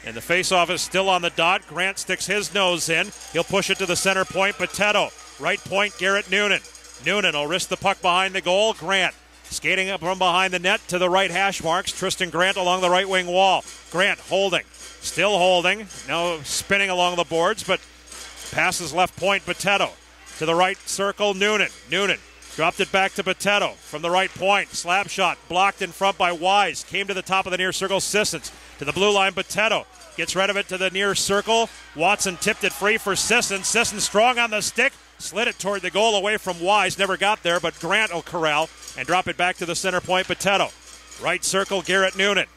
And the faceoff is still on the dot. Grant sticks his nose in. He'll push it to the center point. Potato. Right point, Garrett Noonan. Noonan will risk the puck behind the goal. Grant skating up from behind the net to the right hash marks. Tristan Grant along the right wing wall. Grant holding. Still holding. Now spinning along the boards, but passes left point. Potato. To the right circle, Noonan. Noonan dropped it back to Potato from the right point. Slap shot blocked in front by Wise. Came to the top of the near circle. Sissons to the blue line. Potato gets rid of it to the near circle. Watson tipped it free for Sissons. Sissons strong on the stick. Slid it toward the goal away from Wise. Never got there, but Grant will corral and drop it back to the center point. Potato. Right circle, Garrett Noonan.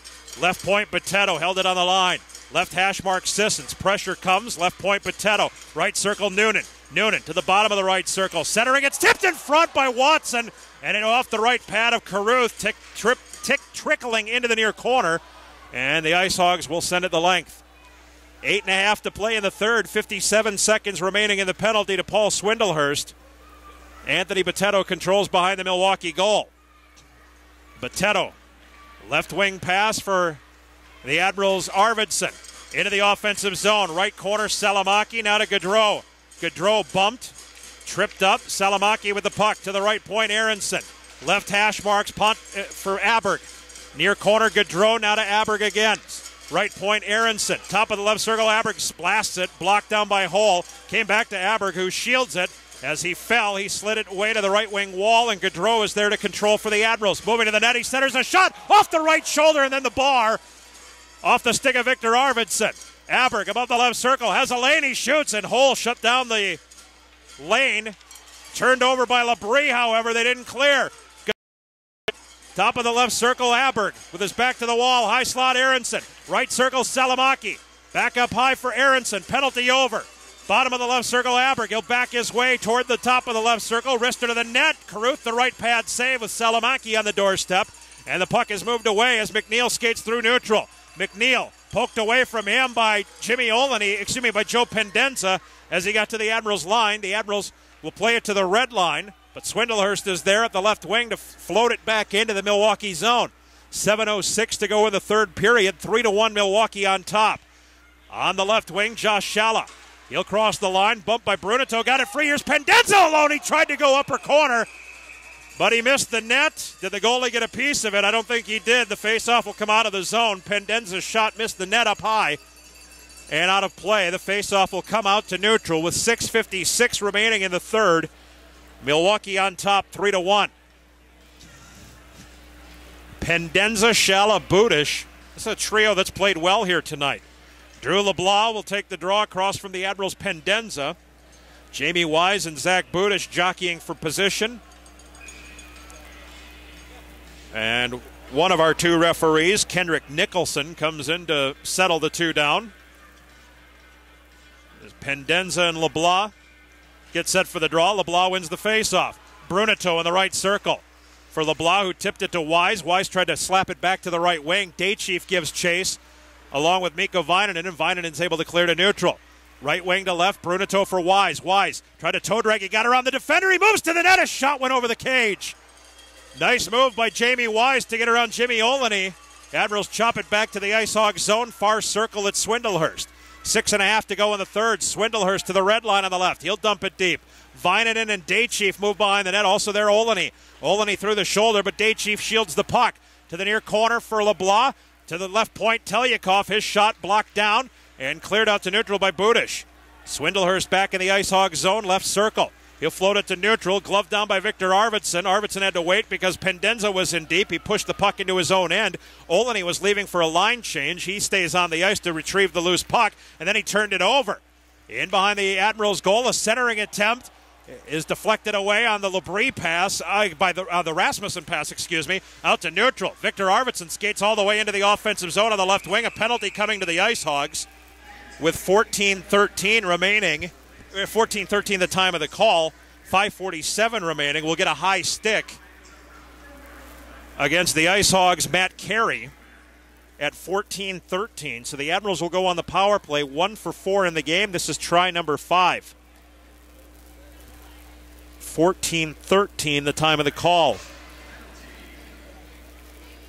Left point, Potato held it on the line. Left hash mark, Sissons. Pressure comes. Left point, Potato. Right circle, Noonan. Noonan to the bottom of the right circle. Centering. It's tipped in front by Watson. And it off the right pad of Carruth. Trickling into the near corner. And the IceHogs will send it the length. 8.5 to play in the third. 57 seconds remaining in the penalty to Paul Swindlehurst. Anthony Potato controls behind the Milwaukee goal. Potato. Left wing pass for the Admirals, Arvidsson. Into the offensive zone. Right corner, Salamaki. Now to Gaudreau. Gaudreau bumped. Tripped up. Salamaki with the puck. To the right point, Aronson. Left hash marks punt for Aberg. Near corner, Gaudreau. Now to Aberg again. Right point, Aronson. Top of the left circle, Aberg blasts it. Blocked down by Hole. Came back to Aberg, who shields it. As he fell, he slid it away to the right wing wall, and Gaudreau is there to control for the Admirals. Moving to the net, he centers a shot off the right shoulder, and then the bar off the stick of Victor Arvidsson. Aberg above the left circle, has a lane, he shoots, and Hole shut down the lane. Turned over by Labrie, however, they didn't clear. Top of the left circle, Aberg with his back to the wall. High slot, Aronson. Right circle, Salamaki. Back up high for Aronson. Penalty over. Bottom of the left circle, Aberg. He'll back his way toward the top of the left circle. Wrister to the net. Carruth, the right pad save with Salamaki on the doorstep. And the puck is moved away as McNeil skates through neutral. McNeil poked away from him by by Joe Pendenza as he got to the Admirals line. The Admirals will play it to the red line, but Swindlehurst is there at the left wing to float it back into the Milwaukee zone. 7:06 to go in the third period. 3-1 Milwaukee on top. On the left wing, Josh Shalla. He'll cross the line, bumped by Brunito, got it free. Here's Pendenza alone. He tried to go upper corner, but he missed the net. Did the goalie get a piece of it? I don't think he did. The faceoff will come out of the zone. Pendenza's shot missed the net up high and out of play. The faceoff will come out to neutral with 6:56 remaining in the third. Milwaukee on top, 3-1. Pendenza, Shalla, Budish. This is a trio that's played well here tonight. Drew LeBlanc will take the draw across from the Admirals' Pendenza. Jamie Wise and Zach Budish jockeying for position. And one of our two referees, Kendrick Nicholson, comes in to settle the two down. There's Pendenza and LeBlanc get set for the draw. LeBlanc wins the faceoff. Brunito in the right circle for LeBlanc, who tipped it to Wise. Wise tried to slap it back to the right wing. Daychief gives chase along with Mikko Vainanen, and Vainanen's able to clear to neutral. Right wing to left, Brunito for Wise. Wise tried to toe drag. He got around the defender. He moves to the net. A shot went over the cage. Nice move by Jamie Wise to get around Jimmy Olney. Admirals chop it back to the IceHog zone. Far circle at Swindlehurst. 6.5 to go in the third. Swindlehurst to the red line on the left. He'll dump it deep. Vainanen and Daychief move behind the net. Also there, Olney. Olney through the shoulder, but Daychief shields the puck. To the near corner for LeBlanc. To the left point, Telyakov. His shot blocked down. and cleared out to neutral by Budish. Swindlehurst back in the IceHogs zone, left circle. He'll float it to neutral, gloved down by Victor Arvidsson. Arvidsson had to wait because Pendenza was in deep. He pushed the puck into his own end. Olney was leaving for a line change. He stays on the ice to retrieve the loose puck, and then he turned it over. In behind the Admirals' goal, a centering attempt is deflected away on the Labrie pass, by the Rasmussen pass, out to neutral. Victor Arvidsson skates all the way into the offensive zone on the left wing. A penalty coming to the IceHogs with 14:13 remaining. 14:13 the time of the call, 5:47 remaining. We'll get a high stick against the IceHogs' Matt Carey at 14:13. So the Admirals will go on the power play, 1 for 4 in the game. This is try number 5. 14:13 the time of the call.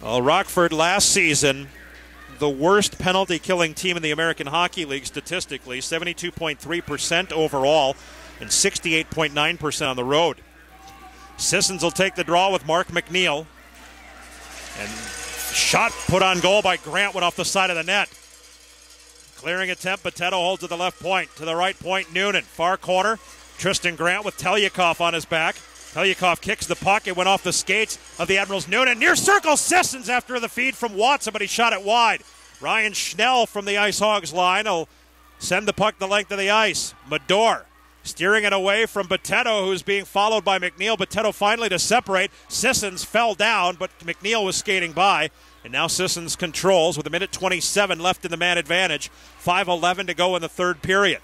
Well, Rockford last season, the worst penalty-killing team in the American Hockey League statistically, 72.3% overall and 68.9% on the road. Sissons will take the draw with Mark McNeil. And shot put on goal by Grant went off the side of the net. Clearing attempt, Boteto holds at the left point. To the right point, Noonan. Far corner, Tristan Grant with Telyakov on his back. Telyakov kicks the puck. It went off the skates of the Admirals. Noonan near circle. Sissons after the feed from Watson, but he shot it wide. Ryan Schnell from the IceHogs line will send the puck the length of the ice. Mador steering it away from Boteto, who's being followed by McNeil. Boteto finally to separate. Sissons fell down, but McNeil was skating by. And now Sissons controls with 1:27 left in the man advantage. 5:11 to go in the third period.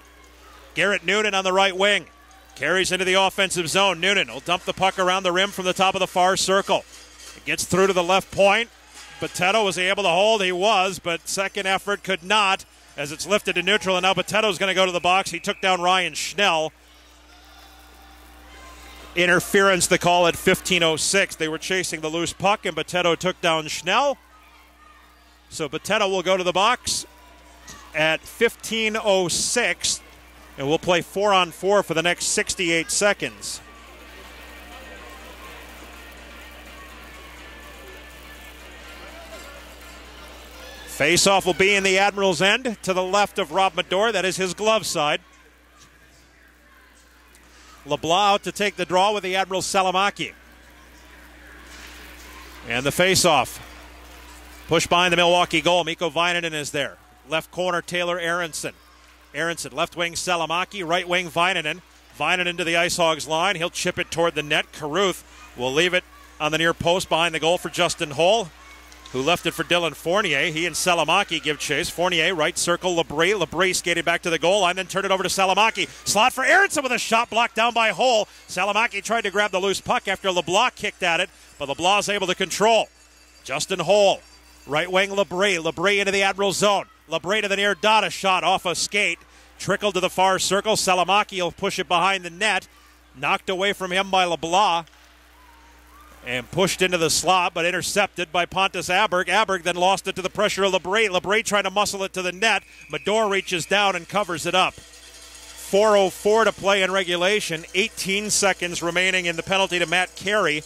Garrett Noonan on the right wing. Carries into the offensive zone. Noonan will dump the puck around the rim from the top of the far circle. It gets through to the left point. Boteto was able to hold. He was, but second effort could not as it's lifted to neutral. And now Boteto's going to go to the box. He took down Ryan Schnell. Interference, the call at 15:06. They were chasing the loose puck, and Boteto took down Schnell. So Boteto will go to the box at 15:06. And we'll play 4-on-4 for the next 68 seconds. Face-off will be in the Admirals' end to the left of Rob Mador. That is his glove side. LeBlanc out to take the draw with the Admirals' Salamaki. And the face-off. Push behind the Milwaukee goal. Mikko Vainanen is there. Left corner, Taylor Aronson. Aronson, left wing Salamaki, right wing Vainanen. Vainanen to the IceHogs line. He'll chip it toward the net. Carruth will leave it on the near post behind the goal for Justin Hull, who left it for Dylan Fournier. He and Salamaki give chase. Fournier, right circle, Labrie. Labrie skated back to the goal line, then turned it over to Salamaki. Slot for Aronson with a shot blocked down by Hull. Salamaki tried to grab the loose puck after LeBlanc kicked at it, but LeBlanc is able to control. Justin Hull, right wing Labrie. Labrie into the Admiral zone. Labrie to the near dot, a shot off a skate. Trickled to the far circle. Salamaki will push it behind the net. Knocked away from him by LeBlanc. And pushed into the slot, but intercepted by Pontus Aberg. Aberg then lost it to the pressure of Labrie. Labrie trying to muscle it to the net. Mador reaches down and covers it up. 4:04 to play in regulation. 18 seconds remaining in the penalty to Matt Carey.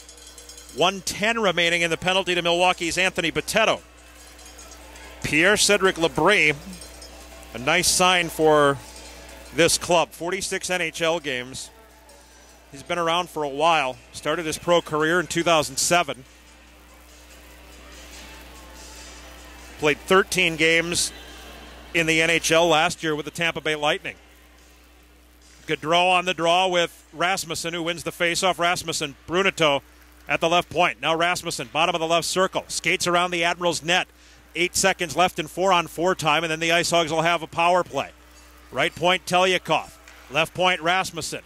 1:10 remaining in the penalty to Milwaukee's Anthony Boteto. Pierre-Cedric Labrie, a nice sign for this club. 46 NHL games. He's been around for a while. Started his pro career in 2007. Played 13 games in the NHL last year with the Tampa Bay Lightning. Good draw on the draw with Rasmussen, who wins the faceoff. Rasmussen, Brunito at the left point. Now Rasmussen, bottom of the left circle. Skates around the Admirals' net. 8 seconds left in 4-on-4 time, and then the IceHogs will have a power play. Right point, Telyakov. Left point, Rasmussen.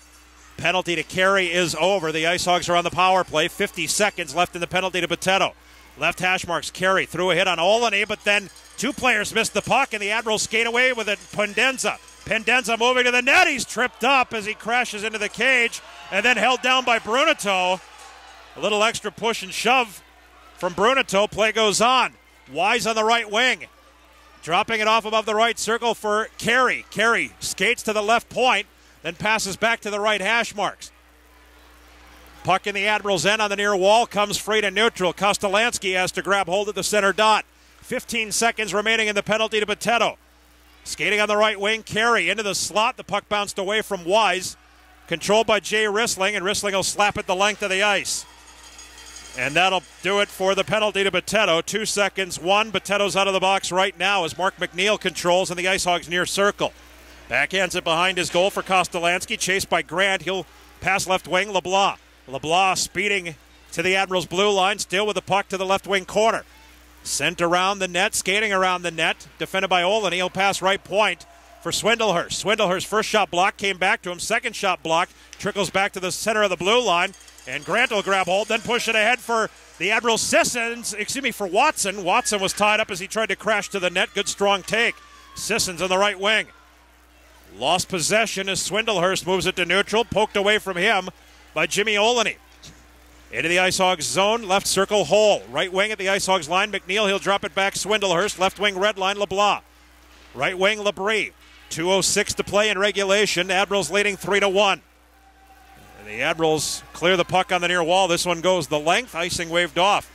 Penalty to Carey is over. The IceHogs are on the power play. 50 seconds left in the penalty to Boteto. Left hash marks, Carey threw a hit on Olney, but then two players missed the puck, and the Admirals skate away with it. Pendenza. Pendenza moving to the net. He's tripped up as he crashes into the cage, and then held down by Brunito. A little extra push and shove from Brunito. Play goes on. Wise on the right wing. Dropping it off above the right circle for Carey. Carey skates to the left point, then passes back to the right hash marks. Puck in the Admirals' end on the near wall, comes free to neutral. Kostolansky has to grab hold of the center dot. 15 seconds remaining in the penalty to Boteto. Skating on the right wing, Carey into the slot. The puck bounced away from Wise. Controlled by Jay Rissling, and Rissling will slap it the length of the ice. And that'll do it for the penalty to Boteto. 2 seconds, 1. Boteto's out of the box right now as Mark McNeil controls in the IceHogs near circle. Backhands it behind his goal for Kostolansky, chased by Grant. He'll pass left wing, LeBlanc. LeBlanc speeding to the Admirals' blue line, still with the puck to the left wing corner. Sent around the net, skating around the net, defended by Olin. He'll pass right point for Swindlehurst. Swindlehurst's first shot blocked, came back to him. Second shot blocked, trickles back to the center of the blue line. And Grant will grab hold, then push it ahead for the Admirals' for Watson. Watson was tied up as he tried to crash to the net. Good strong take. Sissons on the right wing. Lost possession as Swindlehurst moves it to neutral. Poked away from him by Jimmy Olney. Into the IceHogs zone, left circle hole. Right wing at the IceHogs line, McNeil. He'll drop it back, Swindlehurst. Left wing red line, LeBlanc. Right wing, Labrie. 2:06 to play in regulation. Admirals leading 3-1. And the Admirals clear the puck on the near wall. This one goes the length. Icing waved off.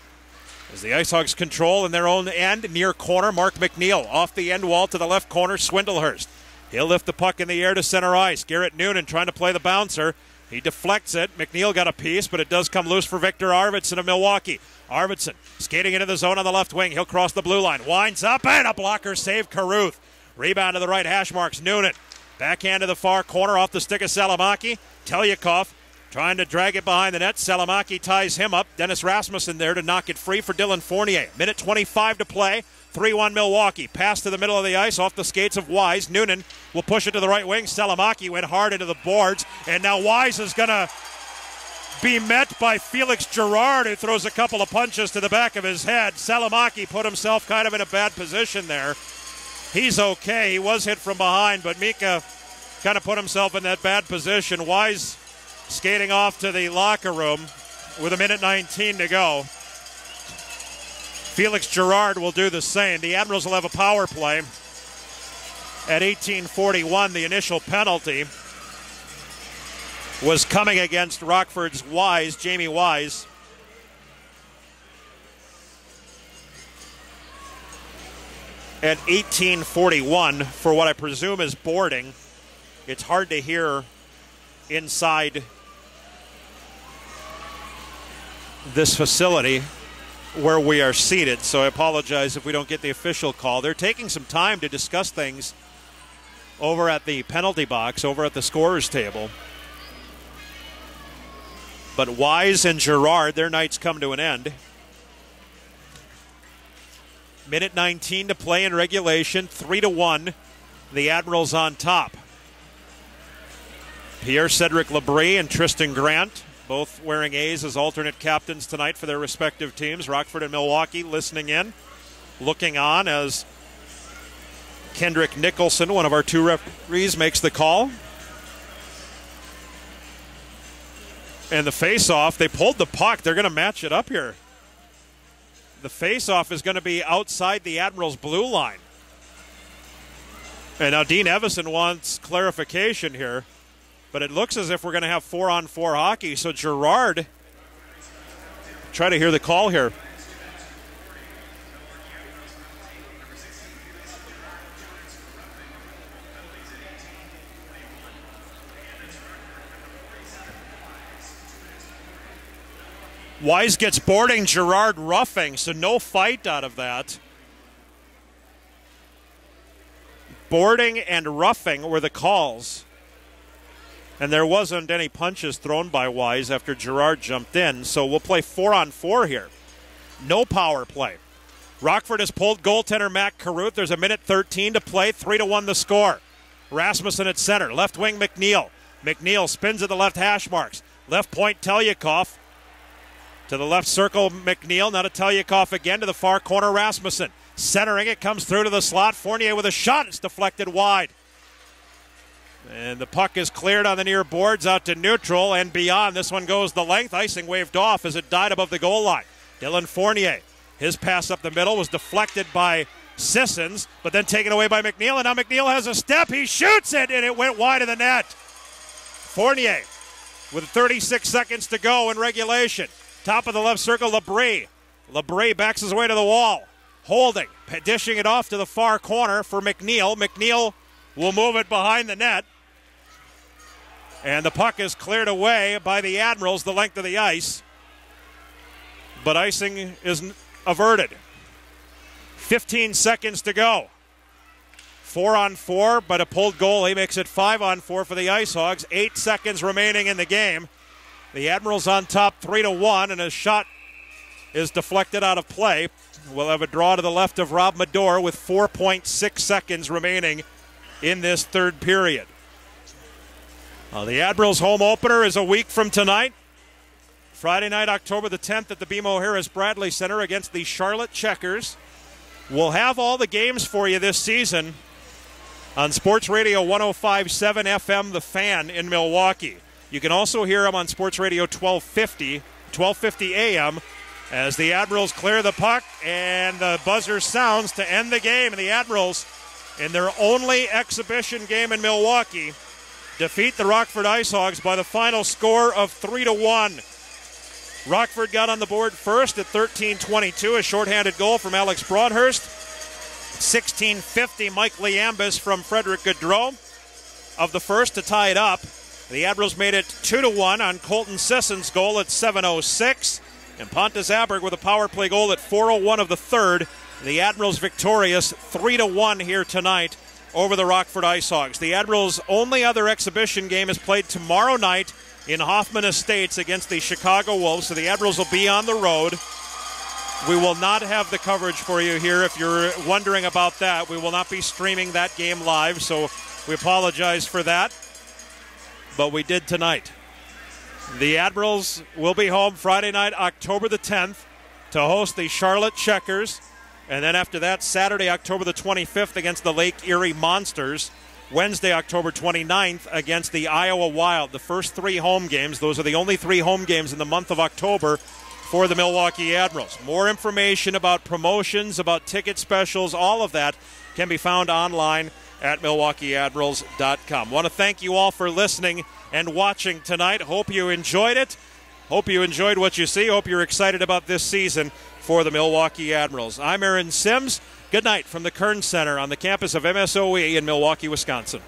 As the IceHogs control in their own end, near corner, Mark McNeil. Off the end wall to the left corner, Swindlehurst. He'll lift the puck in the air to center ice. Garrett Noonan trying to play the bouncer. He deflects it. McNeil got a piece, but it does come loose for Victor Arvidsson of Milwaukee. Arvidsson skating into the zone on the left wing. He'll cross the blue line. Winds up, and a blocker save, Caruth. Rebound to the right, hash marks, Noonan. Backhand to the far corner off the stick of Salamaki. Telyakov trying to drag it behind the net. Salamaki ties him up. Dennis Rasmussen there to knock it free for Dylan Fournier. Minute 25 to play. 3-1 Milwaukee. Pass to the middle of the ice off the skates of Wise. Noonan will push it to the right wing. Salamaki went hard into the boards. And now Wise is going to be met by Felix Gerard, who throws a couple of punches to the back of his head. Salamaki put himself kind of in a bad position there. He's okay. He was hit from behind, but Mika kind of put himself in that bad position. Wise skating off to the locker room with a minute 19 to go. Felix Gerard will do the same. The Admirals will have a power play at 18:41. The initial penalty was coming against Rockford's Wise, Jamie Wise. At 18:41 for what I presume is boarding. It's hard to hear inside this facility where we are seated, so I apologize if we don't get the official call. They're taking some time to discuss things over at the penalty box, over at the scorer's table. But Wise and Gerard, their nights come to an end. Minute 19 to play in regulation, 3-1. The Admirals on top. Pierre-Cedric Labrie and Tristan Grant, both wearing A's as alternate captains tonight for their respective teams. Rockford and Milwaukee listening in, looking on as Kendrick Nicholson, one of our two referees, makes the call. And the face-off, they pulled the puck. They're going to match it up here. The face-off is going to be outside the Admirals' blue line. And now Dean Evison wants clarification here. But it looks as if we're going to have 4-on-4 hockey. So Gerard, try to hear the call here. Wise gets boarding, Gerard roughing, so no fight out of that. Boarding and roughing were the calls. And there wasn't any punches thrown by Wise after Gerard jumped in, so we'll play 4-on-4 here. No power play. Rockford has pulled goaltender Matt Caruth. There's a minute 13 to play, 3-1 the score. Rasmussen at center, left wing McNeil. McNeil spins at the left hash marks. Left point Telyakov. To the left circle, McNeil. Now to Telyakov again to the far corner, Rasmussen. Centering it, comes through to the slot. Fournier with a shot. It's deflected wide. And the puck is cleared on the near boards out to neutral and beyond. This one goes the length. Icing waved off as it died above the goal line. Dylan Fournier. His pass up the middle was deflected by Sissons, but then taken away by McNeil. And now McNeil has a step. He shoots it, and it went wide of the net. Fournier with 36 seconds to go in regulation. Top of the left circle, Labrie. Labrie backs his way to the wall. holding, dishing it off to the far corner for McNeil. McNeil will move it behind the net. And the puck is cleared away by the Admirals the length of the ice. But icing is averted. 15 seconds to go. 4-on-4, but a pulled goalie makes it 5-on-4 for the IceHogs. 8 seconds remaining in the game. The Admirals on top 3-1, and a shot is deflected out of play. We'll have a draw to the left of Rob Medor with 4.6 seconds remaining in this third period. The Admirals' home opener is a week from tonight. Friday night, October the 10th at the BMO Harris Bradley Center against the Charlotte Checkers. We'll have all the games for you this season on Sports Radio 105.7 FM, The Fan in Milwaukee. You can also hear them on Sports Radio 1250 AM as the Admirals clear the puck and the buzzer sounds to end the game. And the Admirals, in their only exhibition game in Milwaukee, defeat the Rockford IceHogs by the final score of 3-1. Rockford got on the board first at 13:22, a shorthanded goal from Alex Broadhurst. 16:50, Mike Liambis from Frederick Gaudreau of the first to tie it up. The Admirals made it 2-1 on Colton Sisson's goal at 7:06. And Pontus Aberg with a power play goal at 4:01 of the third. The Admirals victorious 3-1 here tonight over the Rockford IceHogs. The Admirals' only other exhibition game is played tomorrow night in Hoffman Estates against the Chicago Wolves. So the Admirals will be on the road. We will not have the coverage for you here if you're wondering about that. We will not be streaming that game live, so we apologize for that. But we did tonight. The Admirals will be home Friday night, October the 10th, to host the Charlotte Checkers. And then after that, Saturday, October the 25th against the Lake Erie Monsters. Wednesday, October 29th against the Iowa Wild. The first 3 home games. Those are the only 3 home games in the month of October for the Milwaukee Admirals. More information about promotions, about ticket specials, all of that can be found online at MilwaukeeAdmirals.com. Want to thank you all for listening and watching tonight. Hope you enjoyed it. Hope you enjoyed what you see. Hope you're excited about this season for the Milwaukee Admirals. I'm Aaron Sims. Good night from the Kern Center on the campus of MSOE in Milwaukee, Wisconsin.